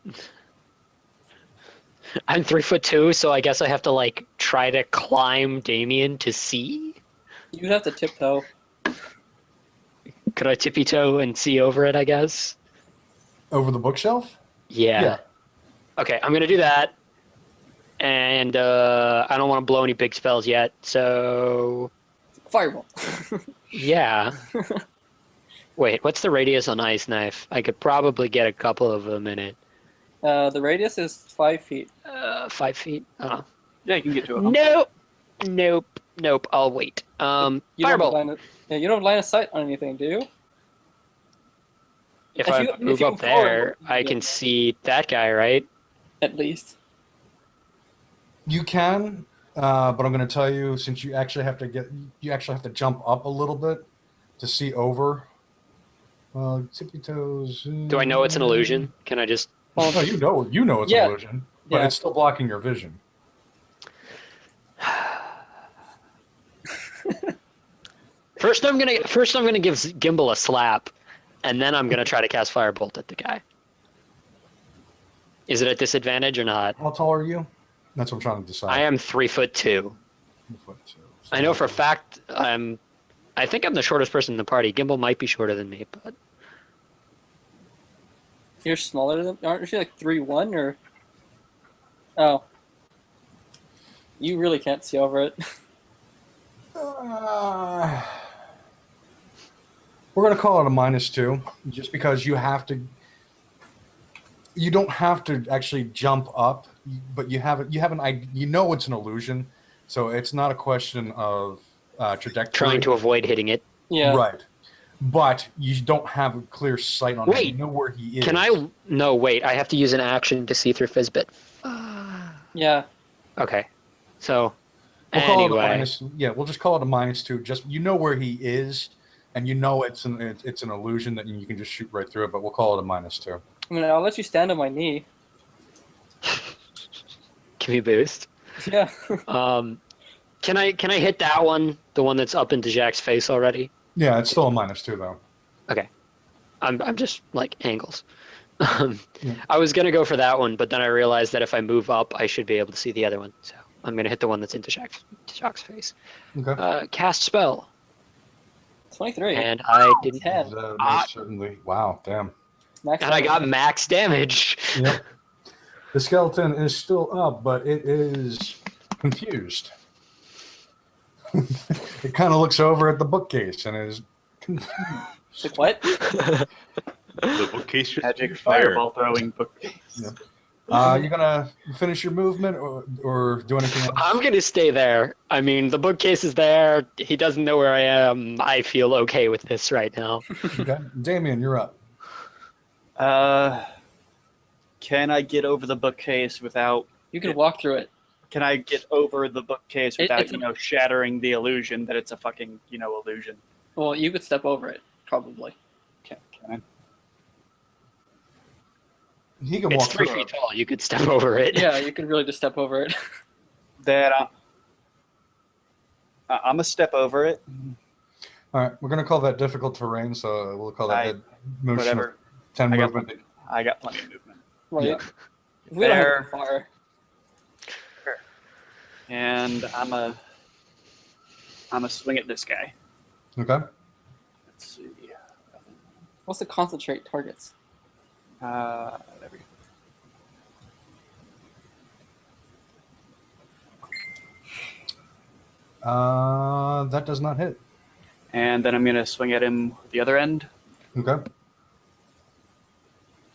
I'm 3'2", so I guess I have to like try to climb Damien to see. You'd have to tiptoe. Could I tippy toe and see over it? I guess. Over the bookshelf? Yeah. Yeah. Okay, I'm gonna do that, and I don't want to blow any big spells yet. So Fireball. yeah. Wait, what's the radius on Ice Knife? I could probably get a couple of them in it. The radius is 5 feet. 5 feet. Oh. Yeah, you can get to it. Nope. I'll wait. You don't have Fireball. you don't have line of sight on anything, do you? If If I you- if move you up go forward, there, I yeah. can see that guy, right? At least. You can, but I'm going to tell you, since you actually have to jump up a little bit to see over. Tippy toes. Do I know it's an illusion? Can I just? Oh, no, you know it's Yeah. an illusion, but Yeah. it's still blocking your vision. First, I'm gonna give Gimbal a slap, and then I'm gonna try to cast Firebolt at the guy. Is it a disadvantage or not? How tall are you? That's what I'm trying to decide. I am 3'2". I know for a fact I think I'm the shortest person in the party. Gimbal might be shorter than me, but You're smaller than. Aren't you like 3'1" or? Oh. You really can't see over it. We're going to call it a -2, just because you don't have to actually jump up, but you have an idea, it's an illusion, so it's not a question of trajectory. trying to avoid hitting it. Yeah. Right. But you don't have a clear sight on him. Wait. You know where he is. Can I? No, wait. I have to use an action to see through Fizzbit. Yeah. Okay. So, We'll call it a anyway, we'll just call it a -2. Just where he is, and it's an illusion that you can just shoot right through it. But we'll call it a -2. I mean, I'll let you stand on my knee. give me a boost. Yeah. Can I hit that one? The one that's up into Jack's face already? Yeah, it's still a -2 though. Okay. I'm just like angles. Yeah. I was gonna go for that one, but then I realized that if I move up, I should be able to see the other one. So I'm gonna hit the one that's into Shock's face. Okay. Cast spell, 23. and I didn't. 10. Most certainly. Wow. Damn. Max And I got damage. max damage. Yep. The skeleton is still up, but it is confused. It kind of looks over at the bookcase and is confused. Like, what? The bookcase just Magic fire. fireball throwing bookcase. Yeah. You gonna finish your movement or do anything else? I'm gonna stay there. I mean, the bookcase is there. He doesn't know where I am. I feel okay with this right now. Okay. Damien, you're up. Can I get over the bookcase without? You can walk through it. Can I get over the bookcase without it's a- shattering the illusion that it's a fucking illusion? Well, you could step over it, probably. Can I? He can It's walk 3 through. feet tall. You could step over it. Yeah, you could really just step over it. That I'm a step over it. All right, we're gonna call that difficult terrain, so we'll call that I- head motion Whatever. of 10 I got movement. I got plenty of movement. Right. Yeah. We don't have There. to go far. And I'm a swing at this guy. Okay. Let's see. What's the concentrate targets? There we go. That does not hit. And then I'm gonna swing at him at the other end. Okay.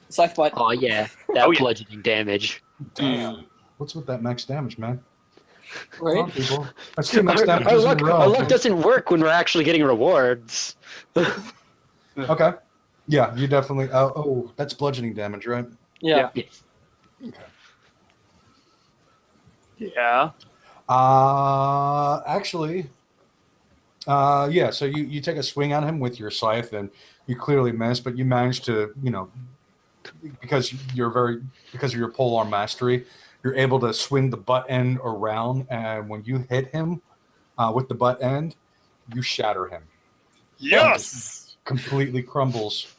Scythe butt. Oh yeah, that Oh, yeah. bludgeoning damage. Damn. What's with that max damage, man? Come on, Right? people. That's two max Our damages in luck, a row. our luck doesn't work when we're actually getting rewards. Okay. Yeah, you definitely. Oh, that's bludgeoning damage, right? Yeah. Yes. Yeah. Actually, yeah. So you take a swing at him with your scythe, and you clearly miss, but you manage to, because of your polearm mastery, you're able to swing the butt end around, and when you hit him with the butt end, you shatter him. Yes. Completely crumbles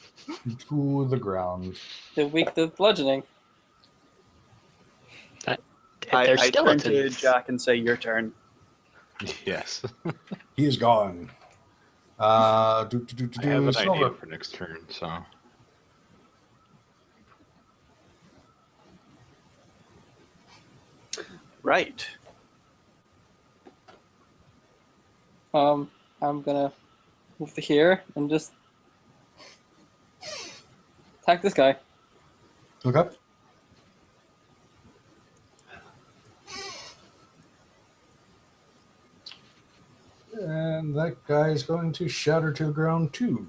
to the ground. The weak the bludgeoning. They're I turn to skeletons. Jack and say, "Your turn." Yes. He is gone. I have an Silver. idea for next turn, so. Right. I'm gonna move to here and just attack this guy. Okay. And that guy is going to shatter to the ground too.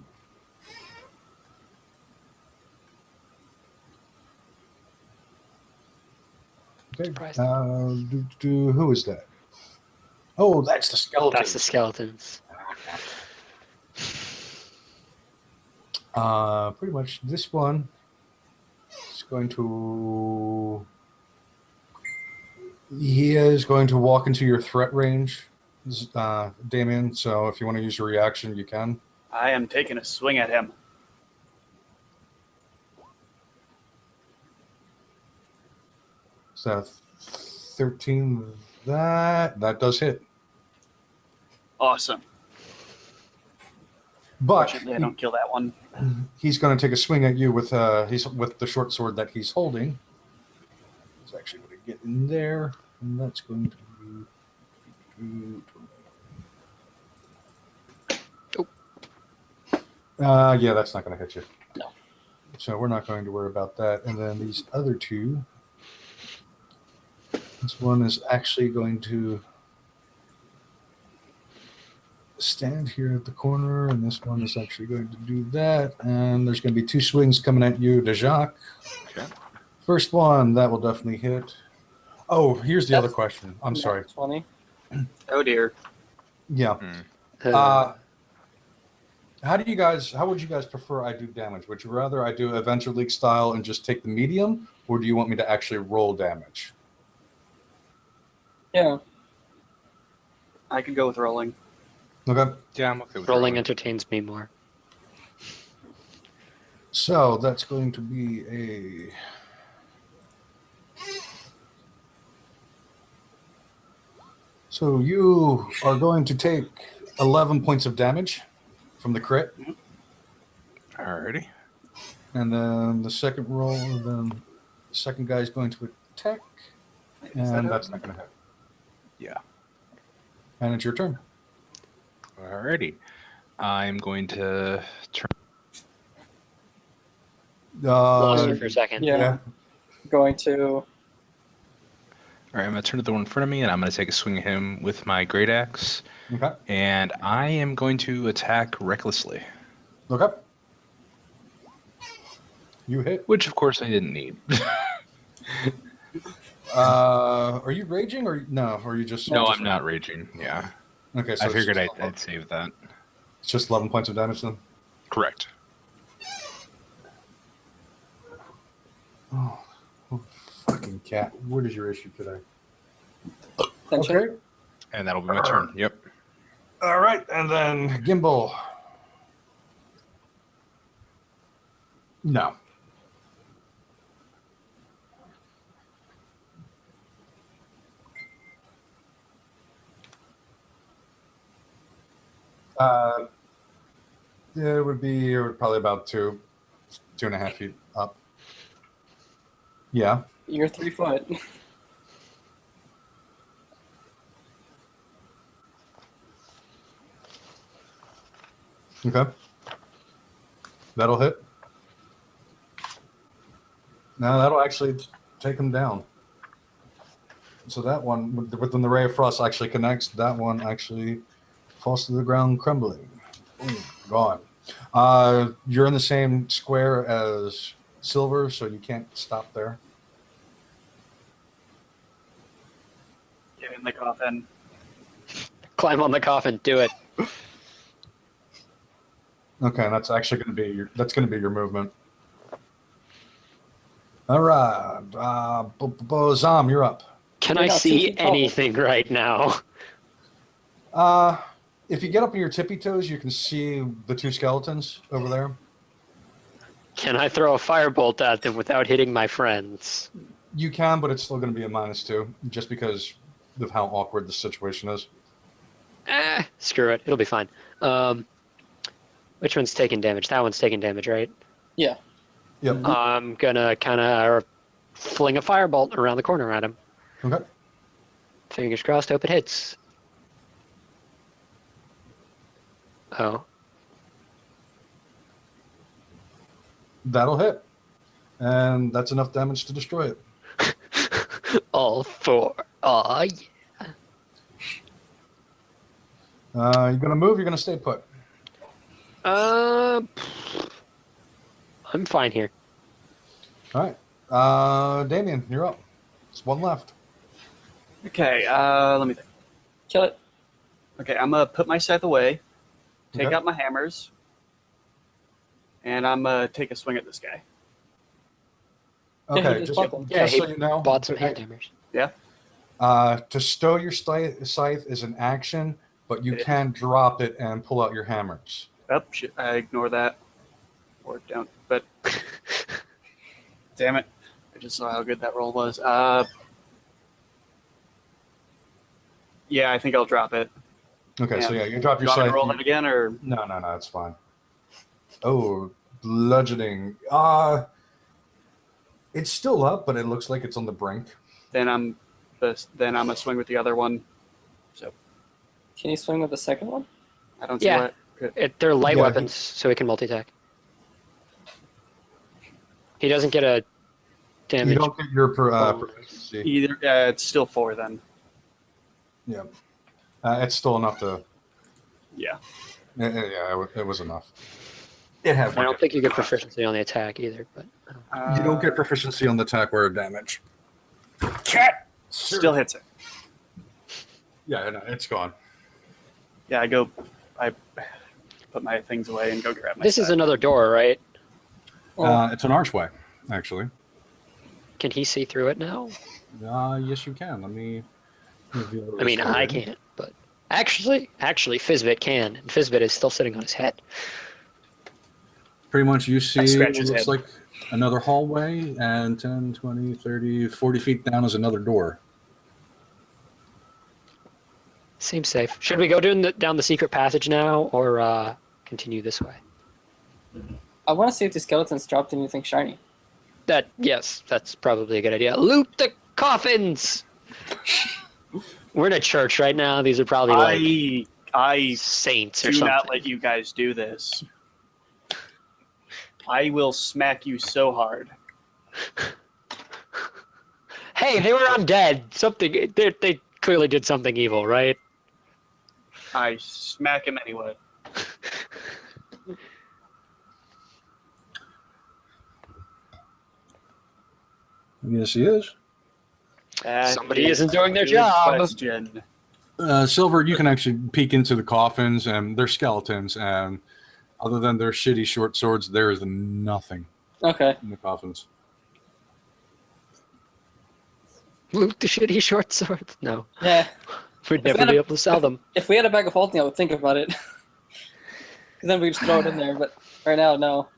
Okay. Surprised. Who is that? Oh, that's the skeleton. That's the skeletons. Pretty much this one is going to. He is going to walk into your threat range, Damien. So if you want to use your reaction, you can. I am taking a swing at him. So 13. That does hit. Awesome. But Fortunately, I don't kill that one. he's going to take a swing at you with with the short sword that he's holding. It's actually going to get in there, and that's going to be. Yeah, that's not going to hit you. No. So we're not going to worry about that. And then these other two. This one is actually going to stand here at the corner, and this one is actually going to do that. And there's going to be two swings coming at you, Dejac. Okay. First one, that will definitely hit. Oh, here's the other That's- question. I'm sorry. 20. Oh dear. Yeah. How would you guys prefer I do damage? Would you rather I do Adventure League style and just take the medium, or do you want me to actually roll damage? Yeah. I could go with rolling. Okay. Yeah, I'm okay with Rolling entertains me more. So that's going to be a. So you are going to take 11 points of damage from the crit, Alrighty. and then the second roll, and then the second guy is going to attack, Is that and how that's it- not going to hit. Yeah. And it's your turn. Alrighty. I'm going to turn. Lost you for a second. Yeah. Going to. All right, I'm going to turn to the one in front of me, and I'm going to take a swing at him with my great axe. Okay. And I am going to attack recklessly, Look up. You hit. which of course I didn't need. Are you raging or no? Or are you just? No, I'm not raging. Yeah. Okay, so I it's figured just- I'd save that. It's just 11 points of damage then. Correct. Oh, fucking cat! What is your issue today? Tension. Okay. And that'll be my turn. Yep. All right, and then Gimbal. No. Yeah, it would be probably about 2.5 feet up. Yeah. You're 3 foot. Okay. That'll hit. Now that'll actually take him down. So that one, when the ray of frost actually connects, that one actually falls to the ground, crumbling. Boom, gone. You're in the same square as Silver, so you can't stop there. Get in the coffin. Climb on the coffin. Do it. Okay, that's actually going to be your movement. All right, Zam, you're up. Can You're I not 2 see feet tall. anything right now? If you get up on your tippy toes, you can see the two skeletons over there. Can I throw a firebolt at them without hitting my friends? You can, but it's still going to be a -2, just because of how awkward the situation is. Screw it. It'll be fine. Which one's taking damage? That one's taking damage, right? Yeah. Yep. I'm gonna kind of fling a firebolt around the corner at him. Okay. Fingers crossed, hope it hits. Oh. That'll hit. And that's enough damage to destroy it. All four. Aw, yeah. You're going to move, you're going to stay put. I'm fine here. All right. Damien, you're up. There's one left. Okay, let me think. Kill it. Okay, I'm gonna put my scythe away, take Okay. out my hammers, and I'm gonna take a swing at this guy. Yeah, he Okay, just just, bought them. Yeah, just he so you know, Bought some hand hammers. to stow your scythe is an action, but you It is. can drop it and pull out your hammers. Oh, shit, I ignore that. Or don't, but damn it. I just saw how good that roll was. Yeah, I think I'll drop it. Okay, so yeah, you drop You your want me scythe. to roll that again, or No, it's fine. Oh, bludgeoning. It's still up, but it looks like it's on the brink. then I'm gonna swing with the other one. Can you swing with the second one? I don't see Yeah. what. They're light Yeah, weapons, so he can multi-attack. He doesn't get a You damage. don't get your Oh. proficiency. Either it's still 4 then. Yeah, it's still enough to. Yeah. Yeah, it was enough. It had. I don't think you get proficiency on the attack either, but You don't get proficiency on the attack or damage. Cat still hits it. Yeah, no, it's gone. Yeah, I put my things away and go grab my this is scythe. another door, right? It's an archway, actually. Can he see through it now? Yes, you can. Let me. reveal I mean, this I for you. can't, but actually, Fizbit can, and Fizbit is still sitting on his head. pretty much you see scratch what his looks head. like another hallway, and 10, 20, 30, 40 feet down is another door. Seems safe. Should we go down the secret passage now, or continue this way? I want to see if the skeletons dropped anything shiny. Yes, that's probably a good idea. Loot the coffins! We're in a church right now. These are probably like I saints or do something. not let you guys do this. I will smack you so hard. Hey, they were undead. Something. They clearly did something evil, right? I smack him anyway. Yes, he is. That Somebody is isn't doing their a good job. Question. Silver, you can actually peek into the coffins, and they're skeletons, and other than their shitty short swords, there is nothing Okay. in the coffins. Loot the shitty short swords. No, Yeah. we'd If never we had be a- able to sell them. If we had a bag of holding, I would think about it. Because then we just throw it in there. But right now, no.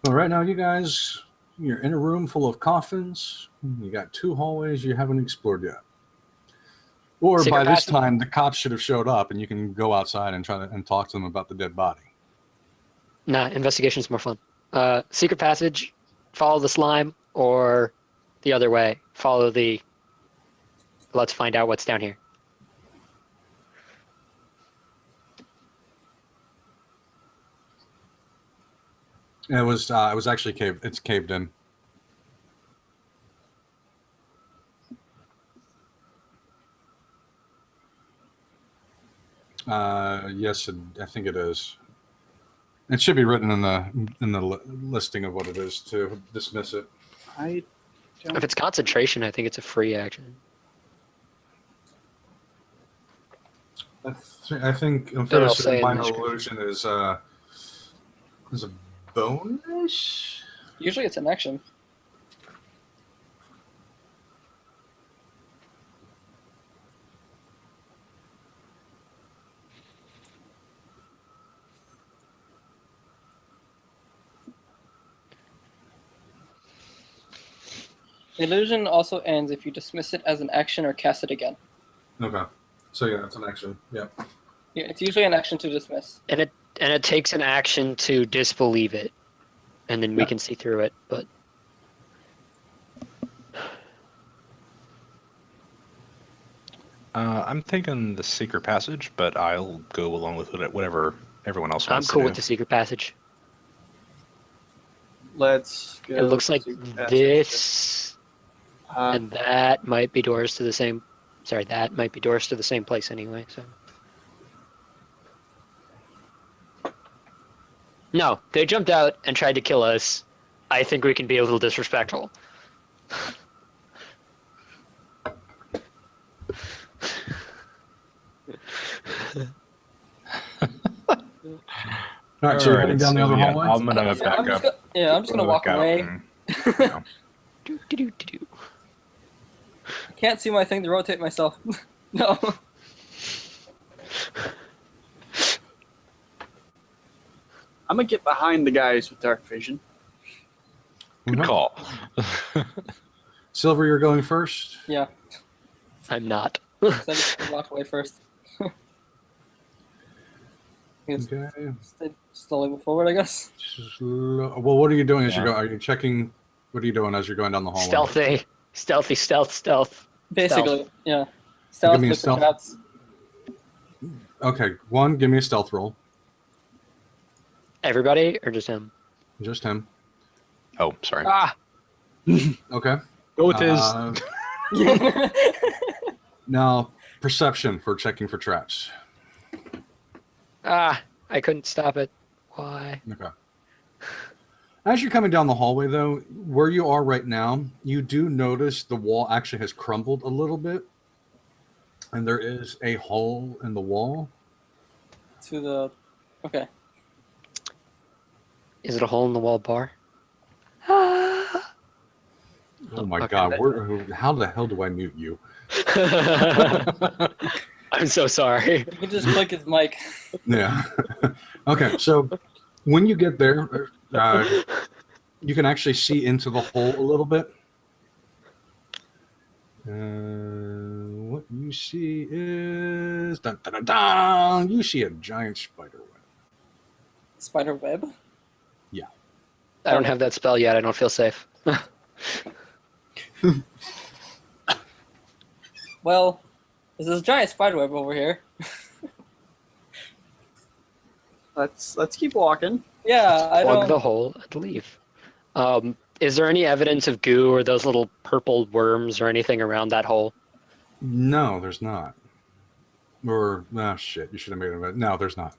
Well, right now, you guys, you're in a room full of coffins. You got 2 hallways you haven't explored yet. Or Secret by this passage. time, the cops should have showed up, and you can go outside and and talk to them about the dead body. Nah, investigation's more fun. Secret passage, follow the slime, or the other way, follow the. Let's find out what's down here. It was actually caved. It's caved in. Yes, I think it is. It should be written in the listing of what it is to dismiss it. I don't. If it's concentration, I think it's a free action. I think It'll First say in the Minor description. Illusion is a bonus. Usually it's an action. Illusion also ends if you dismiss it as an action or cast it again. Okay, so yeah, it's an action. Yeah. Yeah, it's usually an action to dismiss. And it takes an action to disbelieve it, and then we can see through it. But I'm thinking the secret passage, but I'll go along with whatever everyone else I'm wants cool to with the secret passage. Let's go. It looks like to the passage. this Uh, and that might be doors to the same. Sorry, that might be doors to the same place anyway. So. No, they jumped out and tried to kill us. I think we can be a little disrespectful. All right, so you're Alright, heading down the so other yeah, hallway. I'm gonna back I'm just up. I'm just gonna walk Look out away. and- Do-do-do-do-do. I can't see my thing to rotate myself. No. I'm gonna get behind the guys with dark vision. Good Mhm. call. Silver, you're going first. Yeah. I'm not. So I'm just gonna walk away first. Just Okay. slowly move forward, I guess. Well, what are you doing as you Yeah. go? Are you checking? What are you doing as you're going down the hallway? Stealth. Basically, yeah. Stealth, Give me a look for stealth. traps. Okay, one. Give me a stealth roll. Everybody or just him? Just him. Oh, sorry. Ah, Okay. Go with his. Now, perception for checking for traps. I couldn't stop it. Why? Okay. As you're coming down the hallway, though, where you are right now, you do notice the wall actually has crumbled a little bit, and there is a hole in the wall. To the. Okay. Is it a hole in the wall bar? Oh my Okay, god! that- How the hell do I mute you? I'm so sorry. You can just click his mic. Yeah. Okay, so when you get there, you can actually see into the hole a little bit. What you see is dun, dun, dun, dun, you see a giant spider web. Spider web. I don't have that spell yet. I don't feel safe. Well, there's this giant spider web over here. Let's keep walking. Yeah, I Plug don't. the hole and leave. Is there any evidence of goo or those little purple worms or anything around that hole? No, there's not. Or shit, you should have made it. No, there's not.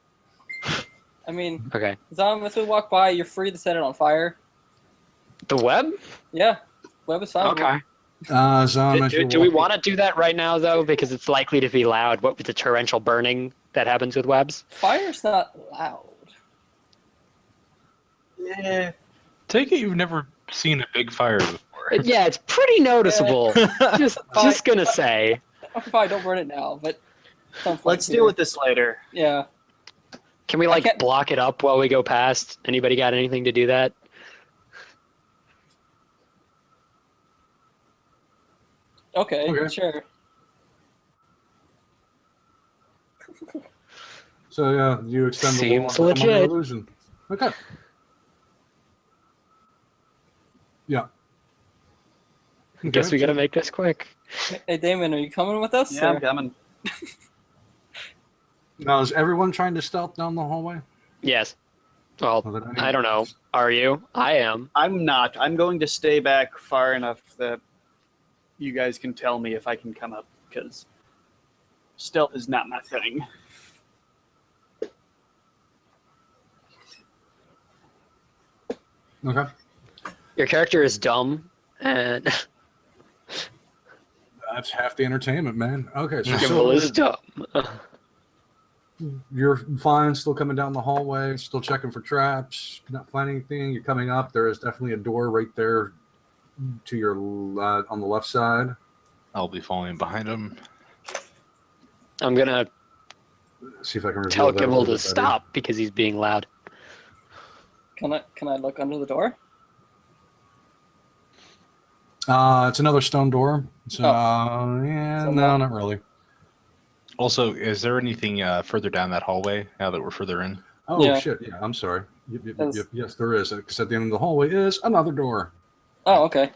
I mean, Okay. Zom, if we walk by, you're free to set it on fire. The web? Yeah, web is fine. Okay. Zom, as Do, you're do we walking- want to do that right now, though? Because it's likely to be loud. What with the torrential burning that happens with webs? Fire's not loud. Yeah. Take it you've never seen a big fire before. Yeah, it's pretty noticeable. just gonna say. I'm fine, don't burn it now, but some point Let's deal with this later. Yeah. Can we can't- block it up while we go past? Anybody got anything to do that? Okay, Okay. sure. So yeah, you extend the Seems wall. Come under legit. illusion. Okay. Yeah. I guess we gotta make this quick. Hey, Damon, are you coming with us? Yeah, I'm or- coming. Now, is everyone trying to stealth down the hallway? Yes. Well, Or that anyone- I don't know. Are you? I am. I'm not. I'm going to stay back far enough that you guys can tell me if I can come up, because stealth is not my thing. Okay. Your character is dumb, and That's half the entertainment, man. Okay, so Gimbal is dumb. you're fine, still coming down the hallway, still checking for traps, not finding anything. You're coming up. There is definitely a door right there to your on the left side. I'll be following behind him. I'm gonna See if I can reveal tell that a Gimbal little to bit better. stop because he's being loud. Can I look under the door? It's another stone door. So yeah, So no, not really. Also, is there anything further down that hallway now that we're further in? Oh Yeah. shit! Yeah, I'm sorry. Yes. Yes, there is. Because at the end of the hallway is another door. Oh, okay.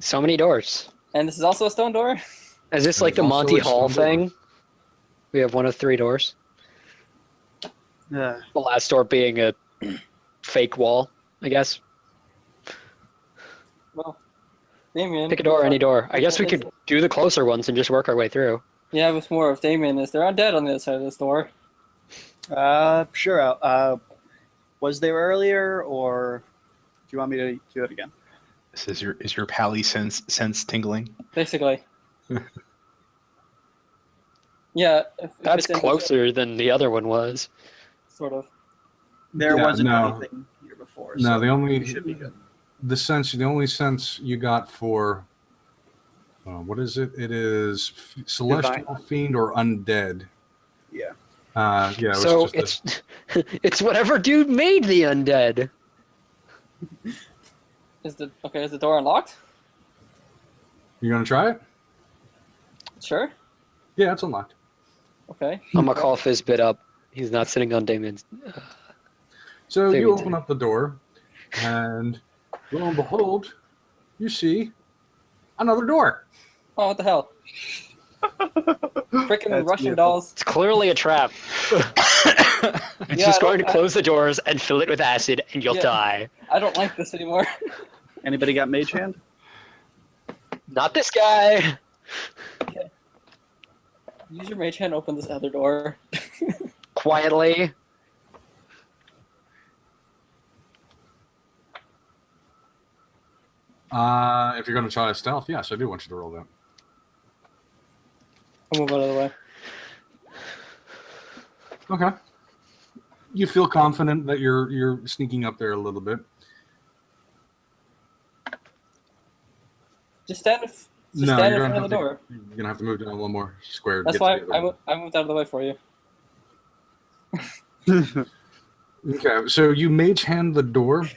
So many doors. And this is also a stone door? Is this like the There's also Monty a Hall stone door. thing? We have one of 3 doors. Yeah. The last door being a fake wall, I guess. Well, Damien. Pick a door, any door. I guess we could do the closer ones and just work our way through. Yeah, with more of Damien. Is there undead on the other side of this door? Sure. Was there earlier, or do you want me to do it again? Is your pally sense tingling? Basically. Yeah. If That's it's in this- closer than the other one was. Sort of. There Yeah, wasn't no. anything here before. No, so the only we should be good. the only sense you got for what is it? It is celestial fiend or undead. Yeah. Yeah. It was So just it's it's whatever dude made the undead. Is the door unlocked? you gonna try it? Sure. Yeah, it's unlocked. Okay. I'm gonna call Fizzbit up. He's not sitting on Damien's. So There you we open go. up the door, and lo and behold, you see another door. Oh, what the hell? Freaking That's Russian beautiful. dolls. It's clearly a trap. It's Yeah, just I going to don't- close the doors and fill it with acid, and you'll Yeah. die. I don't like this anymore. Anybody got mage hand? Not this guy. Use your mage hand, open this other door. Quietly. If you're gonna try a stealth, yes, I do want you to roll that. I'll move out of the way. Okay. You feel confident that you're sneaking up there a little bit. Just stand in No, stand you're in front gonna of the door. have to, you're gonna have to move down a little more square. to That's get to why the other I one. moved out of the way for you. Okay, so you mage hand the door,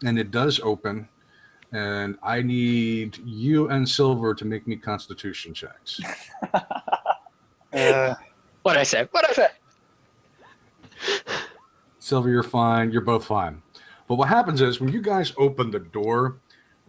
and it does open. And I need you and Silver to make me Constitution checks. What'd I say? What'd I say? Silver, you're fine. You're both fine. But what happens is when you guys open the door,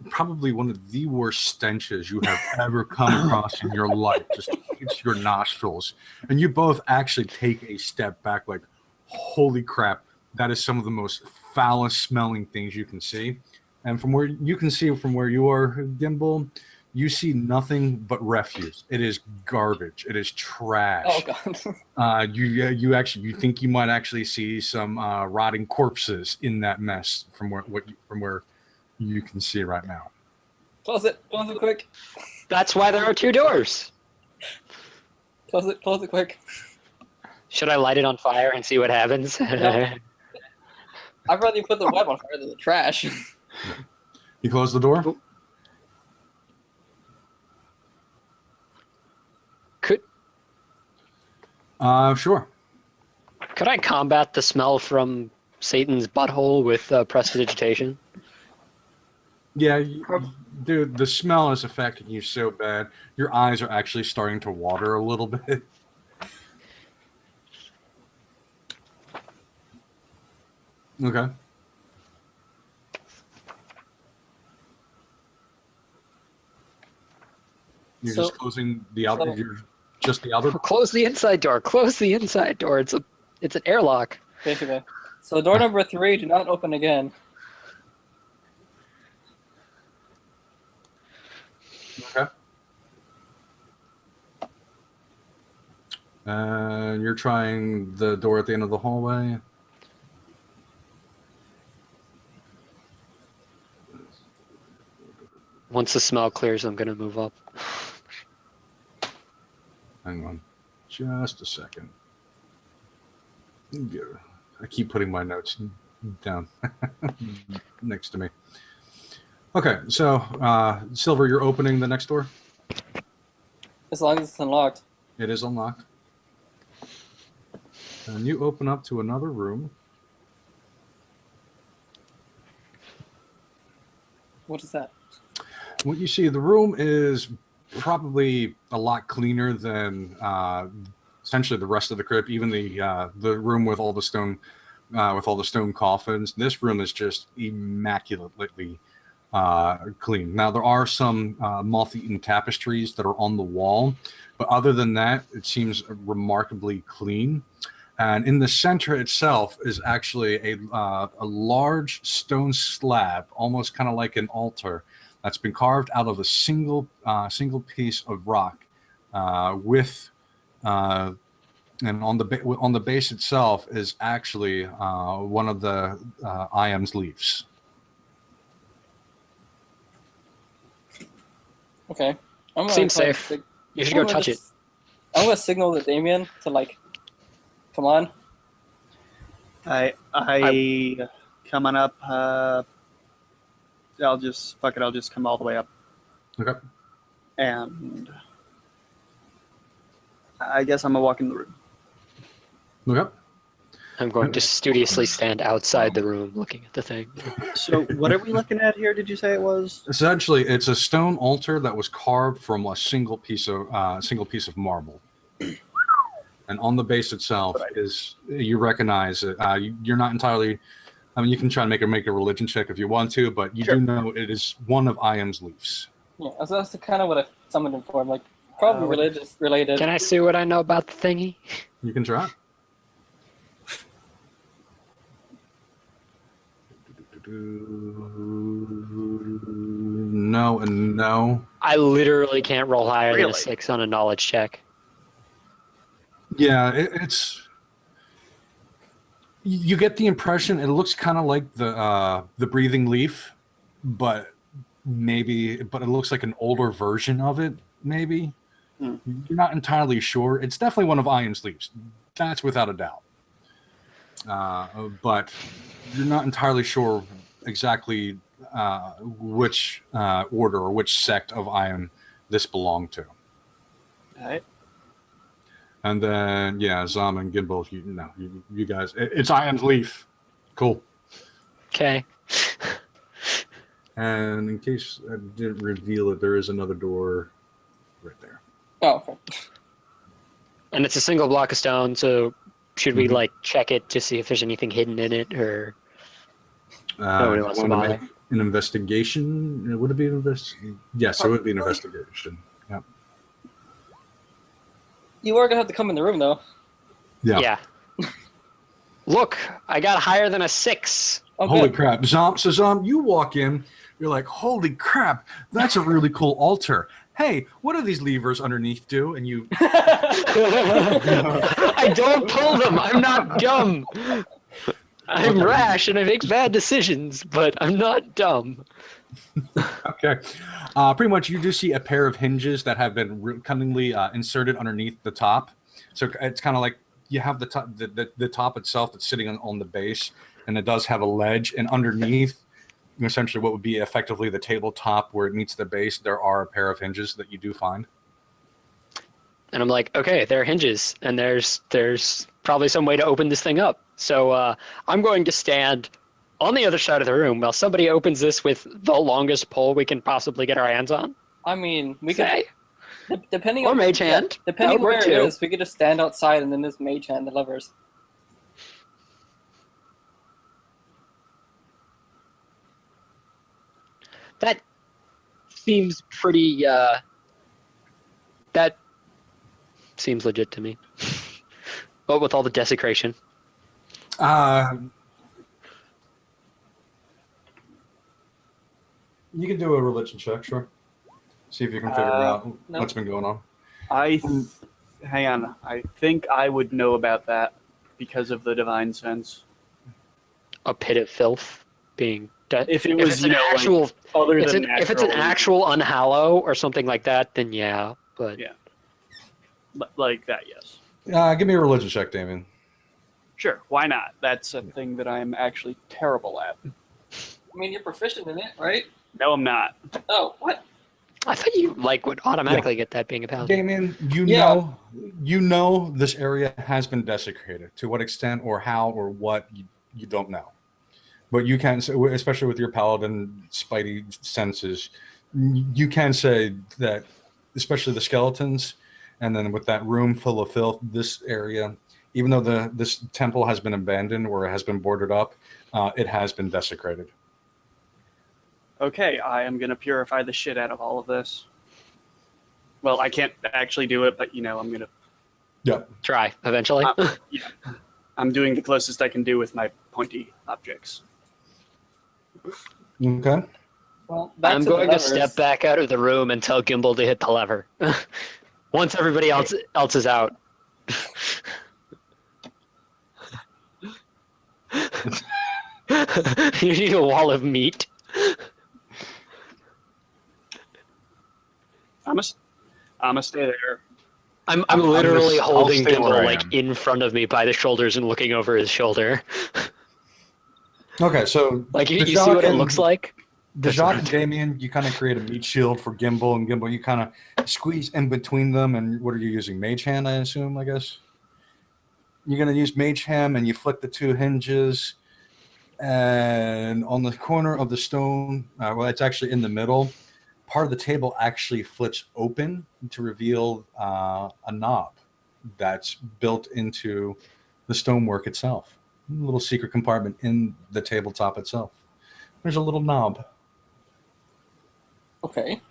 probably one of the worst stenches you have ever come across in your life just hits your nostrils. And you both actually take a step back like, holy crap, that is some of the most foulest smelling things you can see. And from where you can see from where you are, Gimbal, you see nothing but refuse. It is garbage. It is trash. Oh god. You think you might actually see some rotting corpses in that mess from where you can see right now. Close it quick. That's why there are 2 doors. Close it quick. Should I light it on fire and see what happens? No. I'd rather you put the web on fire than the trash. You close the door? Sure. Could I combat the smell from Satan's butthole with prestidigitation? Yeah, dude, the smell is affecting you so bad. Your eyes are actually starting to water a little bit. Okay. You're So- just closing the outer. so- You're just the outer. Close the inside door. Close the inside door. It's an airlock. Basically. So door number 3, do not open again. Okay. And you're trying the door at the end of the hallway. Once the smell clears, I'm gonna move up. Hang on, just a second. I keep putting my notes down next to me. Okay, so Silver, you're opening the next door. As long as it's unlocked. It is unlocked. And you open up to another room. What is that? What you see, the room is probably a lot cleaner than essentially the rest of the crypt. Even the room with all the stone coffins. This room is just immaculately clean. Now there are some moth-eaten tapestries that are on the wall, but other than that, it seems remarkably clean. And in the center itself is actually a large stone slab, almost kind of like an altar, that's been carved out of a single piece of rock, and on the base itself is actually one of the Iam's leaves. Okay. I'm gonna Seems try to safe. You should go touch it. I'm gonna signal to Damien to come on. I come on up. I'll just come all the way up. Okay. And I guess I'm gonna walk in the room. Okay. I'm going to studiously stand outside the room looking at the thing. So what are we looking at here? Did you say it was? Essentially, it's a stone altar that was carved from a single piece of marble. And on the base itself is, you recognize it. You're not entirely. I mean, you can try and make a religion check if you want to, but you Sure. do know it is one of Iam's leaves. Yeah, so that's kind of what I summoned him for. Probably religious related. Can I see what I know about the thingy? You can try. No and no. I literally can't roll higher than Really? a 6 on a knowledge check. Yeah, it's. You get the impression it looks kind of like the breathing leaf, but it looks like an older version of it. Maybe you're not entirely sure. It's definitely one of Iam's leaves. That's without a doubt. But you're not entirely sure exactly which order or which sect of Iam this belonged to. All right. And then, yeah, Zom and Gimbal, you guys, it's Iam's leaf. Cool. Okay. And in case I didn't reveal it, there is another door right there. Oh, okay. And it's a single block of stone, so should we Mhm. like check it to see if there's anything hidden in it, or nobody If wants you to want bother? make an investigation, would it be an investigation? Yes, it would be an investigation. Yeah. You are gonna have to come in the room though. Yeah. Look, I got higher than a 6. Oh, Holy good. crap. You walk in, you're like, holy crap, that's a really cool altar. Hey, what do these levers underneath do? And you I don't pull them. I'm not dumb. I'm Okay. rash and I make bad decisions, but I'm not dumb. okay. Pretty much, you do see a pair of hinges that have been cunningly inserted underneath the top. So it's kind of like you have the top, the top itself that's sitting on the base, and it does have a ledge, and underneath, essentially what would be effectively the tabletop where it meets the base, there are a pair of hinges that you do find. And I'm like, okay, there are hinges, and there's probably some way to open this thing up. So I'm going to stand on the other side of the room while somebody opens this with the longest pole we can possibly get our hands on. I mean, we could, Okay. depending Or on mage hand. depending That would where work it too. is, we could just stand outside and then just mage hand the levers. That seems pretty. That seems legit to me. But with all the desecration. You can do a religion check, sure. See if you can figure out no. what's been going on. Hang on. I think I would know about that because of the divine sense. A pit of filth being. If it If was, it's an actual, other if than it's an natural, actual unhallow or something like that, then yeah. But Yeah. like that, yes. Give me a religion check, Damien. Sure, why not? That's a thing that I'm actually terrible at. I mean, you're proficient in it, right? No, I'm not. Oh, what? I thought you like would automatically get that being a paladin. Damien, Yeah. you know this area has been desecrated. To what extent or how or what, you don't know. But you can, especially with your paladin spidey senses, you can say that, especially the skeletons, and then with that room full of filth, this area, even though this temple has been abandoned or has been boarded up, it has been desecrated. Okay, I am gonna purify the shit out of all of this. Well, I can't actually do it, but I'm gonna. Yeah. Try eventually. I'm doing the closest I can do with my pointy objects. Okay. Well, back I'm to going the to step back out of the room and tell Gimbal to hit the lever. Once everybody else is out. You need a wall of meat. I'm gonna stay there. I'm I'm literally I'll holding stay where Gimbal I like am. in front of me by the shoulders and looking over his shoulder. Okay, so Like you see Dejak what it and- looks like? Dejak and Damien, you kind of create a meat shield for Gimbal, and Gimbal, you kind of squeeze in between them. And what are you using? Mage hand, I assume. I guess you're going to use Mage hand, and you flick the two hinges, and on the corner of the stone, well, it's actually in the middle. Part of the table actually flips open to reveal a knob that's built into the stonework itself. A little secret compartment in the tabletop itself. There's a little knob. Okay.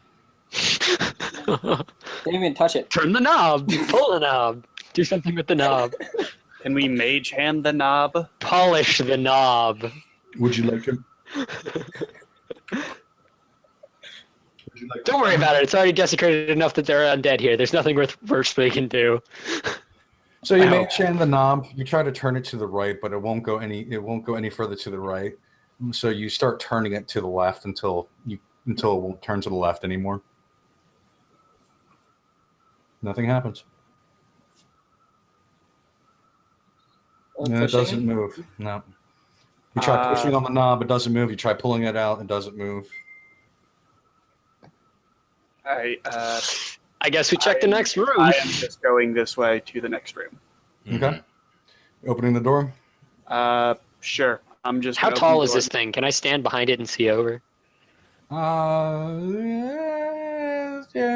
Didn't even touch it. Turn the knob. Pull the knob. Do something with the knob. Can we mage hand the knob? Polish the knob. Would you like to? Don't worry about it. It's already desecrated enough that they're undead here. There's nothing worse we can do. So you I may hope. chain the knob. You try to turn it to the right, but it won't go any further to the right. So you start turning it to the left until it won't turn to the left anymore. Nothing happens. And it Pushing doesn't move. No. You try pushing on the knob, it doesn't move. You try pulling it out, it doesn't move. I guess we check the next room. I am just going this way to the next room. Okay. Opening the door. Sure. I'm just. How gonna tall open is the this door. thing? Can I stand behind it and see over? Yeah,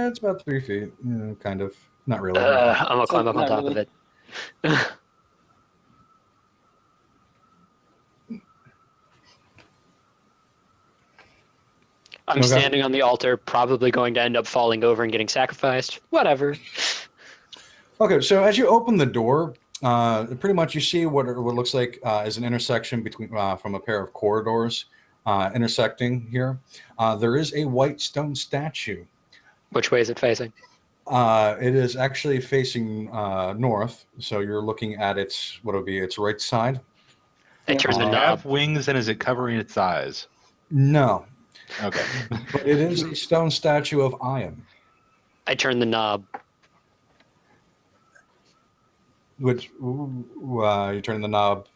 it's about 3 feet. Kind of. Not really. I'm gonna So climb up on not top of really. it. I'm Okay. standing on the altar, probably going to end up falling over and getting sacrificed. Whatever. Okay, so as you open the door, pretty much you see what looks like is an intersection between from a pair of corridors intersecting here. There is a white stone statue. Which way is it facing? It is actually facing north, so you're looking at its what would be its right side. I Yeah. turn Does the it knob. have wings and is it covering its eyes? No, Okay. but it is a stone statue of Ion, I turn the knob. which you turn the knob.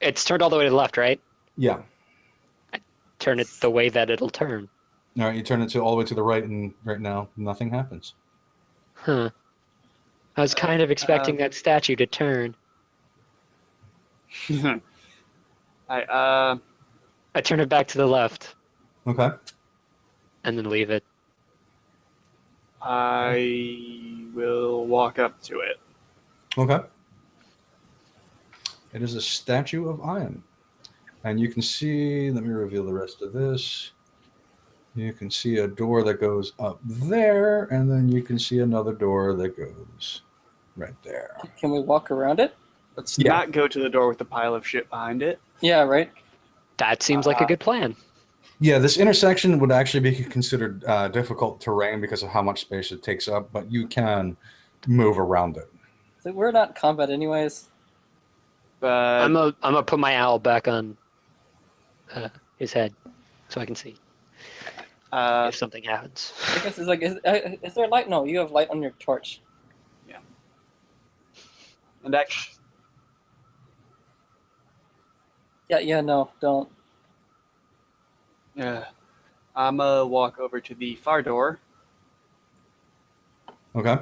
It's turned all the way to the left, right? Yeah. Turn it the way that it'll turn. All right, you turn it to all the way to the right, and right now nothing happens. Huh. I was kind of expecting that statue to turn. I I turn it back to the left Okay. and then leave it. I will walk up to it. Okay. It is a statue of Ion. And you can see, let me reveal the rest of this. You can see a door that goes up there, and then you can see another door that goes right there. Can we walk around it? Let's Yeah. not go to the door with the pile of shit behind it. Yeah, right. That seems like a good plan. Yeah, this intersection would actually be considered difficult terrain because of how much space it takes up, but you can move around it. So we're not in combat anyways. But I'm gonna put my owl back on his head so I can see if something happens. I guess it's like, is there light? No, you have light on your torch. and actually, Yeah, no, don't. I'm gonna walk over to the far door Okay.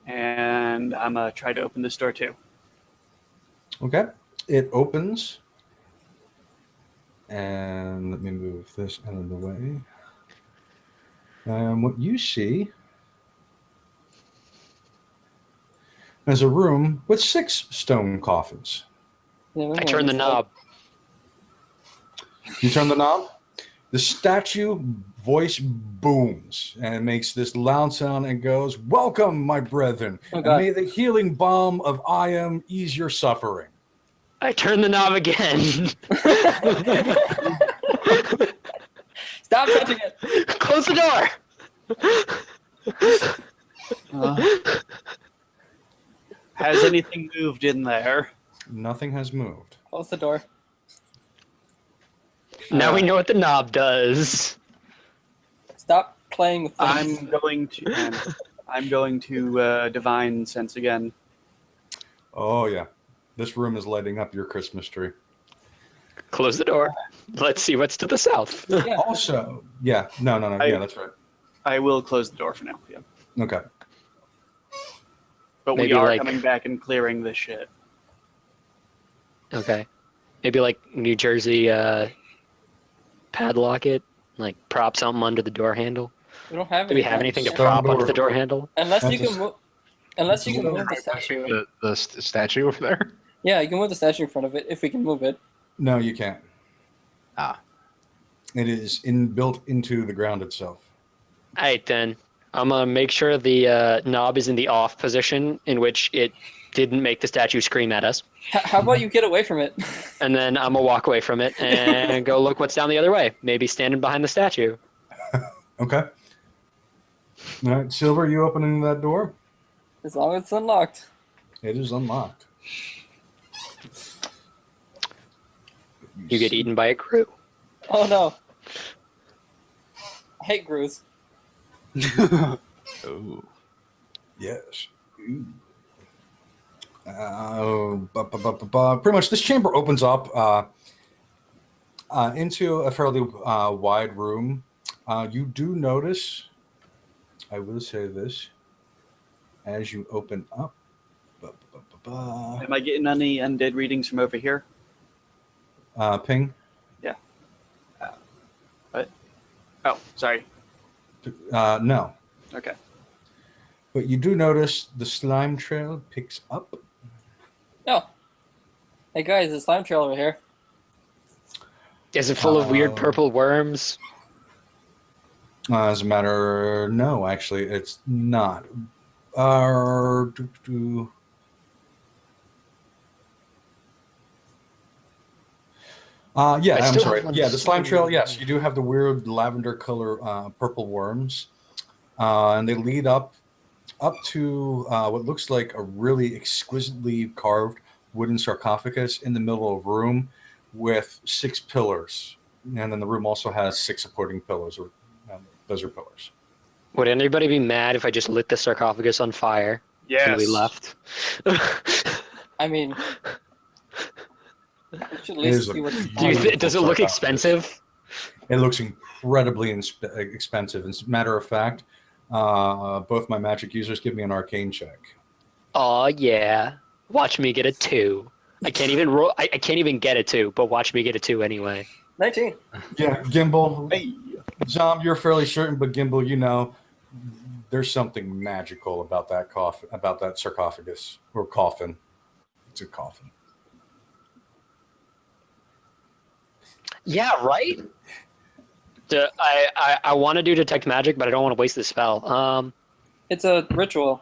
and I'm gonna try to open this door too. Okay. It opens. And let me move this out of the way. And what you see is a room with 6 stone coffins. Yeah, I turn the knob. You turn the knob, the statue voice booms and it makes this loud sound and goes, "Welcome, my brethren, Oh, and God. may the healing balm of Iam ease your suffering." I turn the knob again. Stop touching it. Close the door. Has anything moved in there? Nothing has moved. Close the door. Now we know what the knob does. Stop playing with things. I'm going to divine sense again. Oh, yeah. This room is lighting up your Christmas tree. Close the door. Let's see what's to the south. Yeah. Also, yeah. No. Yeah, that's right. I will close the door for now. Yeah. Okay. But Maybe we are like- coming back and clearing this shit. Okay. Maybe like New Jersey padlock it, like prop something under the door handle. We don't have Do we anything. have anything to Stone prop door. under the door handle? Unless you That's can a- move. Unless you can move the statue. The statue over there? Yeah, you can move the statue in front of it if we can move it. No, you can't. Ah. It is built into the ground itself. All right, then. I'm going to make sure the knob is in the off position in which it didn't make the statue scream at us. How about you get away from it? And then I'm going to walk away from it and go look what's down the other way. Maybe standing behind the statue. Okay. All right, Silver, you opening that door? As long as it's unlocked. It is unlocked. You get eaten by a crew. Oh no. I hate Grooves. Oh. Yes. Pretty much, this chamber opens up into a fairly wide room. You do notice, I will say this, as you open up. Am I getting any undead readings from over here? Ping. What? Sorry. No. Okay. But you do notice the slime trail picks up. Oh. Hey guys, there's a slime trail over here. Is it full of weird Um, purple worms? As a matter, no, actually, it's not. Do, do. Yeah, I I'm still sorry. have one Yeah, the slime trail. still- Yes, you do have the weird lavender color purple worms, and they lead up to what looks like a really exquisitely carved wooden sarcophagus in the middle of a room with 6 pillars, and then the room also has 6 supporting pillars, or those are pillars. Would anybody be mad if I just lit the sarcophagus on fire Yes. and we left? I mean, we should at It is least a see what's Do you beautiful does it look sarcophagus. expensive? It looks incredibly expensive. As a matter of fact, both my magic users give me an arcane check. Oh yeah. Watch me get a 2. I can't even roll. I can't even get a 2, but watch me get a 2 anyway. 19. Yeah, Gimbal. Hey. Zom, you're fairly certain, but Gimbal, you know, there's something magical about that about that sarcophagus or coffin. It's a coffin. Yeah, right. I want to do detect magic, but I don't want to waste the spell. It's a ritual.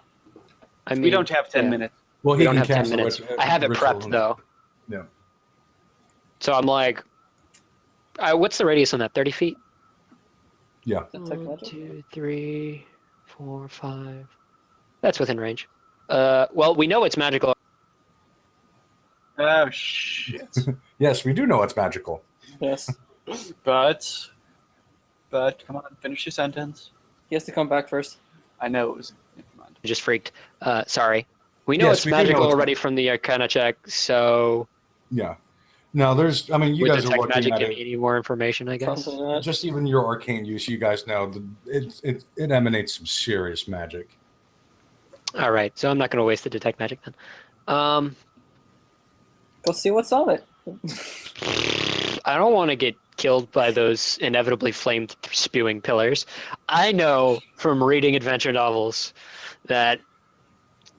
I mean, We don't have 10 yeah. minutes. Well, We he don't can have 10 cast a minutes. rit- I have it ritual prepped though. Yeah. So I'm like, what's the radius on that? 30 feet? Yeah. Detect 1, magic? 2, 3, 4, 5. That's within range. Well, we know it's magical. Oh, shit. Yes, we do know it's magical. Yes. but, come on, finish your sentence. He has to come back first. I know it was. Never mind. I just freaked. Sorry. We know Yes, it's we do know magical it's already from the Arcana check. So Yeah. No, there's. I mean, you would guys are detect looking magic at give it. me any more information? I guess. Something like that. Just even your arcane use, you guys know it emanates some serious magic. All right. So I'm not going to waste the detect magic then. Go see what's on it. I don't want to get killed by those inevitably flame spewing pillars. I know from reading adventure novels that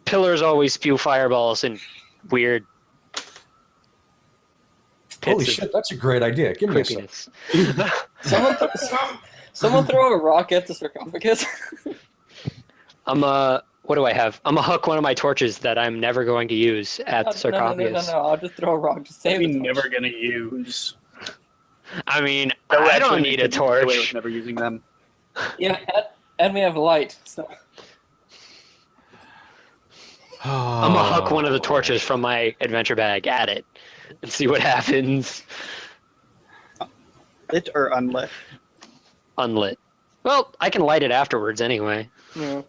pillars always spew fireballs and weird Holy pits shit, that's a great idea. Give of me a second. creepiness. Someone throw a rock at the sarcophagus. What do I have? I'm gonna hook one of my torches that I'm never going to use at the sarcophagus. No. I'll just throw a rock to save We're it. never gonna use. I mean, No, I actually, don't we need a could get away with torch. Never using them. Yeah, and we have light. So I'm gonna hook one of the torches from my adventure bag at it and see what happens. Lit or unlit? Unlit. Well, I can light it afterwards anyway. yeah.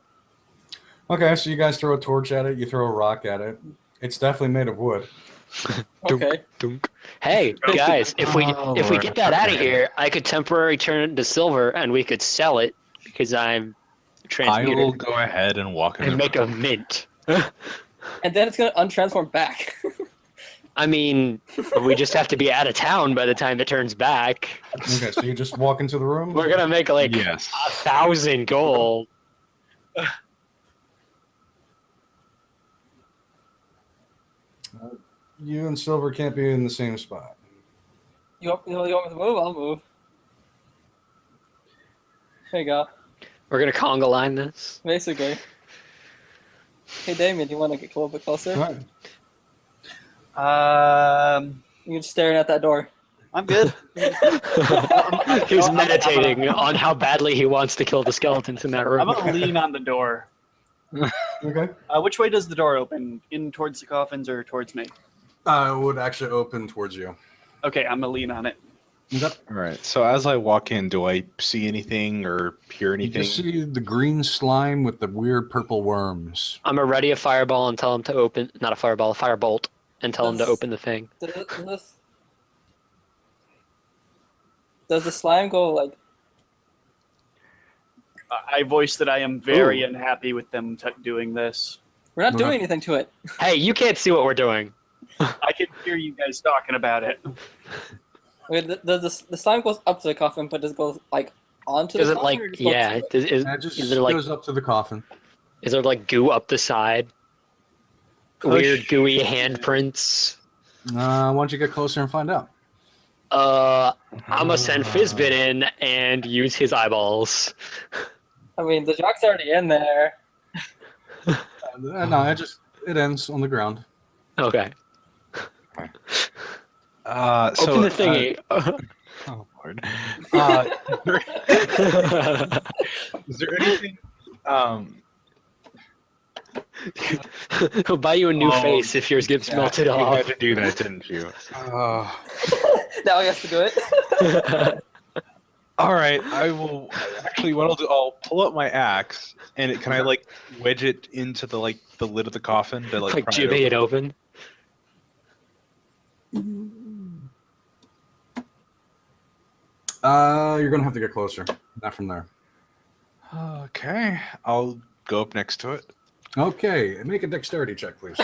Okay, so you guys throw a torch at it, you throw a rock at it. It's definitely made of wood. Okay. Dunk. Hey guys, if we Lord. get that out of here, I could temporarily turn it into silver and we could sell it because I'm a I transmuter will go ahead and walk in and the make a mint. And then it's gonna untransform back. I mean, we just have to be out of town by the time it turns back. Okay, so you just walk into the room. We're gonna make like Yes. 1,000 gold. You and Silver can't be in the same spot. You want me to move? I'll move. There you go. We're gonna conga line this. Basically. Hey Damien, do you want to get a little bit closer? All right. You're just staring at that door. I'm good. He was meditating on how badly he wants to kill the skeletons in that I'm room. gonna lean on the door. Okay. Which way does the door open? In towards the coffins or towards me? It would actually open towards you. Okay, I'm gonna lean on it. Okay. All right. So as I walk in, do I see anything or hear You anything? just see the green slime with the weird purple worms. I'm gonna ready a fireball and tell him to open, not a fireball, a firebolt, and tell him to open the thing. Does the slime go like? I voiced that I am very unhappy with them doing this. We're not Okay. doing anything to it. Hey, you can't see what we're doing. I can hear you guys talking about it. Okay, the slime goes up to the coffin, but does it go like onto Does the it coffin, like or just go yeah? to it? It just Is there like goes up to the coffin. is there like goo up the side? Weird gooey handprints. Why don't you get closer and find out? I'm gonna send Fizbit in and use his eyeballs. I mean, the jock's already in there. No, it ends on the ground. Okay. So, Open the thingy. oh Lord. Is there anything? He'll buy you a new Oh, face if yours gets yeah, melted You off. had to do that, didn't you? Now he has to do it. All right, I will. Actually, what I'll do, I'll pull up my axe, and can I like wedge it into the lid of the coffin to like Like pry jibby it open? open. You're gonna have to get closer. Not from there. Okay, I'll go up next to it. Okay, make a dexterity check, please.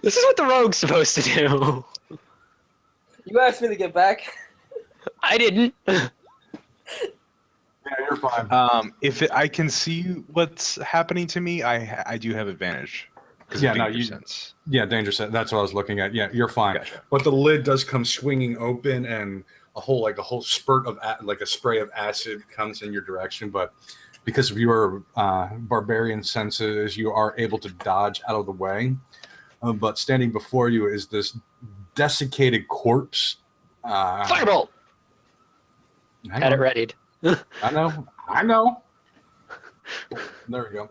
This is what the rogue's supposed to do. You asked me to get back. I didn't. Yeah, you're fine. I can see what's happening to me, I do have advantage. 'Cause Yeah, of no, danger you- sense. Yeah, danger set. That's what I was looking at. Yeah, you're fine. Gotcha. But the lid does come swinging open, and a whole spurt of like a spray of acid comes in your direction. But because of your barbarian senses, you are able to dodge out of the way. But standing before you is this desiccated corpse. Firebolt. hang Had it on. readied. I know. There we go.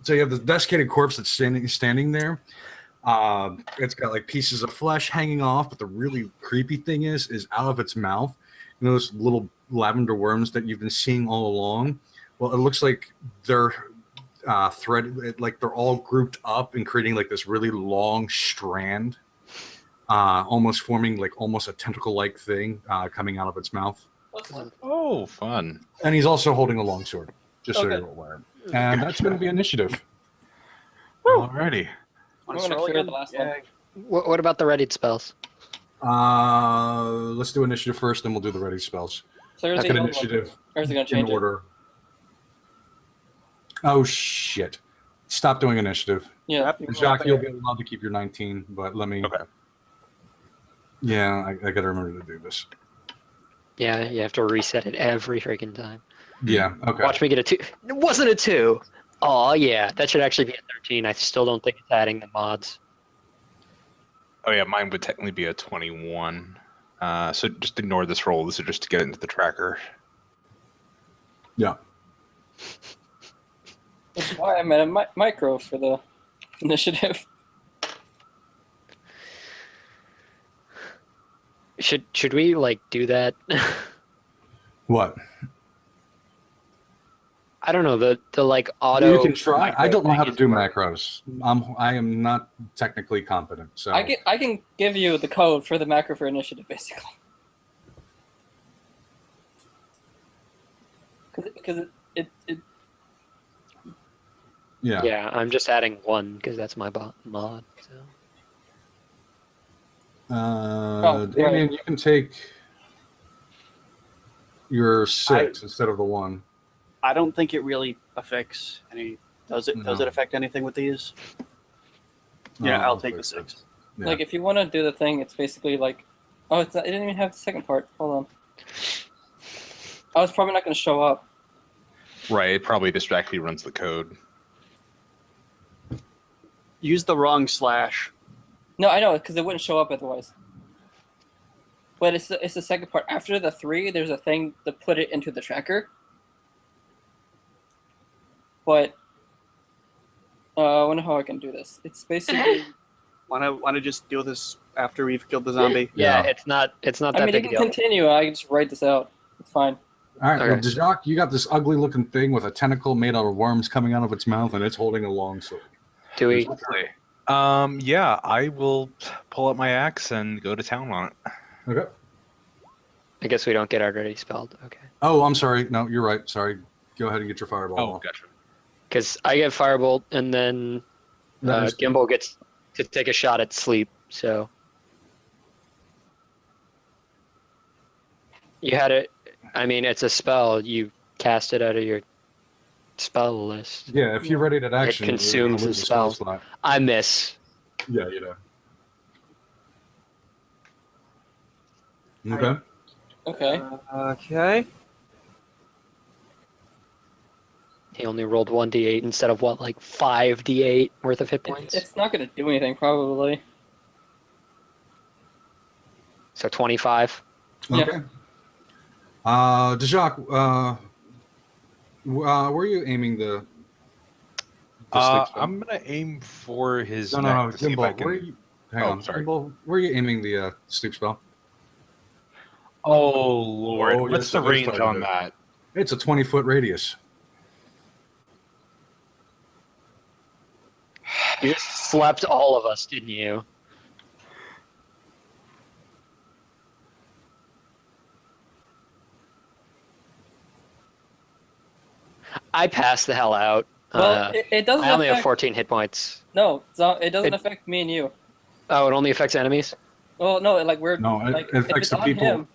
So you have this desiccated corpse that's standing there. It's got like pieces of flesh hanging off, but the really creepy thing is out of its mouth, you know, those little lavender worms that you've been seeing all along. Well, it looks like they're like they're all grouped up and creating like this really long strand, almost forming like almost a tentacle-like thing coming out of its mouth. Oh, fun. And he's also holding a long sword, just so Okay. you're aware. And that's going to be initiative. Alrighty. I'm gonna clear the last one. What about the readied spells? Let's do initiative first, then we'll do the ready spells. So here's That's the an old one. initiative Or is it gonna in change it? order. Oh shit! Stop doing initiative. Yeah. Jacques, you'll be allowed to keep your 19, but let me. Okay. Yeah, I got to remember to do this. Yeah, you have to reset it every freaking time. Yeah. Okay. Watch me get a 2. It wasn't a 2. Oh yeah, that should actually be a 13. I still don't think it's adding the mods. Oh yeah, mine would technically be a 21. So just ignore this roll. This is just to get it into the tracker. Yeah. That's why I'm at a micro for the initiative. Should we like do that? What? I don't know the like auto. You can try. I don't know how to do macro. macros. I am not technically competent. So I can give you the code for the macro for initiative, basically. Because it yeah. Yeah, I'm just adding 1 because that's my mod. So. Damien, right. you can take your 6 instead of the 1. I don't think it really affects any. Does it? Does No. it affect anything with these? Yeah, I'll take the 6. Yeah. like if you want to do the thing, it's basically like, oh, it didn't even have the second part. Hold on. Oh, it's probably not going to show up. Right, it probably just actually runs the code. Use the wrong slash. No, I know, because it wouldn't show up otherwise. But it's the second part. After the 3, there's a thing to put it into the tracker. But I wonder how I can do this. It's basically. Wanna just do this after we've killed the zombie? Yeah, Yeah. it's not I that mean, you big a can deal. continue. I can just write this out. It's fine. All right, well, Okay. Jacques, you got this ugly looking thing with a tentacle made out of worms coming out of its mouth, and it's holding a long sword. Do we? Yeah, I will pull up my axe and go to town on it. Okay. I guess we don't get already spelled. Okay. Oh, I'm sorry. No, you're right. Sorry. Go ahead and get your fireball. Oh, off. gotcha. Because I get firebolt and then Gimbal gets to take a shot at sleep. So You had it. I mean, it's a spell. You cast it out of your spell list. Yeah, if you're ready to action, you're gonna consumes the lose a spell. slot. I miss. Yeah, you know. Okay. Okay. Okay. He only rolled 1d8 instead of what, like 5d8 worth of hit points. It's not gonna do anything, probably. So 25. Yeah. Okay. Dejacque, where are you aiming the sleep spell? I'm gonna aim for his No, neck no, no, to see if I Gimbal. can. Where are you? Hang Oh, on, sorry. Gimbal, where are you aiming the sleep spell? Oh lord, Oh, what's yes, the it is range on targeted. that? It's a 20-foot radius. You just slept all of us, didn't you? I passed the hell out. Well, it doesn't I only have affect. 14 hit points. No, it doesn't It- affect me and you. Oh, it only affects enemies? Well, no, like we're No, it like affects if it's the on people. him,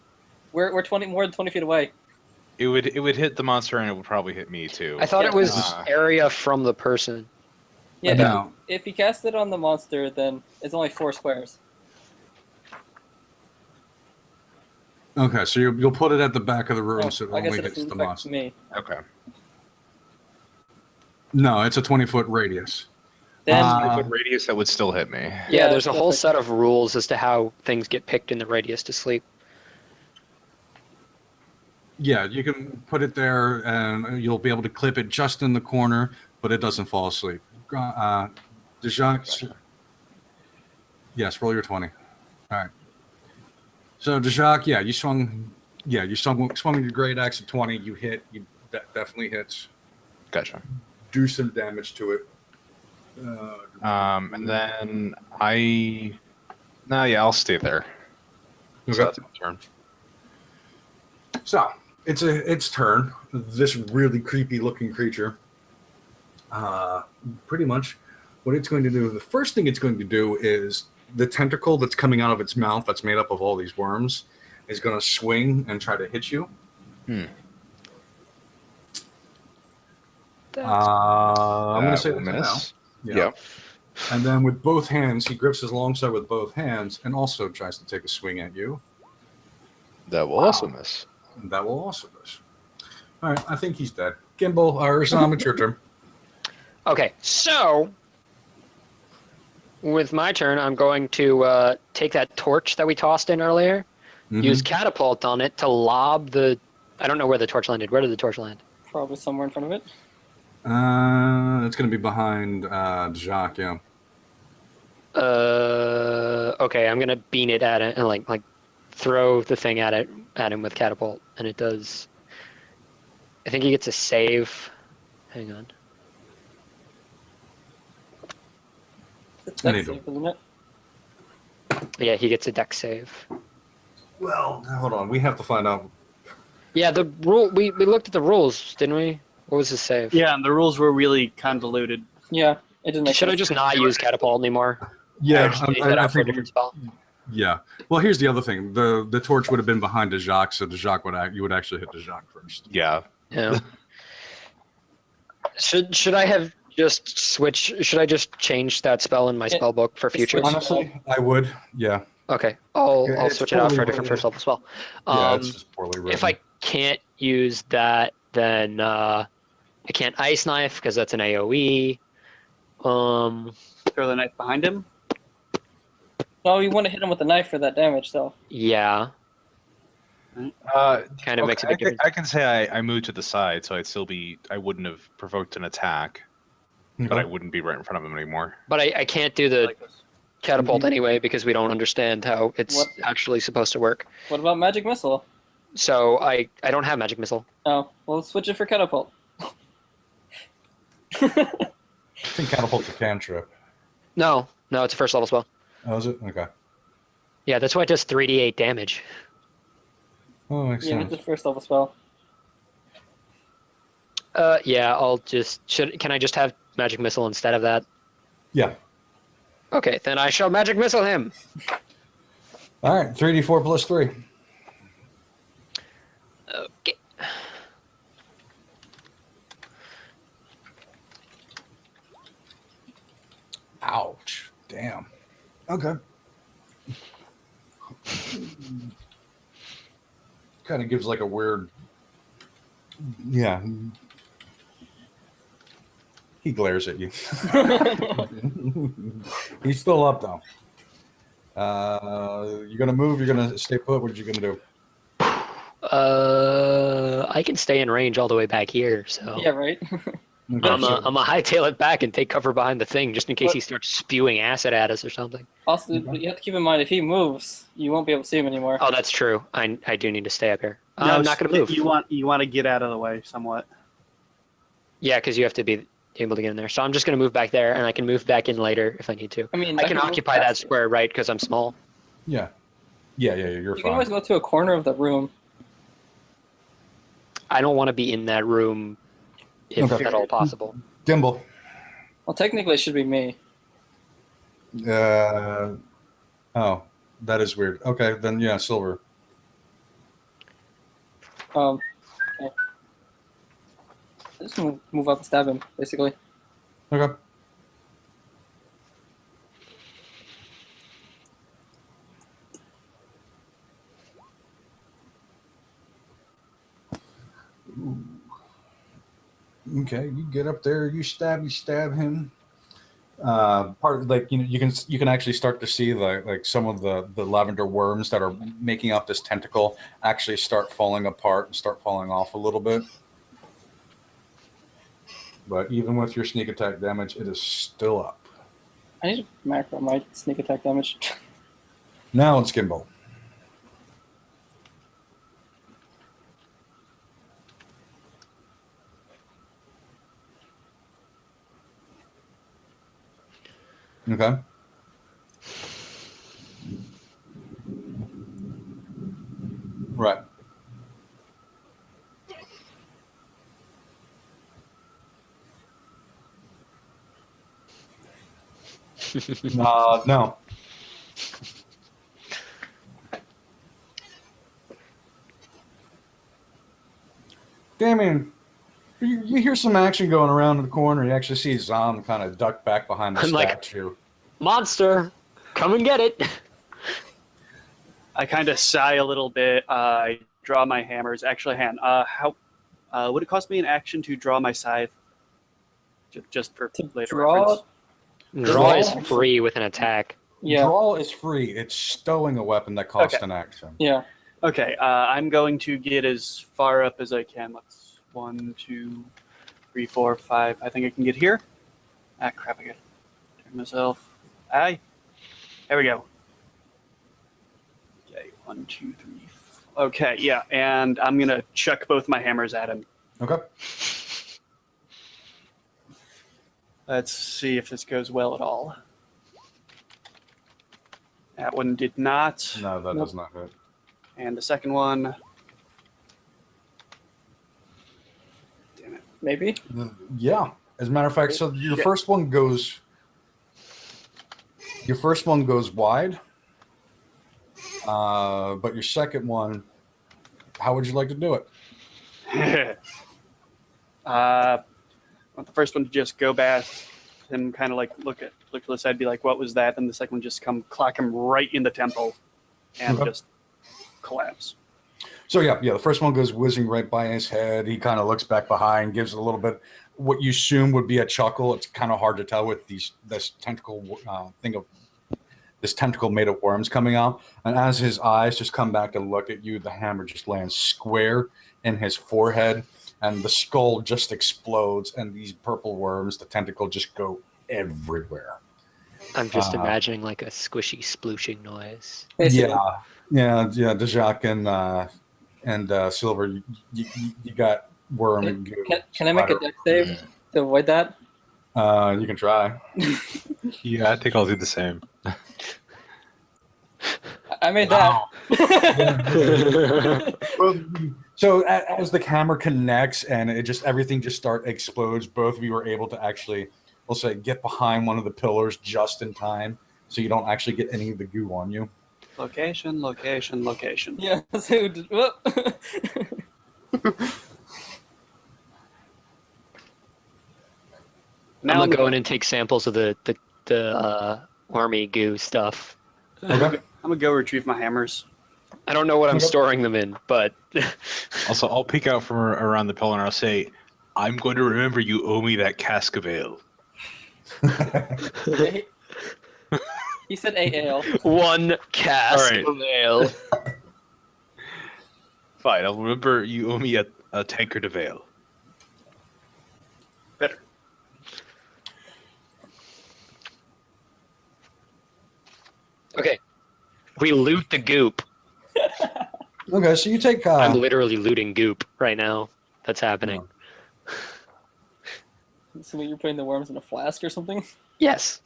we're more than 20 feet away. It would hit the monster and it would probably hit me too. I thought Yeah, it was uh, area from the person. Yeah, No. if you cast it on the monster, then it's only 4 squares. Okay, so you'll put it at the back of the room, Oh, so it I guess only it hits doesn't the affect monster. me. Okay. No, it's a 20-foot radius. Then But radius that would still hit me. Yeah, there's a it's whole affect- set of rules as to how things get picked in the radius to sleep. Yeah, you can put it there, and you'll be able to clip it just in the corner, but it doesn't fall asleep. Dejacque, yes, roll your 20. All right. So Dejacque, yeah, you swung with your great axe at 20. You hit. That definitely hits. Gotcha. Do some damage to it. And then I'll stay there. So Okay. that's my turn. So it's its turn. This really creepy looking creature. Pretty much, what it's going to do. The first thing it's going to do is the tentacle that's coming out of its mouth, that's made up of all these worms, is going to swing and try to hit you. I'm going to say That will that's a no. miss. Yep. And then with both hands, he grips his longsword with both hands and also tries to take a swing at you. That will also miss. And that will also miss. All right, I think he's dead. Gimbal, or Sam, it's your turn. Okay, so with my turn, I'm going to take that torch that we tossed in earlier, Mhm. use catapult on it to lob the. I don't know where the torch landed. Where did the torch land? probably somewhere in front of it. It's going to be behind Jacques, yeah. Okay, I'm gonna bean it at it and like throw the thing at him with catapult, and it does. I think he gets a save. Hang on. It's I dex need to- save, isn't it? Yeah, he gets a dex save. Well, hold on. We have to find out. Yeah, the rule. We looked at the rules, didn't we? What was his save? Yeah, and the rules were really convoluted. Yeah, it didn't make Should I sense. just not use catapult anymore? Yeah, Actually, I that out for a think. different spell. Yeah. Well, here's the other thing. The torch would have been behind Jacques, so Jacques you would actually hit Jacques first. Yeah. Yeah. Should I have just switch? Should I just change that spell in my spell book for future? switch- Honestly, I would. Yeah. Okay, I'll Yeah, I'll it's switch it out for a totally different worth first level spell. Yeah, it's just poorly written. If I can't use that, then I can't ice knife because that's an AOE. Throw the knife behind him. No, you want to hit him with a knife for that damage, though. Yeah, kind of makes a big difference. I can say I moved to the side, so I wouldn't have provoked an attack, but I wouldn't be right in front of him anymore. But I can't do the Like this. catapult anyway because we don't understand how it's What? actually supposed to work. What about magic missile? So I don't have magic missile. Oh, well, switch it for catapult. I think catapult's a cantrip. No, it's a first level spell. Oh, is it? Okay. Yeah, that's why it does 3d8 damage. Oh, makes Yeah, sense. it's a first level spell. Yeah, I'll just can I just have magic missile instead of that? Yeah. Okay, then I shall magic missile him. All right. 3d4 plus 3. Ouch. Damn. Okay. Kind of gives like a weird. Yeah. He glares at you. He's still up though. You're gonna move. You're gonna stay put. What are you gonna do? I can stay in range all the way back here, so Yeah, right. Okay, I'm so- a hightail it back and take cover behind the thing just in case he starts spewing acid at us or something. Also, you have to keep in mind if he moves, you won't be able to see him anymore. Oh, that's true. I do need to stay up here. No, I'm not going to move. You want to get out of the way somewhat. Yeah, because you have to be able to get in there. So I'm just going to move back there, and I can move back in later if I need to. I mean, I can move occupy that past it. square, right? Because I'm small. Yeah. You're You can fine. always go to a corner of the room. I don't want to be in that room if Okay. at all possible. Dimble. Well, technically, it should be me. Oh, that is weird. Okay, then yeah, Silver. Okay. I just move up and stab him, basically. Okay. Okay, you get up there, you stab him. Part of, like, you can actually start to see like some of the lavender worms that are making up this tentacle actually start falling apart and start falling off a little bit. But even with your sneak attack damage, it is still up. I need to macro my sneak attack damage. Now it's Gimbal. Okay. Right. No. Damien, you hear some action going around in the corner. You actually see Zom kind of duck back behind the I'm like- statue. Monster, come and get it. I kind of sigh a little bit. I draw my hammers. Actually, how would it cost me an action to draw my scythe? Just for To later draw? reference. Draw Draw? is free with an attack. Yeah, Draw is free. It's stowing a weapon that costs Okay. an action. yeah. Okay, I'm going to get as far up as I can. Let's 1, 2, 3, 4, 5. I think I can get here. Ah, crap! I got turn myself. Aye. There we go. Okay, 1, 2, 3. Okay, yeah, and I'm gonna chuck both my hammers at him. Okay. Let's see if this goes well at all. That one did not. No, that Nope. does not hit. And the second one. Damn it. Maybe. Yeah. As a matter of fact, so your Yeah. first one goes. Your first one goes wide. But your second one, how would you like to do it? I want the first one to just go back and kind of like look to the side, be like, "What was that?" Then the second one just come clock him right in the temple, and Okay. just collapse. So yeah, the first one goes whizzing right by his head. He kind of looks back behind, gives a little bit what you assume would be a chuckle. It's kind of hard to tell with this tentacle this tentacle made of worms coming out. And as his eyes just come back to look at you, the hammer just lands square in his forehead, and the skull just explodes, and these purple worms, the tentacle, just go everywhere. I'm just Uh, imagining like a squishy splooshing noise. Basically. Yeah. Dejak and Silver, you got worm and goo. Can I make a deck save to avoid that? You can try. Yeah, I think I'll do the same. I made that. So as the camera connects and everything just explodes, both of you are able to actually, we'll say, get behind one of the pillars just in time, so you don't actually get any of the goo on you. Location, location, location. Yeah. So, whoop. Now I'm I'm gonna go in and take samples of the army goo stuff. Okay. I'm gonna go retrieve my hammers. I don't know what I'm Okay. storing them in, but Also, I'll peek out from around the pillar and I'll say, "I'm going to remember you owe me that cask of ale." He said ale. one cask All right. of ale. Fine, I'll remember you owe me a tankard of ale. Better. Okay, we loot the goop. Okay, so you take. I'm literally looting goop right now. That's happening. So you're putting the worms in a flask or something? Yes.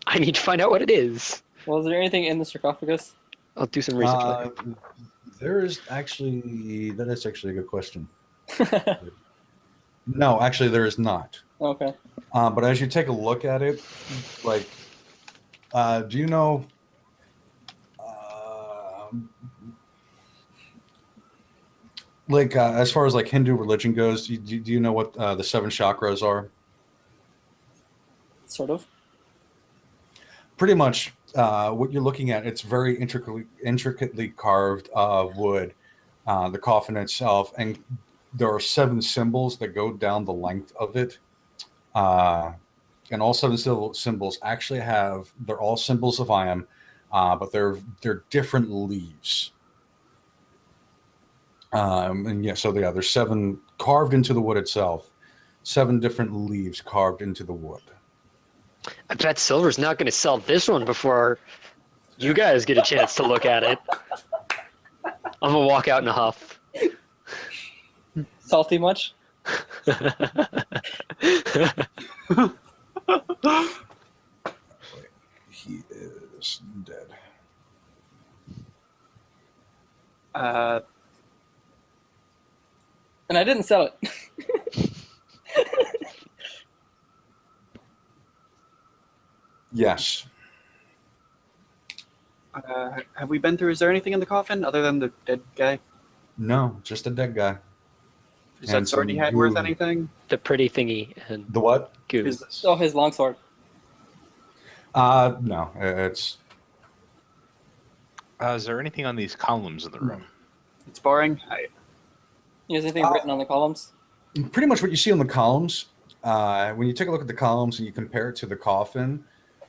I need to find out what it is. Well, is there anything in the sarcophagus? I'll do some research later. That is actually a good question. No, actually, there is not. Okay. But as you take a look at it, like, do you know? As far as like Hindu religion goes, do you know what the 7 chakras are? Sort of. Pretty much, what you're looking at, it's very intricately carved wood, the coffin itself, and there are 7 symbols that go down the length of it. And all 7 symbols actually they're all symbols of I am, but they're different leaves. And yeah, so yeah, there's 7 carved into the wood itself, 7 different leaves carved into the wood. I bet Silver's not going to sell this one before you guys get a chance to look at it. I'm going to walk out in a huff. Salty much? He is dead. And I didn't sell it. Yes. Have we been through? Is there anything in the coffin other than the dead guy? No, just a dead guy. Is that And sword he some had worth goo. anything? The pretty thingy and The what? goo. Is this? Oh, his longsword. No, it's Is there anything on these columns in the room? It's boring. Is anything written on the columns? pretty much what you see on the columns. When you take a look at the columns and you compare it to the coffin,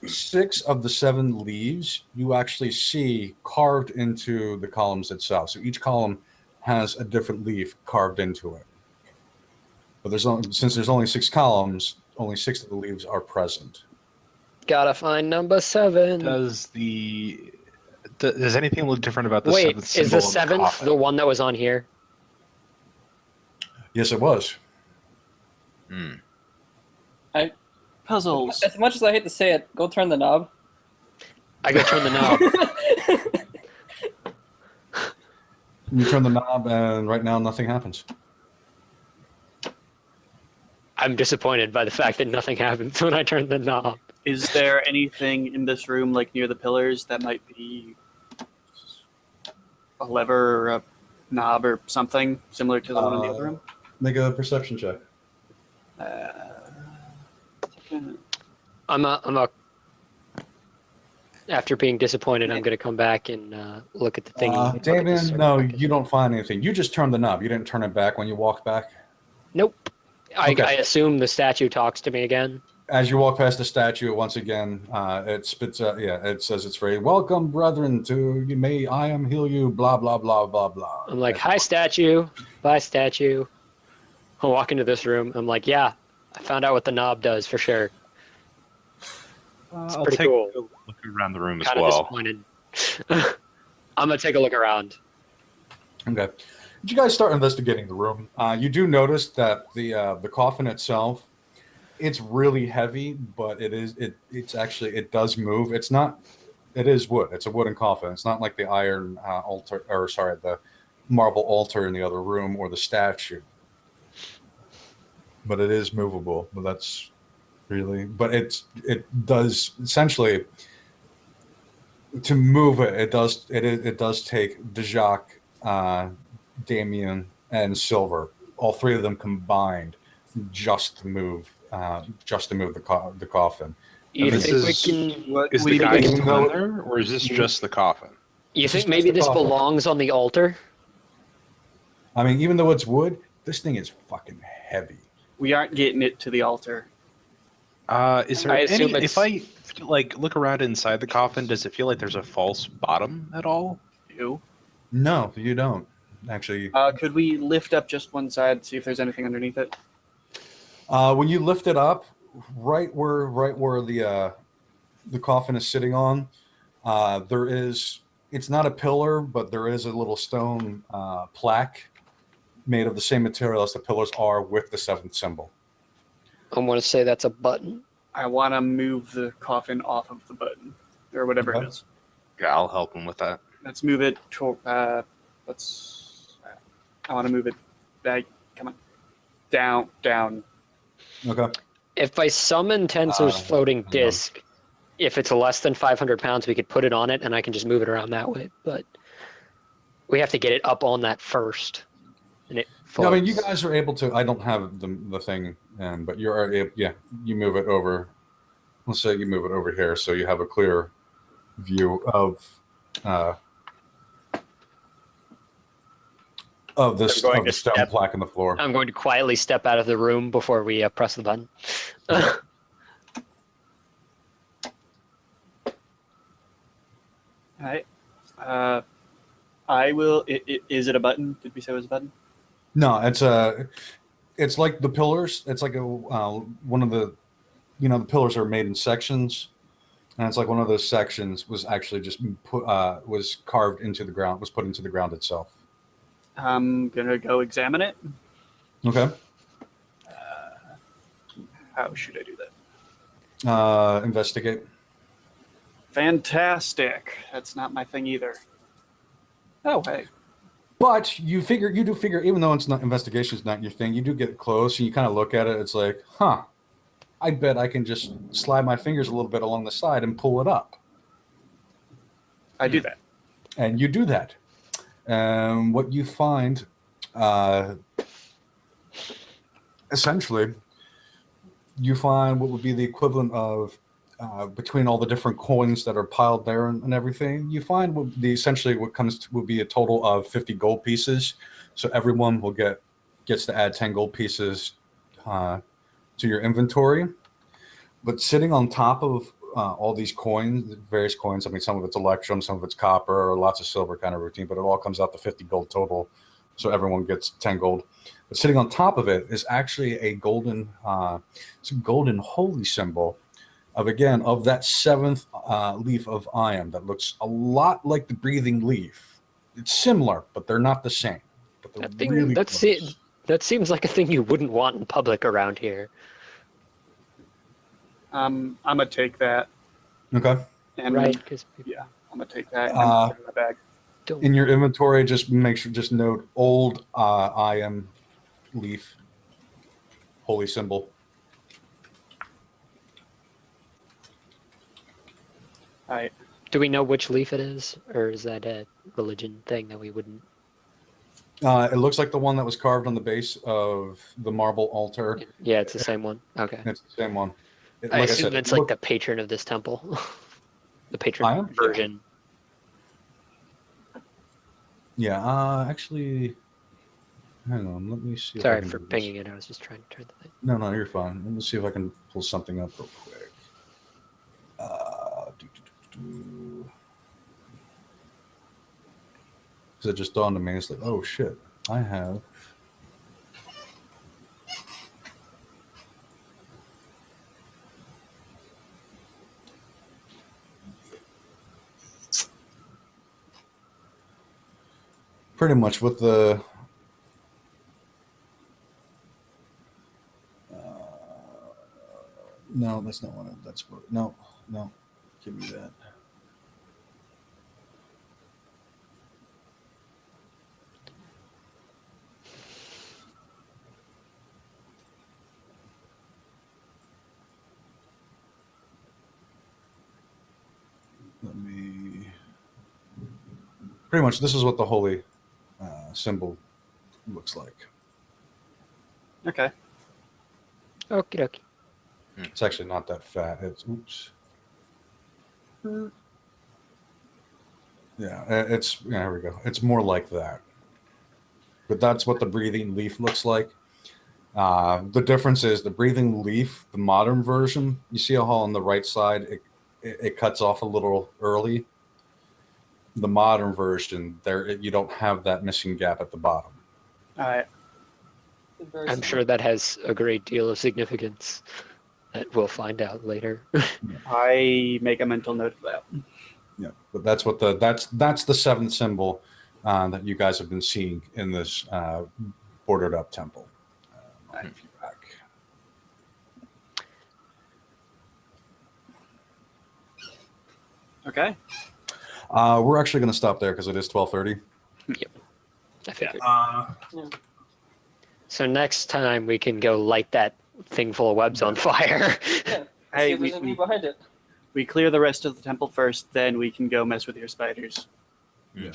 6 of the 7 leaves you actually see carved into the columns itself. So each column has a different leaf carved into it. But since there's only 6 columns, only 6 of the leaves are present. Gotta find number 7. Does anything look different about the Wait, 7th is symbol the in 7th coffin? the one that was on here? Yes, it was. Hmm. Puzzles. As much as I hate to say it, go turn the knob. I go turn the knob. You turn the knob, and right now nothing happens. I'm disappointed by the fact that nothing happens when I turn the knob. Is there anything in this room, like near the pillars, that might be a lever or a knob or something similar to the one in the other room? Make a perception check. I'm a. After being disappointed, I'm gonna come back and look at the thingy. Look at the Damien, no, sarcophagus. you don't find anything. You just turned the knob. You didn't turn it back when you walked back. Nope. Okay. I assume the statue talks to me again. As you walk past the statue, once again, it spits out. Yeah, it says it's very welcome, brethren. To you, may I am heal you. Blah blah blah blah blah. I'm like, hi, statue. Bye, statue. I walk into this room. I'm like, yeah, I found out what the knob does for sure. I'll pretty take cool. a look around the room as Kind of well. disappointed. I'm gonna take a look around. Okay. Did you guys start investigating the room? You do notice that the coffin itself, it's really heavy, but it does move. It is wood. It's a wooden coffin. It's not like the iron altar, or sorry, the marble altar in the other room or the statue. But it is movable. But that's really. But it does essentially to move it. It does take Dejak, Damien, and Silver, all 3 of them combined, just to move just to move the coffin. You this think we is- can? What Is we the think guy we still can in go- there, or is this just the coffin? You This is think just maybe the this coffin. belongs on the altar? I mean, even though it's wood, this thing is fucking heavy. We aren't getting it to the altar. Is there I any? assume If I like look around inside the coffin, does it feel like there's a false bottom at all? Ew. No, you don't. Actually, Could we lift up just one side, see if there's anything underneath it? when you lift it up, right where the coffin is sitting on, there is. It's not a pillar, but there is a little stone plaque made of the same material as the pillars are, with the seventh symbol. I want to say that's a button. I want to move the coffin off of the button, or whatever Okay. it is. Yeah, I'll help him with that. Let's move it to. I want to move it back. Come on. Down. Okay. If I summon Tenso's Uh, floating hang on. disc, if it's less than 500 pounds, we could put it on it, and I can just move it around that way. But we have to get it up on that first, and it. No, I mean, you floats. guys are able to. I don't have the thing, but you're able. Yeah, you move it over. Let's say you move it over here, so you have a clear view of this I'm going of the to stone step- plaque in the floor. I'm going to quietly step out of the room before we press the button. All right. I will. Is it a button? Did we say it was a button? No, it's like the pillars. It's like a one of the, the pillars are made in sections, and it's like one of those sections was actually just put was carved into the ground, was put into the ground itself. I'm gonna go examine it. Okay. How should I do that? Investigate. Fantastic. That's not my thing either. Oh, hey. But you do figure, even though it's not investigation is not your thing, you do get close and you kind of look at it. It's like, huh, I bet I can just slide my fingers a little bit along the side and pull it up. I do that. And you do that. What you find, essentially, you find what would be the equivalent of, between all the different coins that are piled there and everything, you find essentially what comes to, will be a total of 50 gold pieces. So everyone gets to add 10 gold pieces to your inventory. But sitting on top of all these coins, various coins, I mean, some of it's electrum, some of it's copper, or lots of silver kind of routine, but it all comes out to 50 gold total. So everyone gets 10 gold. But sitting on top of it is actually a golden, it's a golden holy symbol of that seventh leaf of Iam that looks a lot like the breathing leaf. It's similar, but they're not the same. But they're That thing, really that's close. it. That seems like a thing you wouldn't want in public around here. I'm gonna take that. Okay. And Right? Because yeah, I'm gonna take that and Uh, put it in my bag. don't. In your inventory, just note old Iam leaf, holy symbol. All right. Do we know which leaf it is, or is that a religion thing that we wouldn't? It looks like the one that was carved on the base of the marble altar. Yeah, it's the same one. Okay. It's the same one. I assume it's like look- the patron of this temple, the patron Iam? version. Yeah, actually, hang on. Let me see. if I Sorry can for do this. pinging it. I was just trying to turn the thing. No, you're fine. Let me see if I can pull something up real quick. Because it just dawned on me. It's like, oh shit, I have. Pretty much with the no, that's not one. That's no. Give me that. Let me. Pretty much, this is what the holy symbol looks like. Okay. Okie dokie. It's actually not that fat. It's oops. Yeah, there we go. It's more like that. But that's what the breathing leaf looks like. The difference is the breathing leaf, the modern version, you see how on the right side it cuts off a little early. The modern version, you don't have that missing gap at the bottom. All right. Very I'm similar. sure that has a great deal of significance that we'll find out later. I make a mental note of that. Yeah, but that's what that's the seventh symbol that you guys have been seeing in this bordered up temple. Feedback. Okay. We're actually going to stop there because it is 12:30. I figured. So next time we can go light that thing full of webs on fire. Yeah. Hey, See if there's anything behind it. We clear the rest of the temple first, then we can go mess with your spiders. Maybe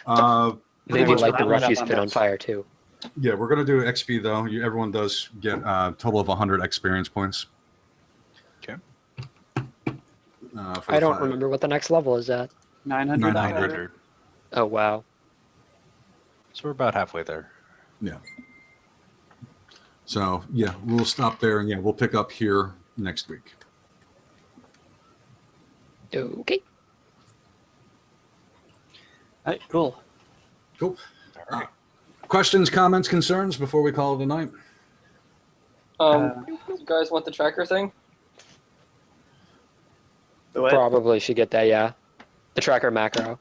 much light the wrap it up refuse on pit that. on fire too. Yeah, we're going to do XP though. Everyone does get a total of 100 experience points. Okay. For I the don't 5. remember what the next level is at. 900. 900. Oh wow. So we're about halfway there. Yeah. So yeah, we'll stop there, and yeah, we'll pick up here next week. Okay. All right, cool. Cool. Questions, comments, concerns before we call it a night? You guys want the tracker thing? The what? Probably should get that, yeah. The tracker macro.